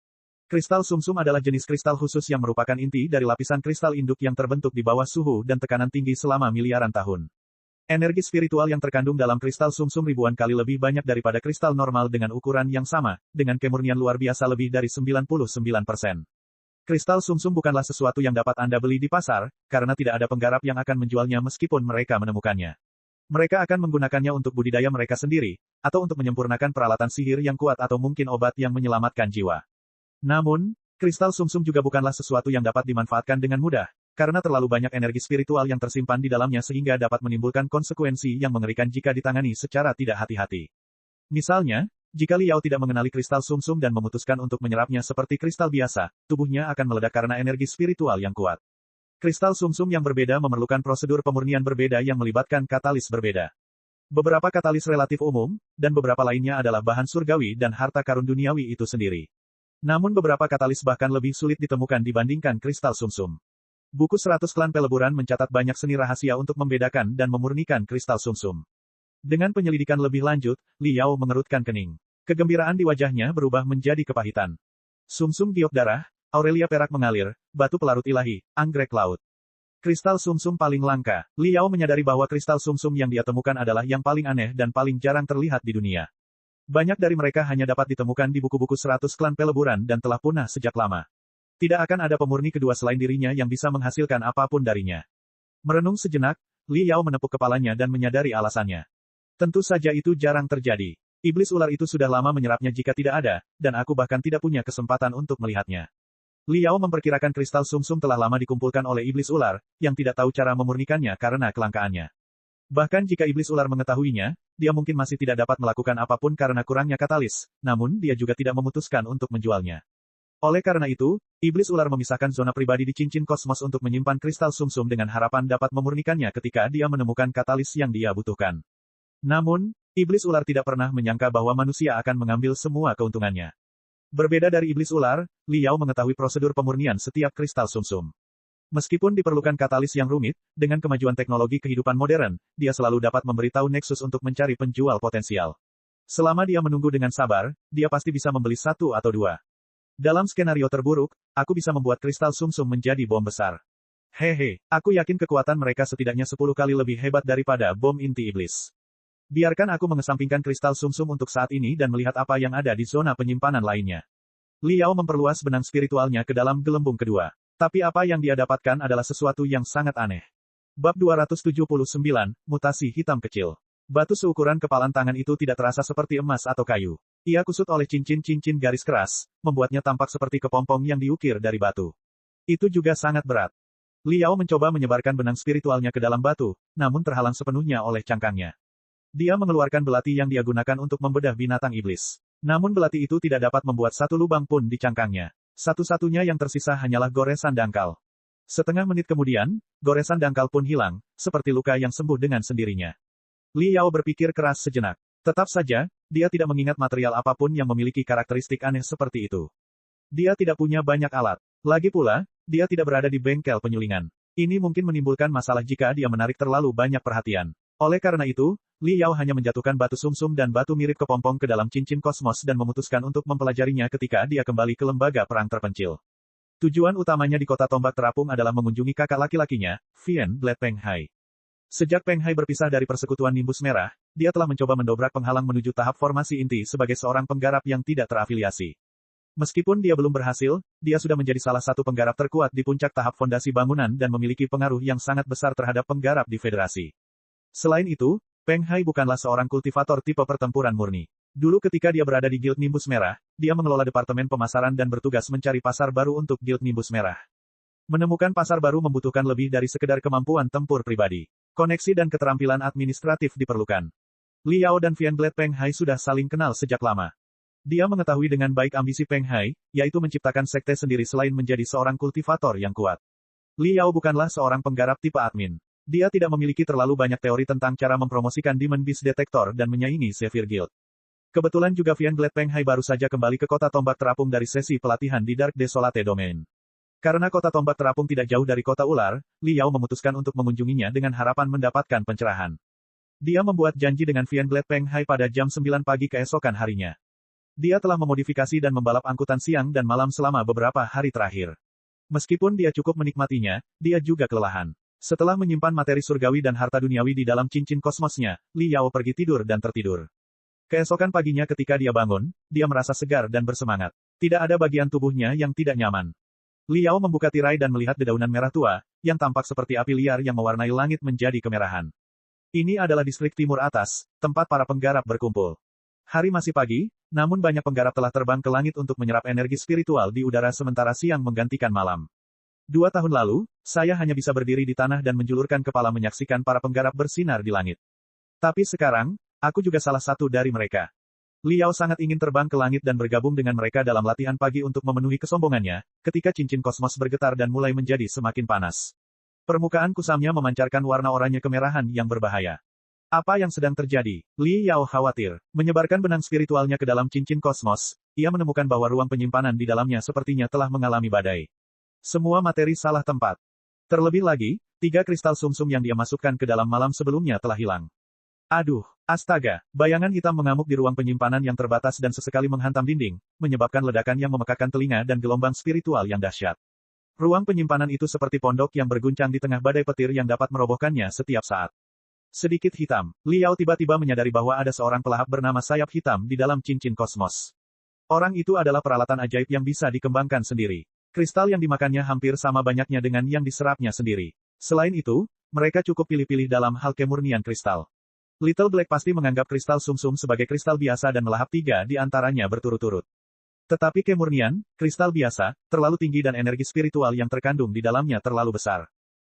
S1: Kristal sumsum adalah jenis kristal khusus yang merupakan inti dari lapisan kristal induk yang terbentuk di bawah suhu dan tekanan tinggi selama miliaran tahun. Energi spiritual yang terkandung dalam kristal sumsum ribuan kali lebih banyak daripada kristal normal dengan ukuran yang sama, dengan kemurnian luar biasa lebih dari 99%. Kristal sumsum bukanlah sesuatu yang dapat Anda beli di pasar, karena tidak ada penggarap yang akan menjualnya meskipun mereka menemukannya. Mereka akan menggunakannya untuk budidaya mereka sendiri, atau untuk menyempurnakan peralatan sihir yang kuat atau mungkin obat yang menyelamatkan jiwa. Namun, kristal sumsum juga bukanlah sesuatu yang dapat dimanfaatkan dengan mudah, karena terlalu banyak energi spiritual yang tersimpan di dalamnya sehingga dapat menimbulkan konsekuensi yang mengerikan jika ditangani secara tidak hati-hati. Misalnya, jika Liao tidak mengenali kristal sumsum dan memutuskan untuk menyerapnya seperti kristal biasa, tubuhnya akan meledak karena energi spiritual yang kuat. Kristal sumsum yang berbeda memerlukan prosedur pemurnian berbeda yang melibatkan katalis berbeda. Beberapa katalis relatif umum, dan beberapa lainnya adalah bahan surgawi dan harta karun duniawi itu sendiri. Namun beberapa katalis bahkan lebih sulit ditemukan dibandingkan kristal sumsum. Buku 100 Klan Peleburan mencatat banyak seni rahasia untuk membedakan dan memurnikan kristal sumsum. Dengan penyelidikan lebih lanjut, Liao mengerutkan kening. Kegembiraan di wajahnya berubah menjadi kepahitan. Sumsum giok darah, Aurelia perak mengalir, batu pelarut ilahi, anggrek laut. Kristal sumsum paling langka. Liao menyadari bahwa kristal sumsum yang dia temukan adalah yang paling aneh dan paling jarang terlihat di dunia. Banyak dari mereka hanya dapat ditemukan di buku-buku 100 Klan Peleburan dan telah punah sejak lama. Tidak akan ada pemurni kedua selain dirinya yang bisa menghasilkan apapun darinya. Merenung sejenak, Liao menepuk kepalanya dan menyadari alasannya. Tentu saja itu jarang terjadi. Iblis ular itu sudah lama menyerapnya jika tidak ada, dan aku bahkan tidak punya kesempatan untuk melihatnya. Liao memperkirakan kristal sumsum telah lama dikumpulkan oleh iblis ular, yang tidak tahu cara memurnikannya karena kelangkaannya. Bahkan jika iblis ular mengetahuinya, dia mungkin masih tidak dapat melakukan apapun karena kurangnya katalis, namun dia juga tidak memutuskan untuk menjualnya. Oleh karena itu, iblis ular memisahkan zona pribadi di cincin kosmos untuk menyimpan kristal sumsum dengan harapan dapat memurnikannya ketika dia menemukan katalis yang dia butuhkan. Namun, iblis ular tidak pernah menyangka bahwa manusia akan mengambil semua keuntungannya. Berbeda dari iblis ular, Liao mengetahui prosedur pemurnian setiap kristal sumsum. Meskipun diperlukan katalis yang rumit, dengan kemajuan teknologi kehidupan modern, dia selalu dapat memberitahu Nexus untuk mencari penjual potensial. Selama dia menunggu dengan sabar, dia pasti bisa membeli 1 atau 2. Dalam skenario terburuk, aku bisa membuat kristal sumsum menjadi bom besar. Hehe, aku yakin kekuatan mereka setidaknya 10 kali lebih hebat daripada bom inti iblis. Biarkan aku mengesampingkan kristal sumsum untuk saat ini dan melihat apa yang ada di zona penyimpanan lainnya. Liao memperluas benang spiritualnya ke dalam gelembung kedua. Tapi apa yang dia dapatkan adalah sesuatu yang sangat aneh. Bab 279, Mutasi Hitam Kecil. Batu seukuran kepalan tangan itu tidak terasa seperti emas atau kayu. Ia kusut oleh cincin-cincin garis keras, membuatnya tampak seperti kepompong yang diukir dari batu. Itu juga sangat berat. Liao mencoba menyebarkan benang spiritualnya ke dalam batu, namun terhalang sepenuhnya oleh cangkangnya. Dia mengeluarkan belati yang dia gunakan untuk membedah binatang iblis. Namun belati itu tidak dapat membuat satu lubang pun di cangkangnya. Satu-satunya yang tersisa hanyalah goresan dangkal. Setengah menit kemudian, goresan dangkal pun hilang, seperti luka yang sembuh dengan sendirinya. Liao berpikir keras sejenak. Tetap saja, dia tidak mengingat material apapun yang memiliki karakteristik aneh seperti itu. Dia tidak punya banyak alat. Lagi pula, dia tidak berada di bengkel penyulingan. Ini mungkin menimbulkan masalah jika dia menarik terlalu banyak perhatian. Oleh karena itu, Liao hanya menjatuhkan batu sumsum dan batu mirip kepompong ke dalam cincin kosmos dan memutuskan untuk mempelajarinya ketika dia kembali ke lembaga perang terpencil. Tujuan utamanya di kota tombak terapung adalah mengunjungi kakak laki-lakinya, Vian Blade Peng Hai. Sejak Peng Hai berpisah dari persekutuan Nimbus Merah, dia telah mencoba mendobrak penghalang menuju tahap formasi inti sebagai seorang penggarap yang tidak terafiliasi. Meskipun dia belum berhasil, dia sudah menjadi salah satu penggarap terkuat di puncak tahap fondasi bangunan dan memiliki pengaruh yang sangat besar terhadap penggarap di federasi. Selain itu, Peng Hai bukanlah seorang kultivator tipe pertempuran murni. Dulu ketika dia berada di Guild Nimbus Merah, dia mengelola departemen pemasaran dan bertugas mencari pasar baru untuk Guild Nimbus Merah. Menemukan pasar baru membutuhkan lebih dari sekedar kemampuan tempur pribadi. Koneksi dan keterampilan administratif diperlukan. Liao dan Vian Blade Peng Hai sudah saling kenal sejak lama. Dia mengetahui dengan baik ambisi Peng Hai, yaitu menciptakan sekte sendiri selain menjadi seorang kultivator yang kuat. Liao bukanlah seorang penggarap tipe admin. Dia tidak memiliki terlalu banyak teori tentang cara mempromosikan Demon Beast Detector dan menyaingi Zephyr Guild. Kebetulan juga Vian Blade Peng Hai baru saja kembali ke kota tombak terapung dari sesi pelatihan di Dark Desolate Domain. Karena kota tombak terapung tidak jauh dari kota ular, Liao memutuskan untuk mengunjunginya dengan harapan mendapatkan pencerahan. Dia membuat janji dengan Vian Blade Peng Hai pada jam 9 pagi keesokan harinya. Dia telah memodifikasi dan membalap angkutan siang dan malam selama beberapa hari terakhir. Meskipun dia cukup menikmatinya, dia juga kelelahan. Setelah menyimpan materi surgawi dan harta duniawi di dalam cincin kosmosnya, Liao pergi tidur dan tertidur. Keesokan paginya ketika dia bangun, dia merasa segar dan bersemangat. Tidak ada bagian tubuhnya yang tidak nyaman. Liao membuka tirai dan melihat dedaunan merah tua, yang tampak seperti api liar yang mewarnai langit menjadi kemerahan. Ini adalah distrik timur atas, tempat para penggarap berkumpul. Hari masih pagi, namun banyak penggarap telah terbang ke langit untuk menyerap energi spiritual di udara sementara siang menggantikan malam. 2 tahun lalu, saya hanya bisa berdiri di tanah dan menjulurkan kepala menyaksikan para penggarap bersinar di langit. Tapi sekarang, aku juga salah satu dari mereka. Liao sangat ingin terbang ke langit dan bergabung dengan mereka dalam latihan pagi untuk memenuhi kesombongannya, ketika cincin kosmos bergetar dan mulai menjadi semakin panas. Permukaan kusamnya memancarkan warna oranye kemerahan yang berbahaya. Apa yang sedang terjadi? Liao khawatir. Menyebarkan benang spiritualnya ke dalam cincin kosmos, ia menemukan bahwa ruang penyimpanan di dalamnya sepertinya telah mengalami badai. Semua materi salah tempat. Terlebih lagi, 3 kristal sumsum yang dia masukkan ke dalam malam sebelumnya telah hilang. Aduh, astaga, bayangan hitam mengamuk di ruang penyimpanan yang terbatas dan sesekali menghantam dinding, menyebabkan ledakan yang memekakkan telinga dan gelombang spiritual yang dahsyat. Ruang penyimpanan itu seperti pondok yang berguncang di tengah badai petir yang dapat merobohkannya setiap saat. Sedikit hitam, Liao tiba-tiba menyadari bahwa ada seorang pelahap bernama sayap hitam di dalam cincin kosmos. Orang itu adalah peralatan ajaib yang bisa dikembangkan sendiri. Kristal yang dimakannya hampir sama banyaknya dengan yang diserapnya sendiri. Selain itu, mereka cukup pilih-pilih dalam hal kemurnian kristal. Little Black pasti menganggap kristal sumsum sebagai kristal biasa dan melahap 3 di antaranya berturut-turut. Tetapi kemurnian, kristal biasa, terlalu tinggi dan energi spiritual yang terkandung di dalamnya terlalu besar.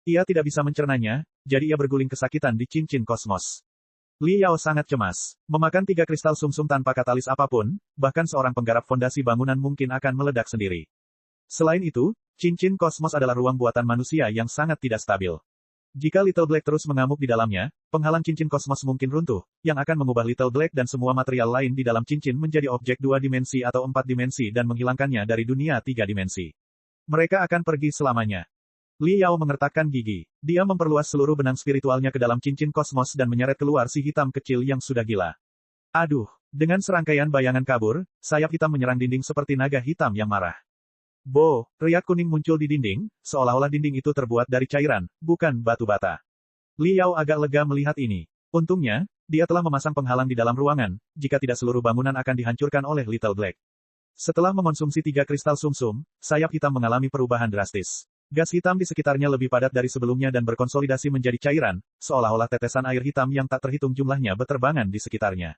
S1: Ia tidak bisa mencernanya, jadi ia berguling kesakitan di cincin kosmos. Liao sangat cemas. Memakan 3 kristal sumsum tanpa katalis apapun, bahkan seorang penggarap fondasi bangunan mungkin akan meledak sendiri. Selain itu, cincin kosmos adalah ruang buatan manusia yang sangat tidak stabil. Jika Little Black terus mengamuk di dalamnya, penghalang cincin kosmos mungkin runtuh, yang akan mengubah Little Black dan semua material lain di dalam cincin menjadi objek 2 dimensi atau 4 dimensi dan menghilangkannya dari dunia 3 dimensi. Mereka akan pergi selamanya. Liao mengertakkan gigi. Dia memperluas seluruh benang spiritualnya ke dalam cincin kosmos dan menyeret keluar si hitam kecil yang sudah gila. Aduh, dengan serangkaian bayangan kabur, sayap hitam menyerang dinding seperti naga hitam yang marah. Bo, riak kuning muncul di dinding, seolah-olah dinding itu terbuat dari cairan, bukan batu bata. Liao agak lega melihat ini. Untungnya, dia telah memasang penghalang di dalam ruangan, jika tidak seluruh bangunan akan dihancurkan oleh Little Black. Setelah mengonsumsi 3 kristal sumsum, sayap hitam mengalami perubahan drastis. Gas hitam di sekitarnya lebih padat dari sebelumnya dan berkonsolidasi menjadi cairan, seolah-olah tetesan air hitam yang tak terhitung jumlahnya berterbangan di sekitarnya.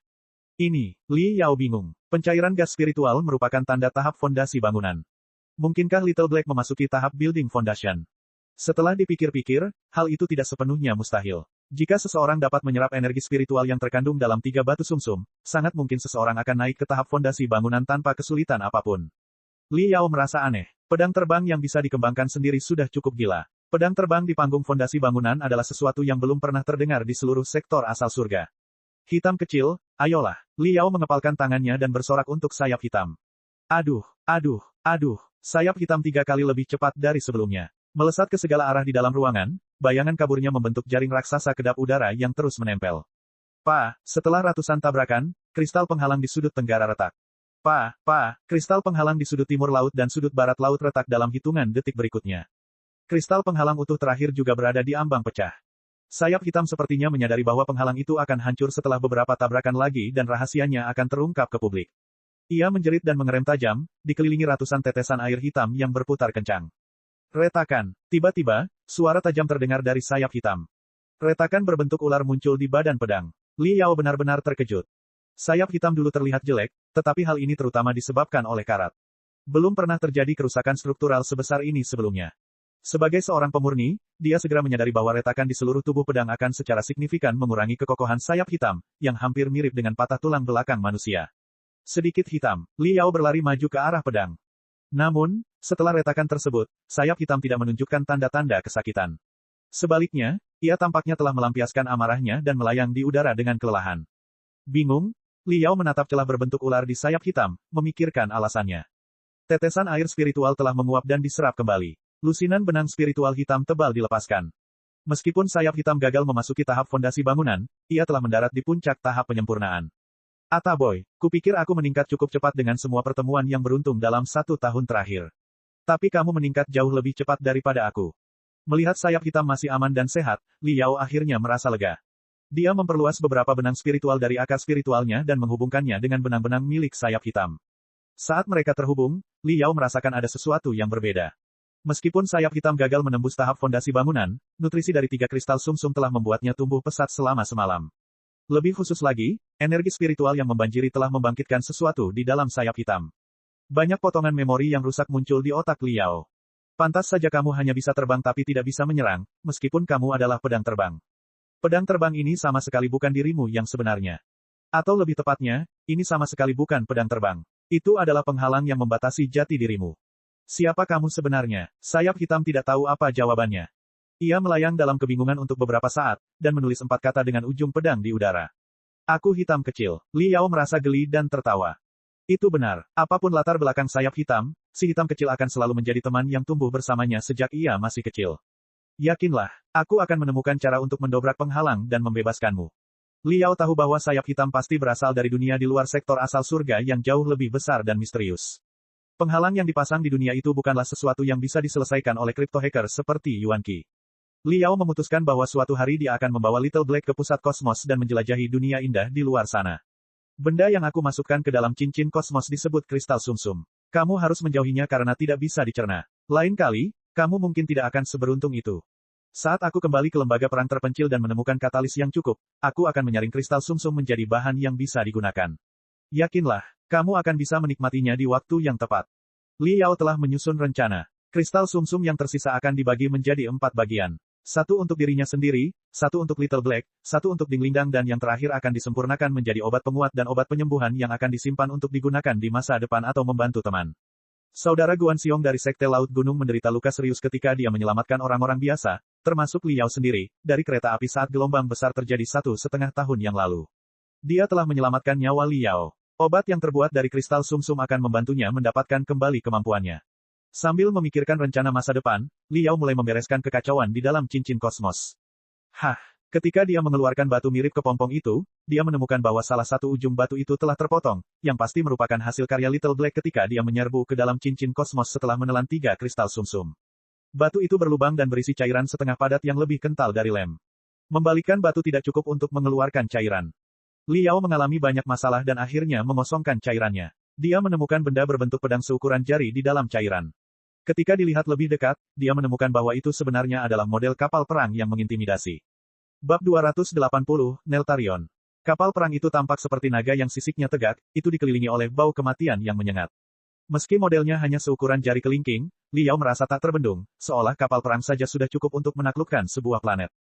S1: Ini, Li Yao bingung. Pencairan gas spiritual merupakan tanda tahap fondasi bangunan. Mungkinkah Little Black memasuki tahap building foundation? Setelah dipikir-pikir, hal itu tidak sepenuhnya mustahil. Jika seseorang dapat menyerap energi spiritual yang terkandung dalam 3 batu sumsum, sangat mungkin seseorang akan naik ke tahap fondasi bangunan tanpa kesulitan apapun. Li Yao merasa aneh. Pedang terbang yang bisa dikembangkan sendiri sudah cukup gila. Pedang terbang di panggung fondasi bangunan adalah sesuatu yang belum pernah terdengar di seluruh sektor asal surga. Hitam kecil, ayolah. Li Yao mengepalkan tangannya dan bersorak untuk sayap hitam. Aduh, aduh, aduh. Sayap hitam 3 kali lebih cepat dari sebelumnya. Melesat ke segala arah di dalam ruangan, bayangan kaburnya membentuk jaring raksasa kedap udara yang terus menempel. Setelah ratusan tabrakan, kristal penghalang di sudut tenggara retak. Kristal penghalang di sudut timur laut dan sudut barat laut retak dalam hitungan detik berikutnya. Kristal penghalang utuh terakhir juga berada di ambang pecah. Sayap hitam sepertinya menyadari bahwa penghalang itu akan hancur setelah beberapa tabrakan lagi dan rahasianya akan terungkap ke publik. Ia menjerit dan mengerem tajam, dikelilingi ratusan tetesan air hitam yang berputar kencang. Retakan. Tiba-tiba, suara tajam terdengar dari sayap hitam. Retakan berbentuk ular muncul di badan pedang. Li Yao benar-benar terkejut. Sayap hitam dulu terlihat jelek, tetapi hal ini terutama disebabkan oleh karat. Belum pernah terjadi kerusakan struktural sebesar ini sebelumnya. Sebagai seorang pemurni, dia segera menyadari bahwa retakan di seluruh tubuh pedang akan secara signifikan mengurangi kekokohan sayap hitam, yang hampir mirip dengan patah tulang belakang manusia. Sedikit hitam, Li Yao berlari maju ke arah pedang. Namun, setelah retakan tersebut, sayap hitam tidak menunjukkan tanda-tanda kesakitan. Sebaliknya, ia tampaknya telah melampiaskan amarahnya dan melayang di udara dengan kelelahan. Bingung, Li Yao menatap celah berbentuk ular di sayap hitam, memikirkan alasannya. Tetesan air spiritual telah menguap dan diserap kembali. Lusinan benang spiritual hitam tebal dilepaskan. Meskipun sayap hitam gagal memasuki tahap fondasi bangunan, ia telah mendarat di puncak tahap penyempurnaan. Ataboy, kupikir aku meningkat cukup cepat dengan semua pertemuan yang beruntung dalam 1 tahun terakhir. Tapi kamu meningkat jauh lebih cepat daripada aku. Melihat sayap hitam masih aman dan sehat, Li Yao akhirnya merasa lega. Dia memperluas beberapa benang spiritual dari akar spiritualnya dan menghubungkannya dengan benang-benang milik sayap hitam. Saat mereka terhubung, Li Yao merasakan ada sesuatu yang berbeda. Meskipun sayap hitam gagal menembus tahap fondasi bangunan, nutrisi dari 3 kristal sumsum telah membuatnya tumbuh pesat selama semalam. Lebih khusus lagi, energi spiritual yang membanjiri telah membangkitkan sesuatu di dalam sayap hitam. Banyak potongan memori yang rusak muncul di otak Li Yao. Pantas saja kamu hanya bisa terbang tapi tidak bisa menyerang, meskipun kamu adalah pedang terbang. Pedang terbang ini sama sekali bukan dirimu yang sebenarnya. Atau lebih tepatnya, ini sama sekali bukan pedang terbang. Itu adalah penghalang yang membatasi jati dirimu. Siapa kamu sebenarnya? Sayap hitam tidak tahu apa jawabannya. Ia melayang dalam kebingungan untuk beberapa saat, dan menulis 4 kata dengan ujung pedang di udara. Aku hitam kecil. Li Yao merasa geli dan tertawa. Itu benar. Apapun latar belakang sayap hitam, si hitam kecil akan selalu menjadi teman yang tumbuh bersamanya sejak ia masih kecil. Yakinlah, aku akan menemukan cara untuk mendobrak penghalang dan membebaskanmu. Li Yao tahu bahwa sayap hitam pasti berasal dari dunia di luar sektor asal surga yang jauh lebih besar dan misterius. Penghalang yang dipasang di dunia itu bukanlah sesuatu yang bisa diselesaikan oleh crypto hacker seperti Yuan Qi. Li Yao memutuskan bahwa suatu hari dia akan membawa Little Black ke pusat kosmos dan menjelajahi dunia indah di luar sana. Benda yang aku masukkan ke dalam cincin kosmos disebut kristal sumsum. Kamu harus menjauhinya karena tidak bisa dicerna. Lain kali, kamu mungkin tidak akan seberuntung itu. Saat aku kembali ke lembaga perang terpencil dan menemukan katalis yang cukup, aku akan menyaring kristal sumsum menjadi bahan yang bisa digunakan. Yakinlah, kamu akan bisa menikmatinya di waktu yang tepat. Li Yao telah menyusun rencana. Kristal sumsum yang tersisa akan dibagi menjadi 4 bagian. 1 untuk dirinya sendiri, 1 untuk Little Black, 1 untuk Ding Lingdang dan yang terakhir akan disempurnakan menjadi obat penguat dan obat penyembuhan yang akan disimpan untuk digunakan di masa depan atau membantu teman. Saudara Guan Xiong dari Sekte Laut Gunung menderita luka serius ketika dia menyelamatkan orang-orang biasa, termasuk Li Yao sendiri, dari kereta api saat gelombang besar terjadi 1,5 tahun yang lalu. Dia telah menyelamatkan nyawa Li Yao. Obat yang terbuat dari kristal sumsum akan membantunya mendapatkan kembali kemampuannya. Sambil memikirkan rencana masa depan, Li Yao mulai membereskan kekacauan di dalam cincin kosmos. Ketika dia mengeluarkan batu mirip kepompong itu, dia menemukan bahwa salah satu ujung batu itu telah terpotong, yang pasti merupakan hasil karya Little Black ketika dia menyerbu ke dalam cincin kosmos setelah menelan 3 kristal sumsum. Batu itu berlubang dan berisi cairan setengah padat yang lebih kental dari lem. Membalikkan batu tidak cukup untuk mengeluarkan cairan. Li Yao mengalami banyak masalah dan akhirnya mengosongkan cairannya. Dia menemukan benda berbentuk pedang seukuran jari di dalam cairan. Ketika dilihat lebih dekat, dia menemukan bahwa itu sebenarnya adalah model kapal perang yang mengintimidasi. Bab 280, Neltarion. Kapal perang itu tampak seperti naga yang sisiknya tegak, itu dikelilingi oleh bau kematian yang menyengat. Meski modelnya hanya seukuran jari kelingking, Liao merasa tak terbendung, seolah kapal perang saja sudah cukup untuk menaklukkan sebuah planet.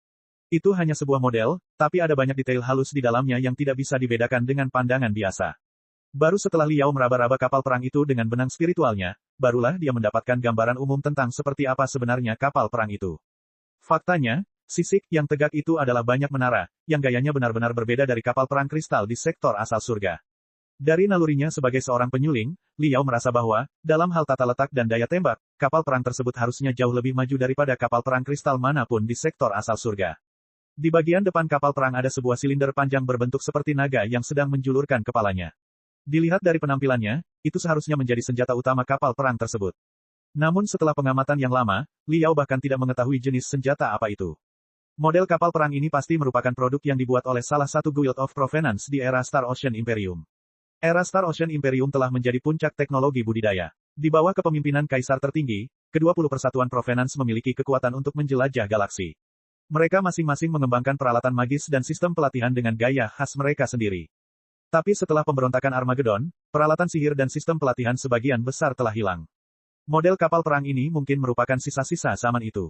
S1: Itu hanya sebuah model, tapi ada banyak detail halus di dalamnya yang tidak bisa dibedakan dengan pandangan biasa. Baru setelah Liao meraba-raba kapal perang itu dengan benang spiritualnya, barulah dia mendapatkan gambaran umum tentang seperti apa sebenarnya kapal perang itu. Faktanya, sisik yang tegak itu adalah banyak menara, yang gayanya benar-benar berbeda dari kapal perang kristal di sektor asal surga. Dari nalurinya sebagai seorang penyuling, Liao merasa bahwa, dalam hal tata letak dan daya tembak, kapal perang tersebut harusnya jauh lebih maju daripada kapal perang kristal manapun di sektor asal surga. Di bagian depan kapal perang ada sebuah silinder panjang berbentuk seperti naga yang sedang menjulurkan kepalanya. Dilihat dari penampilannya, itu seharusnya menjadi senjata utama kapal perang tersebut. Namun setelah pengamatan yang lama, Liao bahkan tidak mengetahui jenis senjata apa itu. Model kapal perang ini pasti merupakan produk yang dibuat oleh salah satu Guild of Provenance di era Star Ocean Imperium. Era Star Ocean Imperium telah menjadi puncak teknologi budidaya. Di bawah kepemimpinan Kaisar tertinggi, ke-20 persatuan Provenance memiliki kekuatan untuk menjelajah galaksi. Mereka masing-masing mengembangkan peralatan magis dan sistem pelatihan dengan gaya khas mereka sendiri. Tapi setelah pemberontakan Armageddon, peralatan sihir dan sistem pelatihan sebagian besar telah hilang. Model kapal perang ini mungkin merupakan sisa-sisa zaman itu.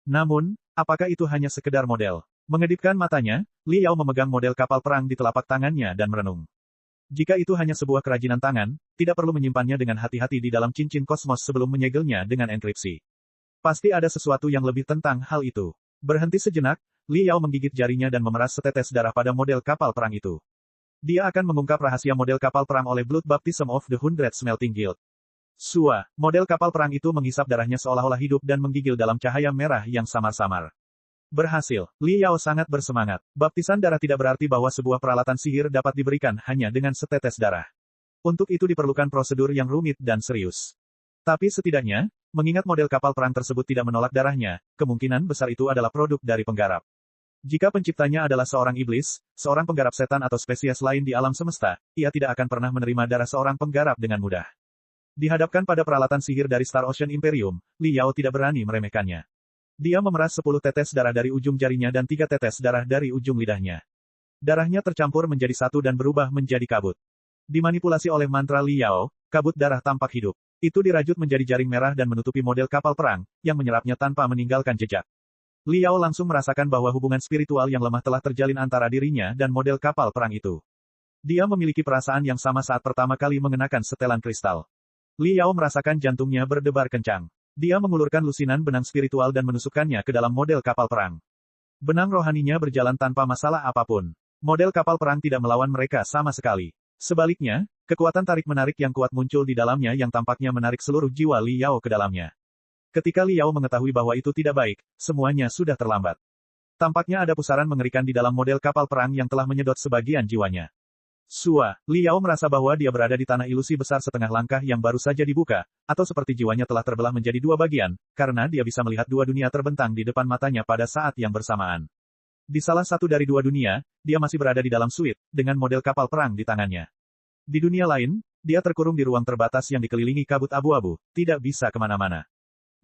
S1: Namun, apakah itu hanya sekedar model? Mengedipkan matanya, Liao memegang model kapal perang di telapak tangannya dan merenung. Jika itu hanya sebuah kerajinan tangan, tidak perlu menyimpannya dengan hati-hati di dalam cincin kosmos sebelum menyegelnya dengan enkripsi. Pasti ada sesuatu yang lebih tentang hal itu. Berhenti sejenak, Liao menggigit jarinya dan memeras setetes darah pada model kapal perang itu. Dia akan mengungkap rahasia model kapal perang oleh Blood Baptism of the Hundred Smelting Guild. Sua, model kapal perang itu menghisap darahnya seolah-olah hidup dan menggigil dalam cahaya merah yang samar-samar. Berhasil, Liao sangat bersemangat. Baptisan darah tidak berarti bahwa sebuah peralatan sihir dapat diberikan hanya dengan setetes darah. Untuk itu diperlukan prosedur yang rumit dan serius. Tapi setidaknya, mengingat model kapal perang tersebut tidak menolak darahnya, kemungkinan besar itu adalah produk dari penggarap. Jika penciptanya adalah seorang iblis, seorang penggarap setan atau spesies lain di alam semesta, ia tidak akan pernah menerima darah seorang penggarap dengan mudah. Dihadapkan pada peralatan sihir dari Star Ocean Imperium, Liao tidak berani meremehkannya. Dia memeras 10 tetes darah dari ujung jarinya dan 3 tetes darah dari ujung lidahnya. Darahnya tercampur menjadi satu dan berubah menjadi kabut. Dimanipulasi oleh mantra Liao, kabut darah tampak hidup. Itu dirajut menjadi jaring merah dan menutupi model kapal perang, yang menyerapnya tanpa meninggalkan jejak. Liao langsung merasakan bahwa hubungan spiritual yang lemah telah terjalin antara dirinya dan model kapal perang itu. Dia memiliki perasaan yang sama saat pertama kali mengenakan setelan kristal. Liao merasakan jantungnya berdebar kencang. Dia mengulurkan lusinan benang spiritual dan menusukkannya ke dalam model kapal perang. Benang rohaninya berjalan tanpa masalah apapun. Model kapal perang tidak melawan mereka sama sekali. Sebaliknya, kekuatan tarik-menarik yang kuat muncul di dalamnya yang tampaknya menarik seluruh jiwa Liao ke dalamnya. Ketika Liao mengetahui bahwa itu tidak baik, semuanya sudah terlambat. Tampaknya ada pusaran mengerikan di dalam model kapal perang yang telah menyedot sebagian jiwanya. Sua, Liao merasa bahwa dia berada di tanah ilusi besar setengah langkah yang baru saja dibuka, atau seperti jiwanya telah terbelah menjadi 2 bagian, karena dia bisa melihat 2 dunia terbentang di depan matanya pada saat yang bersamaan. Di salah satu dari 2 dunia, dia masih berada di dalam suite, dengan model kapal perang di tangannya. Di dunia lain, dia terkurung di ruang terbatas yang dikelilingi kabut abu-abu, tidak bisa kemana-mana.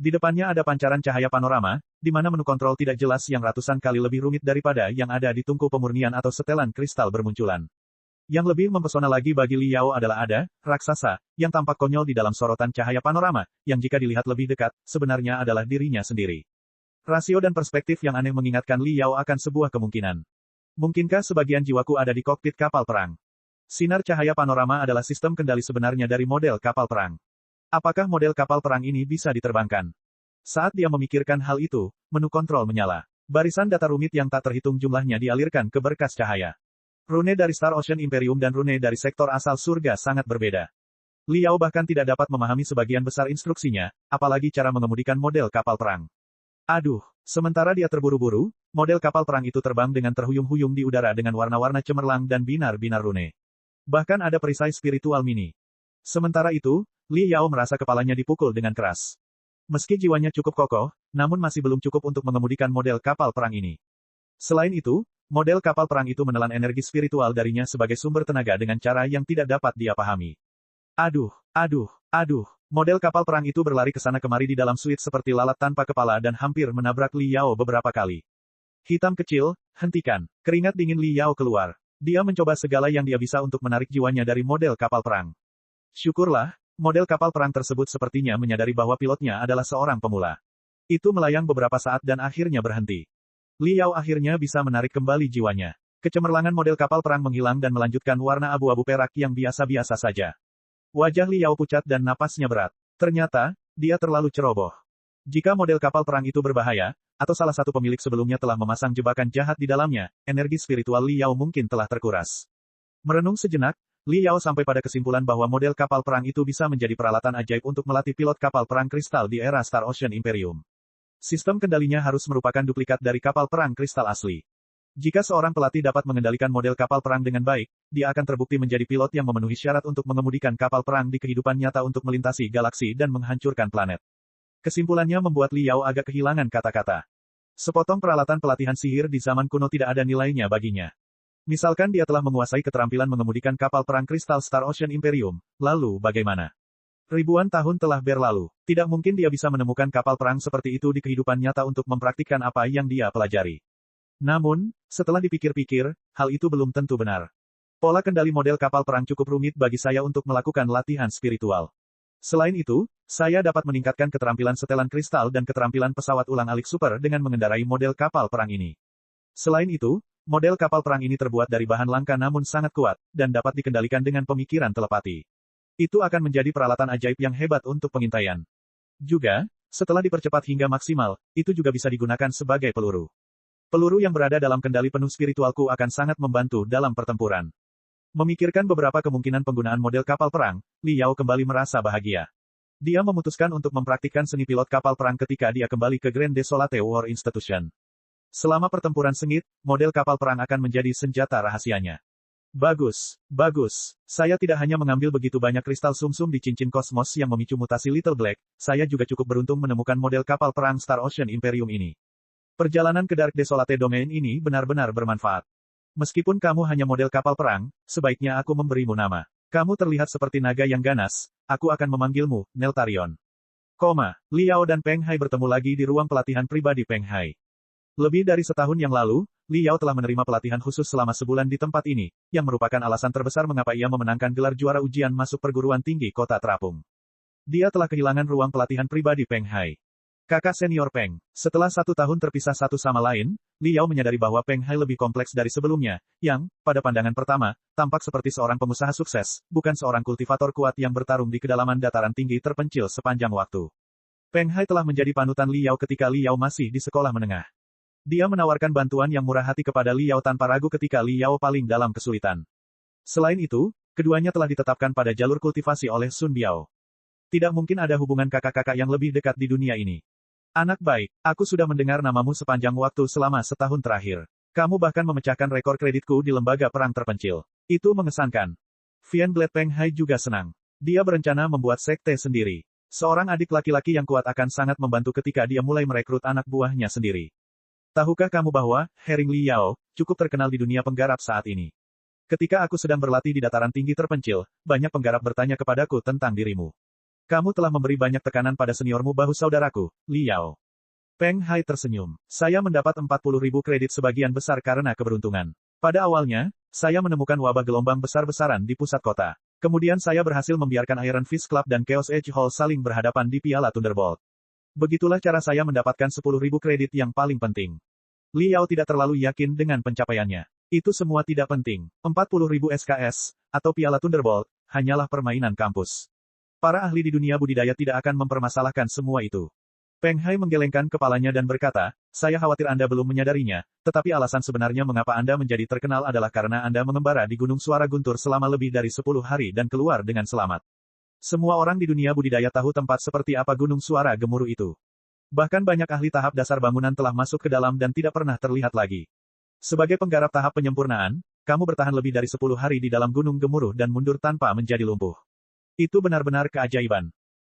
S1: Di depannya ada pancaran cahaya panorama, di mana menu kontrol tidak jelas yang ratusan kali lebih rumit daripada yang ada di tungku pemurnian atau setelan kristal bermunculan. Yang lebih mempesona lagi bagi Liao adalah ada, raksasa, yang tampak konyol di dalam sorotan cahaya panorama, yang jika dilihat lebih dekat, sebenarnya adalah dirinya sendiri. Rasio dan perspektif yang aneh mengingatkan Liao akan sebuah kemungkinan. Mungkinkah sebagian jiwaku ada di kokpit kapal perang? Sinar cahaya panorama adalah sistem kendali sebenarnya dari model kapal perang. Apakah model kapal perang ini bisa diterbangkan? Saat dia memikirkan hal itu, menu kontrol menyala. Barisan data rumit yang tak terhitung jumlahnya dialirkan ke berkas cahaya. Rune dari Star Ocean Imperium dan rune dari sektor asal surga sangat berbeda. Liao bahkan tidak dapat memahami sebagian besar instruksinya, apalagi cara mengemudikan model kapal perang. Aduh, sementara dia terburu-buru, model kapal perang itu terbang dengan terhuyung-huyung di udara dengan warna-warna cemerlang dan binar-binar rune. Bahkan ada perisai spiritual mini. Sementara itu, Liao merasa kepalanya dipukul dengan keras. Meski jiwanya cukup kokoh, namun masih belum cukup untuk mengemudikan model kapal perang ini. Selain itu, model kapal perang itu menelan energi spiritual darinya sebagai sumber tenaga dengan cara yang tidak dapat dia pahami. Aduh. Model kapal perang itu berlari ke sana kemari di dalam suite seperti lalat tanpa kepala dan hampir menabrak Li Yao beberapa kali. Hitam kecil, hentikan. Keringat dingin Li Yao keluar. Dia mencoba segala yang dia bisa untuk menarik jiwanya dari model kapal perang. Syukurlah, model kapal perang tersebut sepertinya menyadari bahwa pilotnya adalah seorang pemula. Itu melayang beberapa saat dan akhirnya berhenti. Li Yao akhirnya bisa menarik kembali jiwanya. Kecemerlangan model kapal perang menghilang dan melanjutkan warna abu-abu perak yang biasa-biasa saja. Wajah Li Yao pucat dan napasnya berat. Ternyata, dia terlalu ceroboh. Jika model kapal perang itu berbahaya, atau salah satu pemilik sebelumnya telah memasang jebakan jahat di dalamnya, energi spiritual Li Yao mungkin telah terkuras. Merenung sejenak, Li Yao sampai pada kesimpulan bahwa model kapal perang itu bisa menjadi peralatan ajaib untuk melatih pilot kapal perang kristal di era Star Ocean Imperium. Sistem kendalinya harus merupakan duplikat dari kapal perang kristal asli. Jika seorang pelatih dapat mengendalikan model kapal perang dengan baik, dia akan terbukti menjadi pilot yang memenuhi syarat untuk mengemudikan kapal perang di kehidupan nyata untuk melintasi galaksi dan menghancurkan planet. Kesimpulannya membuat Li Yao agak kehilangan kata-kata. Sepotong peralatan pelatihan sihir di zaman kuno tidak ada nilainya baginya. Misalkan dia telah menguasai keterampilan mengemudikan kapal perang kristal Star Ocean Imperium, lalu bagaimana? Ribuan tahun telah berlalu, tidak mungkin dia bisa menemukan kapal perang seperti itu di kehidupan nyata untuk mempraktikkan apa yang dia pelajari. Namun, setelah dipikir-pikir, hal itu belum tentu benar. Pola kendali model kapal perang cukup rumit bagi saya untuk melakukan latihan spiritual. Selain itu, saya dapat meningkatkan keterampilan setelan kristal dan keterampilan pesawat ulang-alik super dengan mengendarai model kapal perang ini. Selain itu, model kapal perang ini terbuat dari bahan langka namun sangat kuat, dan dapat dikendalikan dengan pemikiran telepati. Itu akan menjadi peralatan ajaib yang hebat untuk pengintaian. Juga, setelah dipercepat hingga maksimal, itu juga bisa digunakan sebagai peluru. Peluru yang berada dalam kendali penuh spiritualku akan sangat membantu dalam pertempuran. Memikirkan beberapa kemungkinan penggunaan model kapal perang, Li Yao kembali merasa bahagia. Dia memutuskan untuk mempraktikkan seni pilot kapal perang ketika dia kembali ke Grand Desolate War Institution. Selama pertempuran sengit, model kapal perang akan menjadi senjata rahasianya. Bagus, bagus. Saya tidak hanya mengambil begitu banyak kristal sumsum di cincin kosmos yang memicu mutasi Little Black, saya juga cukup beruntung menemukan model kapal perang Star Ocean Imperium ini. Perjalanan ke Dark Desolate Domain ini benar-benar bermanfaat. Meskipun kamu hanya model kapal perang, sebaiknya aku memberimu nama. Kamu terlihat seperti naga yang ganas, aku akan memanggilmu, Neltarion. Li Yao dan Peng Hai bertemu lagi di ruang pelatihan pribadi Peng Hai. Lebih dari setahun yang lalu, Li Yao telah menerima pelatihan khusus selama sebulan di tempat ini, yang merupakan alasan terbesar mengapa ia memenangkan gelar juara ujian masuk perguruan tinggi kota terapung. Dia telah kehilangan ruang pelatihan pribadi Peng Hai. Kakak senior Peng. Setelah 1 tahun terpisah satu sama lain, Li Yao menyadari bahwa Peng Hai lebih kompleks dari sebelumnya, yang, pada pandangan pertama, tampak seperti seorang pengusaha sukses, bukan seorang kultivator kuat yang bertarung di kedalaman dataran tinggi terpencil sepanjang waktu. Peng Hai telah menjadi panutan Li Yao ketika Li Yao masih di sekolah menengah. Dia menawarkan bantuan yang murah hati kepada Li Yao tanpa ragu ketika Li Yao paling dalam kesulitan. Selain itu, keduanya telah ditetapkan pada jalur kultivasi oleh Sun Biao. Tidak mungkin ada hubungan kakak-kakak yang lebih dekat di dunia ini. Anak baik, aku sudah mendengar namamu sepanjang waktu selama setahun terakhir. Kamu bahkan memecahkan rekor kreditku di lembaga perang terpencil. Itu mengesankan. Vian Glad Peng Hai juga senang. Dia berencana membuat sekte sendiri. Seorang adik laki-laki yang kuat akan sangat membantu ketika dia mulai merekrut anak buahnya sendiri. Tahukah kamu bahwa, Herring Li Yao, cukup terkenal di dunia penggarap saat ini? Ketika aku sedang berlatih di dataran tinggi terpencil, banyak penggarap bertanya kepadaku tentang dirimu. Kamu telah memberi banyak tekanan pada seniormu bahu saudaraku, Li Yao. Peng Hai tersenyum. Saya mendapat 40.000 kredit sebagian besar karena keberuntungan. Pada awalnya, saya menemukan wabah gelombang besar-besaran di pusat kota. Kemudian saya berhasil membiarkan Iron Fist Club dan Chaos Edge Hall saling berhadapan di Piala Thunderbolt. Begitulah cara saya mendapatkan 10.000 kredit yang paling penting. Li Yao tidak terlalu yakin dengan pencapaiannya. Itu semua tidak penting. 40.000 SKS, atau Piala Thunderbolt, hanyalah permainan kampus. Para ahli di dunia budidaya tidak akan mempermasalahkan semua itu. Peng Hai menggelengkan kepalanya dan berkata, saya khawatir Anda belum menyadarinya, tetapi alasan sebenarnya mengapa Anda menjadi terkenal adalah karena Anda mengembara di Gunung Suara Guntur selama lebih dari 10 hari dan keluar dengan selamat. Semua orang di dunia budidaya tahu tempat seperti apa Gunung Suara Gemuruh itu. Bahkan banyak ahli tahap dasar bangunan telah masuk ke dalam dan tidak pernah terlihat lagi. Sebagai penggarap tahap penyempurnaan, kamu bertahan lebih dari 10 hari di dalam Gunung Gemuruh dan mundur tanpa menjadi lumpuh. Itu benar-benar keajaiban.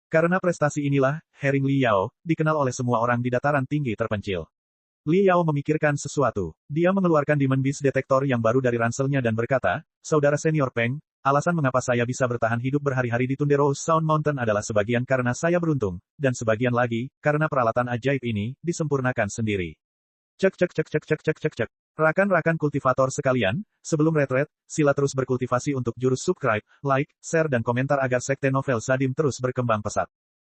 S1: Karena prestasi inilah, Herring Li Yao, dikenal oleh semua orang di dataran tinggi terpencil. Li Yao memikirkan sesuatu. Dia mengeluarkan Demon Beast Detector yang baru dari ranselnya dan berkata, Saudara senior Peng, Alasan mengapa saya bisa bertahan hidup berhari-hari di Tundero Sound Mountain adalah sebagian karena saya beruntung, dan sebagian lagi, karena peralatan ajaib ini, disempurnakan sendiri. Cek cek cek cek cek cek cek cek. Rakan-rakan kultivator sekalian, sebelum retret, sila terus berkultivasi untuk jurus subscribe, like, share dan komentar agar sekte novel Sadim terus berkembang pesat.